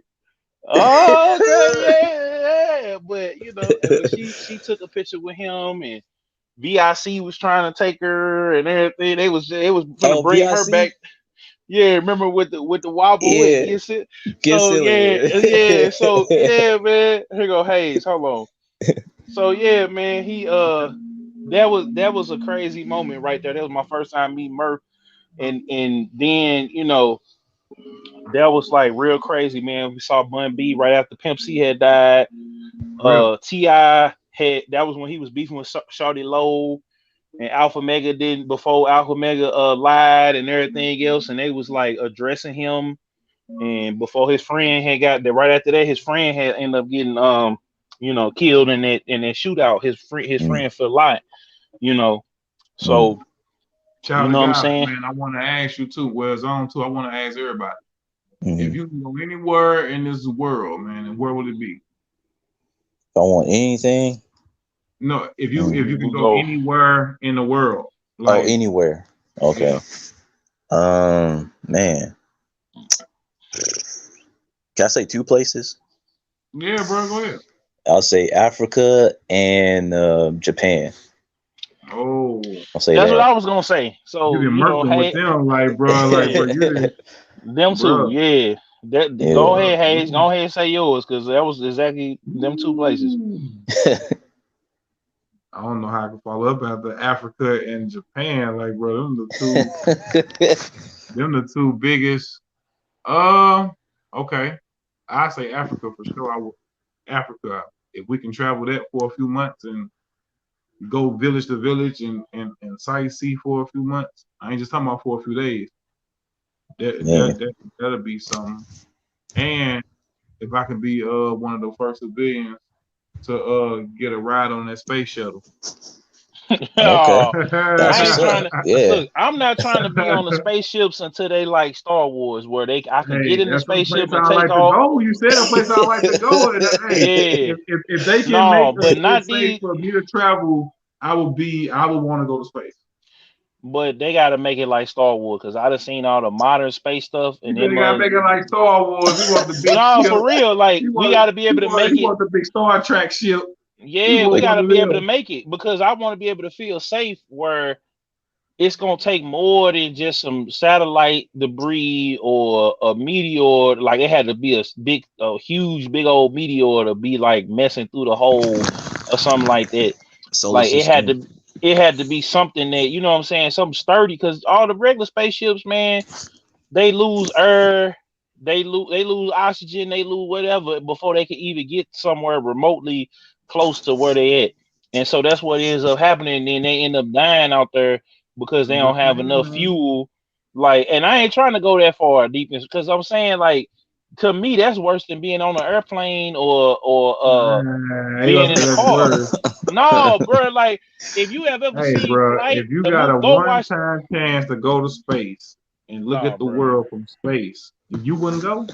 oh, okay, yeah. But she took a picture with him, and VIC was trying to take her and everything. It was gonna bring her back. Yeah, remember with the wobble with get silly. So
silly.
so man. Here go Hayes. Hold on. So yeah, man, he that was a crazy moment right there. That was my first time meeting Murph, and then that was like real crazy, man. We saw Bun B right after Pimp C had died. T.I. had that was when he was beefing with Shawty Low, and Alpha Mega didn't before Alpha Mega lied and everything else, and they was like addressing him. And before his friend had got there, right after that, his friend had ended up getting killed in that shootout. His friend for life, So
Child
you know
of
what I'm
God,
saying?
man, I want to ask you too. Well, Zone 2, I want to ask everybody.
Mm-hmm.
If you can go anywhere in this world, man, and where would it be?
If I want anything?
No, if you can go anywhere in the world.
Like, anywhere. Okay. Yeah. Man. Can I say 2 places?
Yeah, bro, go ahead.
I'll say Africa and Japan.
Oh,
I'll say
that's
that.
what I was gonna say. So
you been with them, like, bro, like, bro,
them two, yeah. Go ahead, Hayes. Go ahead and say yours, because that was exactly them 2 places.
I don't know how I can follow up after Africa and Japan, like, bro, them the two biggest. Okay, I say Africa for sure. I would Africa if we can travel that for a few months and go village to village and sightsee for a few months. I ain't just talking about for a few days. That'll be something. And if I can be one of the first civilians to get a ride on that space shuttle.
Okay.
Look, I'm not trying to be on the spaceships until they like Star Wars, where I can get in the spaceship and take off.
You said a place I like to go.
Yeah.
If they can make it safe for me to travel, I would want to go to space.
But they got to make it like Star Wars, because I done seen all the modern space stuff. And
they got to make it like Star Wars. We want the big
ship. For real. Like, we got to be able to make it.
We want the big Star Trek ship.
Yeah, we got to be able to make it, because I want to be able to feel safe, where it's going to take more than just some satellite debris or a meteor. Like, it had to be a huge, big old meteor to be like messing through the hole or something like that.
Solar
system. It had to be something that, you know what I'm saying, something sturdy, because all the regular spaceships, man, they lose air, they lose oxygen, they lose whatever before they can even get somewhere remotely close to where they at. And so that's what ends up happening. And then they end up dying out there because they don't have enough fuel. Like, and I ain't trying to go that far deep, because I'm saying, like, to me, that's worse than being on an airplane or being in a car. No, bro. Like, if you have ever seen Flight,
if you got a one-time chance to go to space and look at the world from space, you wouldn't go?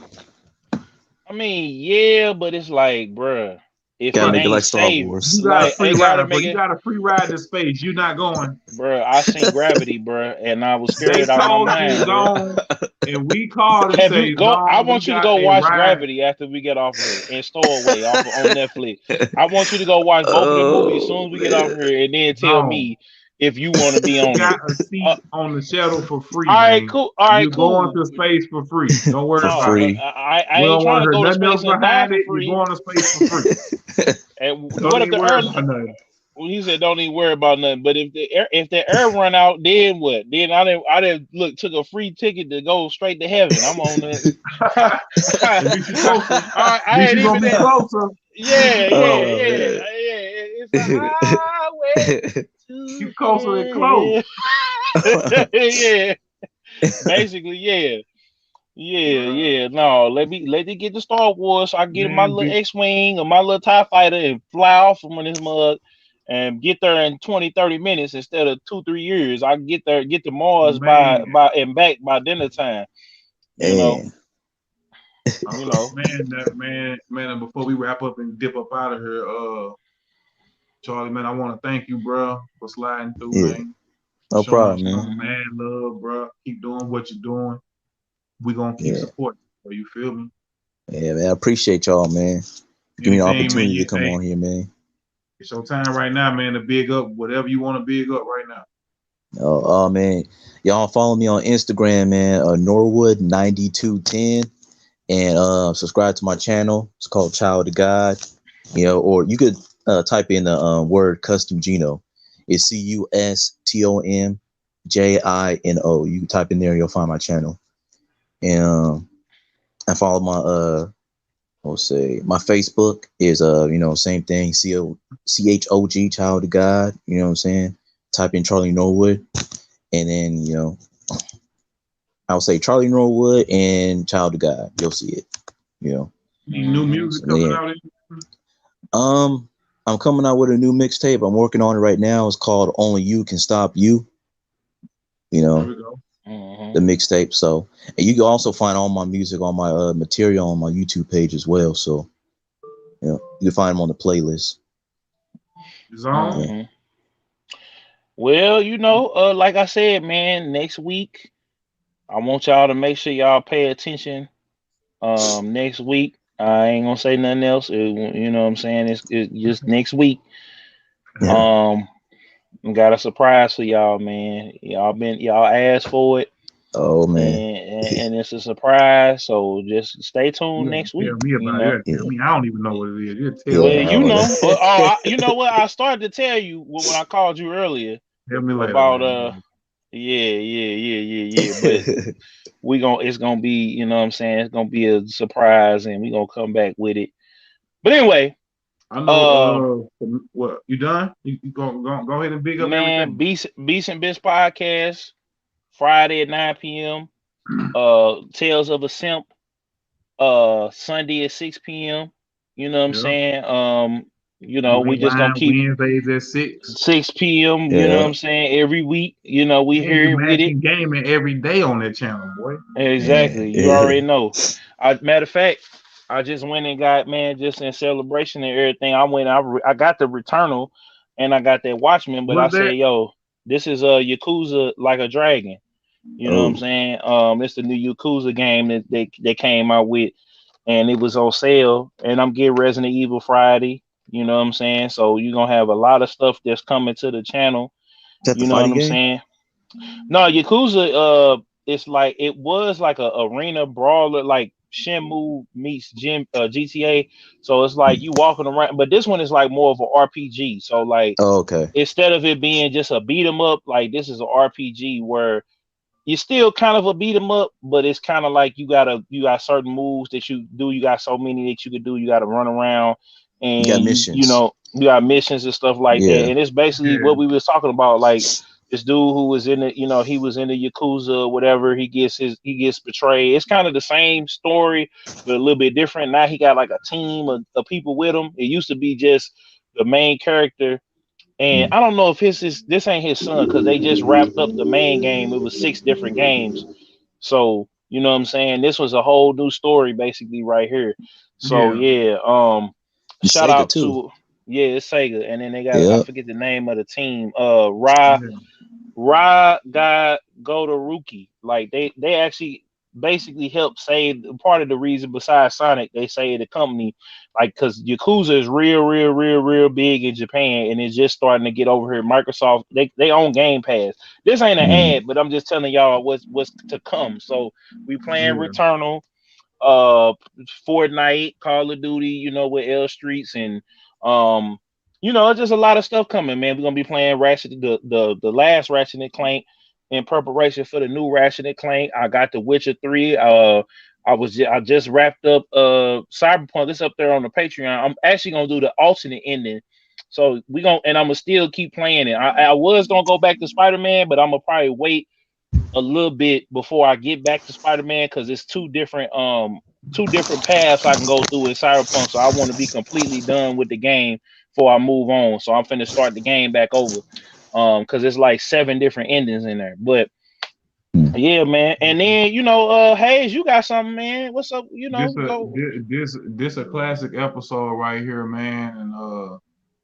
I mean, yeah, but it's like, bro, if
gotta
it
make
ain't
it like Star
safe,
Wars.
You got a free ride, but you got a free ride to space. You're not going,
bro. I seen Gravity, bro, and I was scared out of my mind, bro.
And we called and say,
I want you to go watch Gravity after we get off here, and Stowaway on Netflix. I want you to go watch both of the movies as soon as we get off here, and then tell me if you want to be on it.
Got a seat on the shuttle for free.
All right, cool. All right,
you're going to space for free. Don't worry about it.
I ain't trying to go to space and die for free.
You're going to space for free.
And what if the air? Well, he said, "Don't even worry about nothing." But if the air run out, then what? Then I didn't took a free ticket to go straight to heaven. I'm on that. I ain't even there. Closer. Yeah. It's a highway.
You closer and close.
Yeah. Basically, yeah. Yeah. No, let me get the Star Wars. So I get my little X-Wing or my little TIE fighter and fly off from this mug and get there in 20-30 minutes instead of 2-3 years. I get to Mars by and back by dinner time. You know.
Man, and before we wrap up and dip up out of here, Charlie, man, I want to thank you, bro, for sliding through, man.
No problem, man.
Man, love, bro. Keep doing what you're doing. We're going to keep supporting you. You feel me?
Yeah, man. I appreciate y'all, man. Give me the opportunity to come on here, man.
It's your time right now, man, to big up whatever you want to big up right now.
Oh man, y'all follow me on Instagram, man. Norwood9210, and subscribe to my channel. It's called Child of God. Or you could type in the word custom Gino. It's CUSTOMJINO. You can type in there, you'll find my channel. And and follow my my Facebook is same thing, CHOG, Child of God. You know what I'm saying? Type in Charlie Norwood, and then I would say Charlie Norwood and Child of God. You'll see it.
New music coming out.
I'm coming out with a new mixtape. I'm working on it right now. It's called Only You Can Stop You.
There we go.
The mixtape. So, and you can also find all my music, all my material on my YouTube page as well. So, you can find them on the playlist.
Well, like I said, man, next week I want y'all to make sure y'all pay attention. Next week I ain't gonna say nothing else. You know what I'm saying? It's just next week. Got a surprise for y'all, man. Y'all asked for it.
Oh man,
and it's a surprise. So just stay tuned next week.
Tell me about it. Tell me, I don't even know what it is.
You know what? I started to tell you when I called you earlier.
Tell me later,
about yeah. But it's gonna be, you know what I'm saying, it's gonna be a surprise, and we're gonna come back with it. But anyway,
I know. What, you done? You go ahead and big up everything.
Beast and Bits podcast, Friday at 9 p.m. Tales of a Simp, Sunday at 6 p.m. You know what I'm saying? We just gonna keep
Wednesdays at
6 p.m. You know what I'm saying? Every week, we here with it.
Gaming every day on that channel, boy.
Exactly. You already know. Matter of fact, I just went and got, man, just in celebration and everything. I got the Returnal, and I got that Watchmen. But I said, yo, this is Yakuza Like a Dragon. You know what I'm saying? It's the new Yakuza game that they came out with, and it was on sale. And I'm getting Resident Evil Friday. You know what I'm saying? So you're gonna have a lot of stuff that's coming to the channel. You know what I'm saying? No, Yakuza, it was like a arena brawler, like Shenmue meets GTA. So it's like you walking around, but this one is like more of an RPG. So like, instead of it being just a beat 'em up, like this is an RPG where you're still kind of a beat 'em up, but it's kind of like you got certain moves that you do. You got so many that you could do. You got to run around, and you got missions and stuff like that. And it's basically what we was talking about, like this dude who was in the, he was in the Yakuza or whatever. He gets betrayed. It's kind of the same story, but a little bit different. Now he got like a team of people with him. It used to be just the main character. And I don't know if this ain't his son, because they just wrapped up the main game. It was 6 different games. So, you know what I'm saying? This was a whole new story basically right here. So shout out to it's Sega. And then they got I forget the name of the team. Ra got Go to Rookie. Like they actually basically helped save part of the reason besides Sonic. They say the company, like, because Yakuza is real big in Japan, and it's just starting to get over here. Microsoft, they own Game Pass. This ain't an ad, but I'm just telling y'all what's to come. So we playing Returnal, Fortnite, Call of Duty, with L Streets, and just a lot of stuff coming, man. We're gonna be playing Ratchet, the last Ratchet and Clank, in preparation for the new Ratchet and Clank. I got The Witcher 3. I just wrapped up Cyberpunk. It's up there on the Patreon. I'm actually gonna do the alternate ending. So I'm gonna still keep playing it. I was gonna go back to Spider-Man, but I'm gonna probably wait a little bit before I get back to Spider-Man, because it's two different paths I can go through in Cyberpunk. So I want to be completely done with the game before I move on. So I'm finna start the game back over. Because it's like 7 different endings in there. But yeah, man. And then Hayes, you got something, man. What's up?
This a classic episode right here, man. And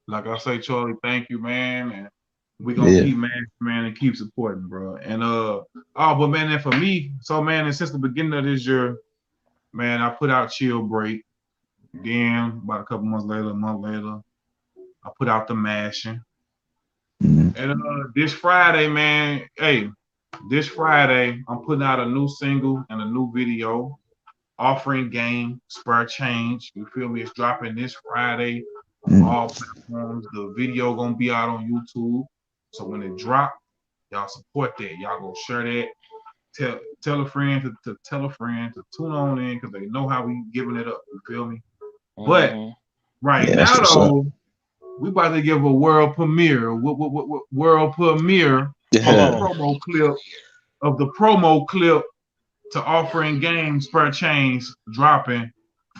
like I say, Charlie, thank you, man. And we gonna keep man and keep supporting, bro. And but man, and for me, so man, and since the beginning of this year, man, I put out Chill Break. Then about a couple months later, a month later, I put out The Mashing. And this Friday, man, this Friday, I'm putting out a new single and a new video, offering game, spur change. You feel me? It's dropping this Friday on all platforms. The video gonna be out on YouTube. So when it drop, y'all support that. Y'all gonna share that. Tell a friend to tell a friend to tune on in because they know how we giving it up. You feel me? But now though, we about to give a world premiere. World premiere of the promo clip to offering games per change dropping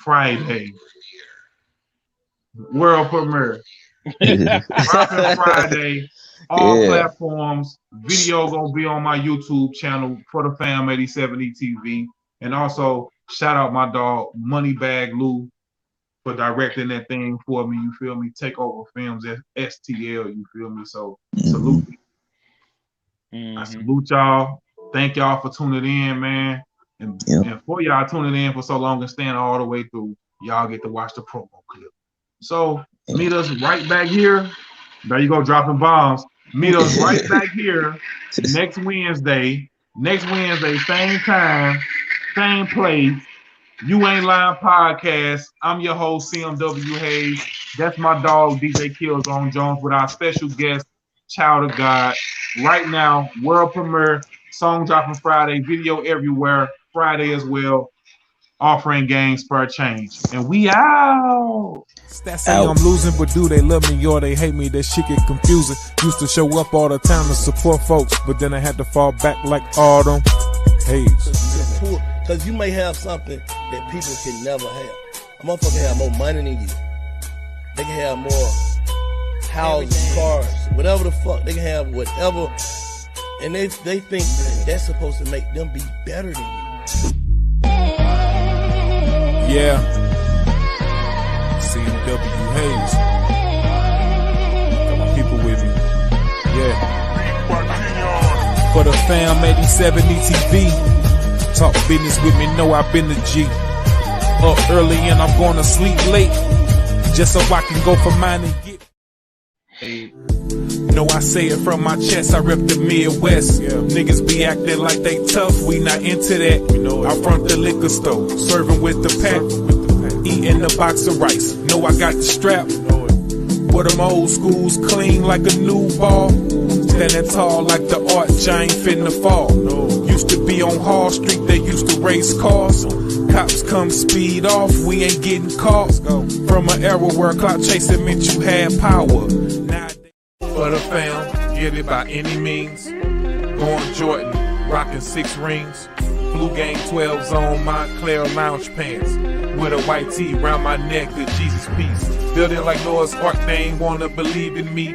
Friday. World premiere. Dropping Friday. All platforms. Video gonna be on my YouTube channel for the fam 87 ETV. And also shout out my dog Moneybag Lou for directing that thing for me. You feel me? Takeover Films STL. You feel me? So salute. I salute y'all. Thank y'all for tuning in, man. And for y'all tuning in for so long and staying all the way through, y'all get to watch the promo clip. So meet us right back here. There you go, dropping bombs. Meet us right back here next Wednesday. Next Wednesday, same time, same place. You Ain't Lying Podcast. I'm your host, CMW Hayes. That's my dog, DJ Killzone Jones, with our special guest, Child of God. Right now, world premiere, song dropping Friday, video everywhere, Friday as well. Offering games per change. And we out.
Stats say I'm losing, but do they love me or they hate me? That shit get confusing. Used to show up all the time to support folks, but then I had to fall back like Autumn Hayes.
Because you may have something that people can never have. A motherfucker have more money than you. They can have more houses, cars, whatever the fuck. They can have whatever. And they think that that's supposed to make them be better than you.
Yeah. CMW Hayes. Got my people with me. Yeah. For the fam 87 ETV. Talk business with me, know I've been the G. Up early and I'm going to sleep late. Just so I can go for mine and get. No, I say it from my chest, I rep the Midwest. Niggas be acting like they tough, we not into that. I front the liquor store, serving with the pack. Eating a box of rice, know I got the strap. But them old schools clean like a new ball. Standing tall like the arch, I ain't finna fall. Used to be on Hall Street, they used to race cars. Cops come speed off, we ain't getting caught. From an era where clout chasing meant you had power. For the fam, get it by any means. Going Jordan, rocking 6 rings. Blue Game 12s on Montclair lounge pants. With a white tee round my neck, the Jesus piece. Building like Noah's Ark, they ain't wanna believe in me.